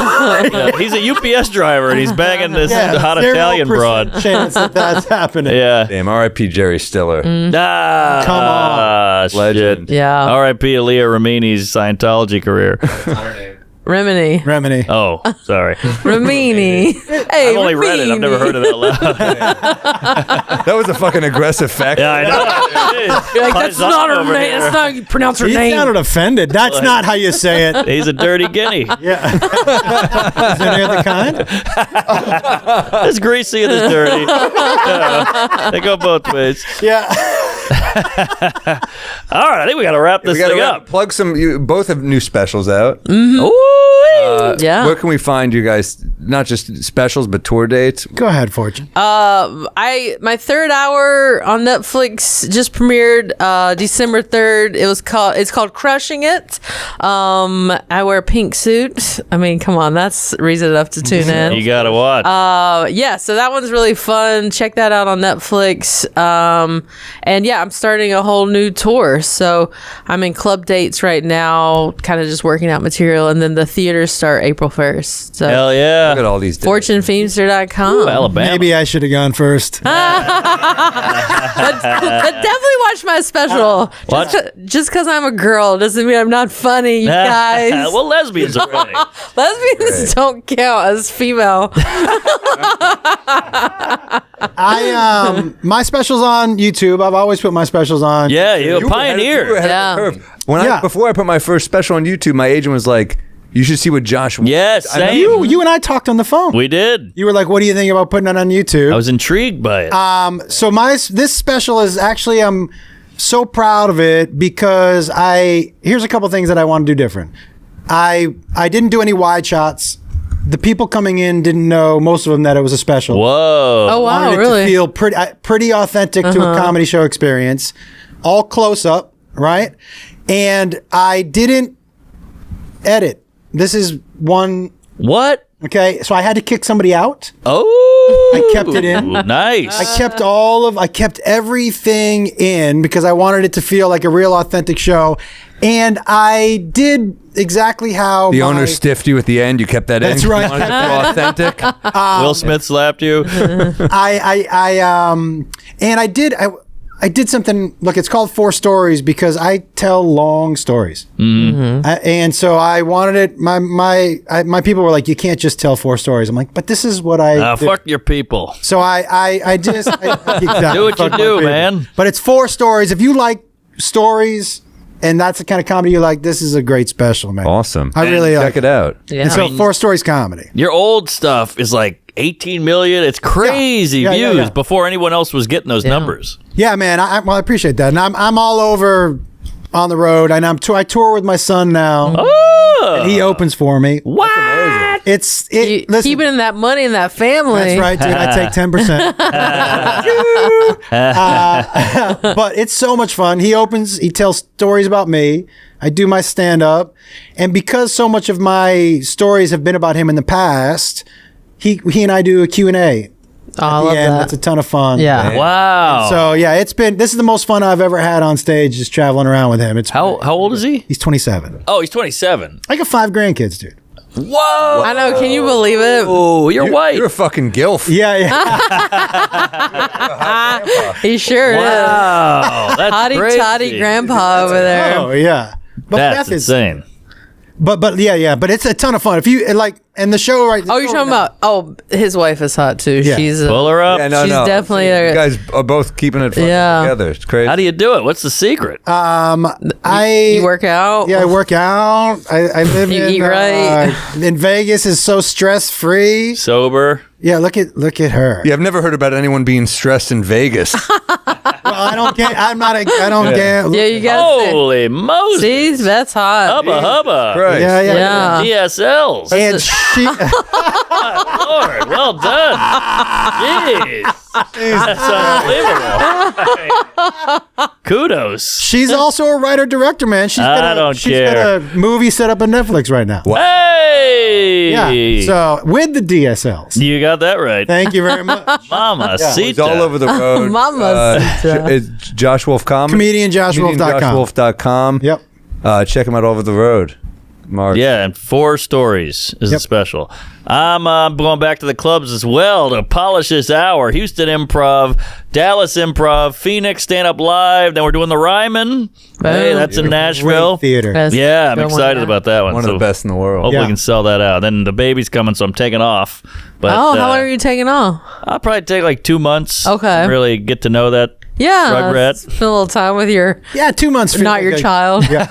Speaker 1: Yeah, he's a UPS driver and he's banging this hot
Speaker 3: 0%
Speaker 1: Italian broad.
Speaker 3: Chance that's happening.
Speaker 1: Yeah.
Speaker 2: Damn, R.I.P. Jerry Stiller.
Speaker 3: Come on.
Speaker 2: Legend.
Speaker 1: Shit.
Speaker 7: Yeah.
Speaker 1: R.I.P. Aaliyah Ramini's Scientology career.
Speaker 7: Remini.
Speaker 1: Oh, sorry.
Speaker 7: Ramini. Hey,
Speaker 1: I've only read it. I've never heard it out loud.
Speaker 2: That was a fucking aggressive fact.
Speaker 1: Yeah, I know.
Speaker 7: You're like, that's not her name. That's not how you pronounce her
Speaker 3: He
Speaker 7: name.
Speaker 3: sounded offended. That's not how you say it.
Speaker 1: He's a dirty guinea.
Speaker 3: Yeah. Is there any other kind?
Speaker 1: It's greasy and it's dirty. Yeah, they go both ways.
Speaker 3: Yeah.
Speaker 1: All right, I think we got to wrap this thing up.
Speaker 2: Plug some. You both have new specials out.
Speaker 1: Ooh,
Speaker 7: Yeah.
Speaker 2: Where can we find you guys? Not just specials, but tour dates.
Speaker 3: Go ahead, Fortune.
Speaker 7: My third hour on Netflix just premiered December 3rd. It's called Crushing It. I wear a pink suit. I mean, come on, that's reason enough to tune in.
Speaker 1: you got to watch.
Speaker 7: Yeah, so that one's really fun. Check that out on Netflix. And yeah, I'm starting a whole new tour. So I'm in club dates right now, kind of just working out material, and then the theaters start April 1st. So
Speaker 1: Hell yeah.
Speaker 2: Look at all these.
Speaker 7: FortuneFeimster.com.
Speaker 1: Ooh, Alabama.
Speaker 3: Maybe I should have gone first.
Speaker 7: But definitely watch my special.
Speaker 1: Watch.
Speaker 7: Just because I'm a girl doesn't mean I'm not funny, you guys.
Speaker 1: Well, lesbians are funny.
Speaker 7: Lesbians don't count as female.
Speaker 3: My specials on YouTube. I've always put my specials on.
Speaker 1: Yeah, you're a
Speaker 2: You were ahead
Speaker 1: pioneer.
Speaker 2: of
Speaker 7: Yeah.
Speaker 2: the curve. Before I put my first special on YouTube, my agent was like, "You should see what Josh."
Speaker 1: Yes,
Speaker 2: I know
Speaker 1: same.
Speaker 3: You and I talked on the phone.
Speaker 1: We did.
Speaker 3: You were like, "What do you think about putting it on YouTube?"
Speaker 1: I was intrigued by it.
Speaker 3: So this special is actually I'm so proud of it because here's a couple things that I want to do different. I didn't do any wide shots. The people coming in didn't know, most of them, that it was a special.
Speaker 1: Whoa.
Speaker 7: Oh,
Speaker 3: I
Speaker 7: wow,
Speaker 3: wanted it
Speaker 7: really?
Speaker 3: to feel pretty authentic to a comedy show experience, all close up, right? And I didn't edit. This is one.
Speaker 1: What?
Speaker 3: Okay, so I had to kick somebody out.
Speaker 1: Oh.
Speaker 3: I kept it in.
Speaker 1: Nice.
Speaker 3: I kept everything in because I wanted it to feel like a real authentic show. And I did exactly how
Speaker 2: The owner stiffed you at the end. You kept that in.
Speaker 3: That's right.
Speaker 2: You wanted it to feel authentic.
Speaker 1: Will Smith slapped you.
Speaker 3: I did something. Look, it's called 4 Stories because I tell long stories, and so I wanted it. My people were like, "You can't just tell 4 stories." I'm like, "But this is what I do."
Speaker 1: Fuck your people.
Speaker 3: So I just exactly,
Speaker 1: Do what you
Speaker 3: fuck my
Speaker 1: do,
Speaker 3: people.
Speaker 1: man.
Speaker 3: But it's 4 stories. If you like stories and that's the kind of comedy you like, this is a great special, man.
Speaker 2: Awesome.
Speaker 3: I really
Speaker 2: check it out.
Speaker 7: Yeah.
Speaker 3: And so 4 Stories comedy.
Speaker 1: Your old stuff is like 18 million. It's crazy
Speaker 3: Yeah,
Speaker 1: views
Speaker 3: yeah.
Speaker 1: before anyone else was getting those numbers.
Speaker 3: Yeah, man. I appreciate that, and I'm all over on the road, and I tour with my son now.
Speaker 1: Oh.
Speaker 3: And he opens for me.
Speaker 1: What?
Speaker 3: Listen,
Speaker 7: keeping that money in that family.
Speaker 3: that's right, dude. I take 10%. But it's so much fun. He tells stories about me. I do my stand up, and because so much of my stories have been about him in the past, he and I do a Q&A.
Speaker 7: Oh, I love that.
Speaker 3: That's a ton of fun.
Speaker 7: Yeah.
Speaker 1: Wow.
Speaker 3: So yeah, this is the most fun I've ever had on stage, just traveling around with him. It's
Speaker 1: How old is he?
Speaker 3: He's 27.
Speaker 1: Oh, he's 27.
Speaker 3: I got 5 grandkids, dude.
Speaker 1: Whoa.
Speaker 7: I know. Can you believe it?
Speaker 1: Oh, you're white.
Speaker 2: You're a fucking gilf.
Speaker 3: Yeah.
Speaker 7: He sure is.
Speaker 1: Wow. That's
Speaker 7: Hotty
Speaker 1: crazy.
Speaker 7: toddy grandpa over there.
Speaker 3: Oh yeah. But
Speaker 1: That's
Speaker 3: Beth is
Speaker 1: insane.
Speaker 3: But yeah. But it's a ton of fun. If you and the show right.
Speaker 7: Oh, you're talking about? Oh, his wife is hot too.
Speaker 3: Yeah.
Speaker 7: She's
Speaker 1: Pull her up.
Speaker 2: Yeah, no,
Speaker 7: She's
Speaker 2: no.
Speaker 7: definitely
Speaker 2: You
Speaker 7: a-
Speaker 2: guys are both keeping it fucking
Speaker 7: Yeah.
Speaker 2: together. It's crazy.
Speaker 1: How do you do it? What's the secret?
Speaker 7: You work out.
Speaker 3: Yeah, I work out. I live
Speaker 7: You
Speaker 3: in
Speaker 7: eat right.
Speaker 3: in Vegas is so stress free.
Speaker 1: Sober.
Speaker 3: Yeah, look at her.
Speaker 2: Yeah, I've never heard about anyone being stressed in Vegas.
Speaker 3: Well, I don't get. I don't get.
Speaker 7: Yeah, you got.
Speaker 1: Holy Moses.
Speaker 7: See, that's hot.
Speaker 1: Hubba hubba.
Speaker 2: Christ.
Speaker 3: Yeah.
Speaker 7: Yeah.
Speaker 1: DSLs.
Speaker 3: And she.
Speaker 1: Lord, well done. Jeez. That's unbelievable. Kudos.
Speaker 3: She's also a writer director, man. She's
Speaker 1: I don't
Speaker 3: she's
Speaker 1: care.
Speaker 3: got a movie set up on Netflix right now.
Speaker 1: Hey.
Speaker 3: Yeah. So with the DSLs.
Speaker 1: You got that right.
Speaker 3: Thank you very much.
Speaker 1: Mama,
Speaker 2: It's all over the road.
Speaker 7: Mama
Speaker 2: it's Josh Wolf Comedy.
Speaker 3: Comedian JoshWolf.com.
Speaker 2: JoshWolf.com.
Speaker 3: Yep.
Speaker 2: Check him out all over the road. Mark.
Speaker 1: Yeah, and 4 stories is a
Speaker 3: Yep.
Speaker 1: special. I'm going back to the clubs as well to polish this hour. Houston Improv, Dallas Improv, Phoenix Stand Up Live. Then we're doing the Ryman. Hey, that's in Nashville.
Speaker 3: Great theater.
Speaker 7: Best
Speaker 1: Yeah, I'm
Speaker 7: good one
Speaker 1: excited
Speaker 7: there.
Speaker 1: about that one.
Speaker 2: One of the best in the world.
Speaker 1: Hopefully
Speaker 3: Yeah.
Speaker 1: we can sell that out. Then the baby's coming, so I'm taking off. But
Speaker 7: Oh, how long are you taking off?
Speaker 1: I'll probably take like 2 months.
Speaker 7: Okay.
Speaker 1: Really get to know that
Speaker 7: Yeah,
Speaker 1: Rugrat.
Speaker 7: spend a little time with your
Speaker 3: Yeah, 2 months. feels
Speaker 7: not
Speaker 3: like
Speaker 7: your
Speaker 3: a-
Speaker 7: child.
Speaker 3: Yeah.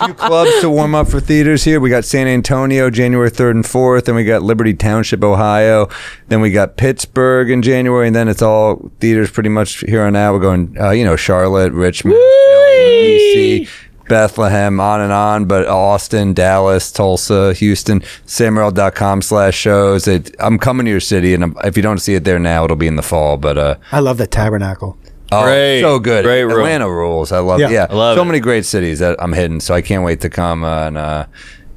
Speaker 2: Few clubs to warm up for theaters here. We got San Antonio, January 3rd and 4th. Then we got Liberty Township, Ohio. Then we got Pittsburgh in January. And then it's all theaters pretty much here on out. We're going, Charlotte, Richmond, Philly, D.C., Bethlehem, on and on, but Austin, Dallas, Tulsa, Houston, samuel.com/shows. I'm coming to your city, and if you don't see it there now, it'll be in the fall. But
Speaker 3: I love the Tabernacle.
Speaker 1: Great.
Speaker 2: so good.
Speaker 1: Great room.
Speaker 2: Atlanta rules. I love it.
Speaker 3: Yeah.
Speaker 2: Yeah,
Speaker 1: I love
Speaker 2: so
Speaker 1: it.
Speaker 2: many great cities that I'm hitting, so I can't wait to come and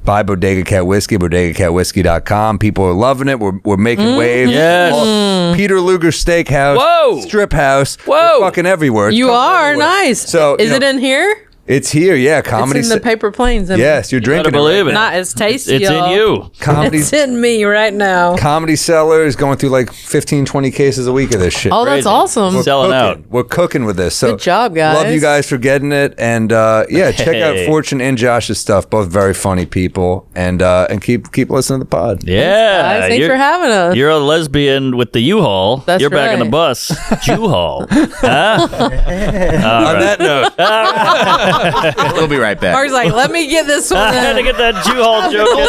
Speaker 2: buy Bodega Cat Whiskey, bodegacatwhiskey.com. People are loving it. We're making waves.
Speaker 1: Yes.
Speaker 2: Peter Luger Steakhouse.
Speaker 1: Whoa.
Speaker 2: Strip House.
Speaker 1: Whoa.
Speaker 2: We're fucking everywhere. It's
Speaker 7: You
Speaker 2: coming
Speaker 7: are
Speaker 2: everywhere.
Speaker 7: nice.
Speaker 2: So,
Speaker 7: is it in here?
Speaker 2: It's here, yeah. Comedy.
Speaker 7: It's in the paper planes.
Speaker 2: Yes, you're drinking
Speaker 1: better believe
Speaker 2: right
Speaker 1: it.
Speaker 7: Not as tasty.
Speaker 1: It's
Speaker 7: y'all.
Speaker 1: in you.
Speaker 2: Comedy.
Speaker 7: It's in me right now.
Speaker 2: Comedy Cellar is going through like 15, 20 cases a week of this shit.
Speaker 7: Oh, that's
Speaker 1: Crazy.
Speaker 7: awesome.
Speaker 1: Selling
Speaker 2: cooking.
Speaker 1: out.
Speaker 2: We're cooking with this. So
Speaker 7: Good job, guys.
Speaker 2: Love you guys for getting it, and check out
Speaker 1: Hey.
Speaker 2: Fortune and Josh's stuff. Both very funny people, and keep listening to the pod.
Speaker 1: Yeah.
Speaker 7: Guys, thanks
Speaker 1: you're-
Speaker 7: for having us.
Speaker 1: You're a lesbian with the U-Haul.
Speaker 7: That's
Speaker 1: You're back on the
Speaker 7: right.
Speaker 1: bus. Jew-Haul. Huh?
Speaker 2: On that note,
Speaker 4: We'll be right back.
Speaker 7: Mark's like, let me get this one.
Speaker 1: I had to get that Jew-Haul joke in.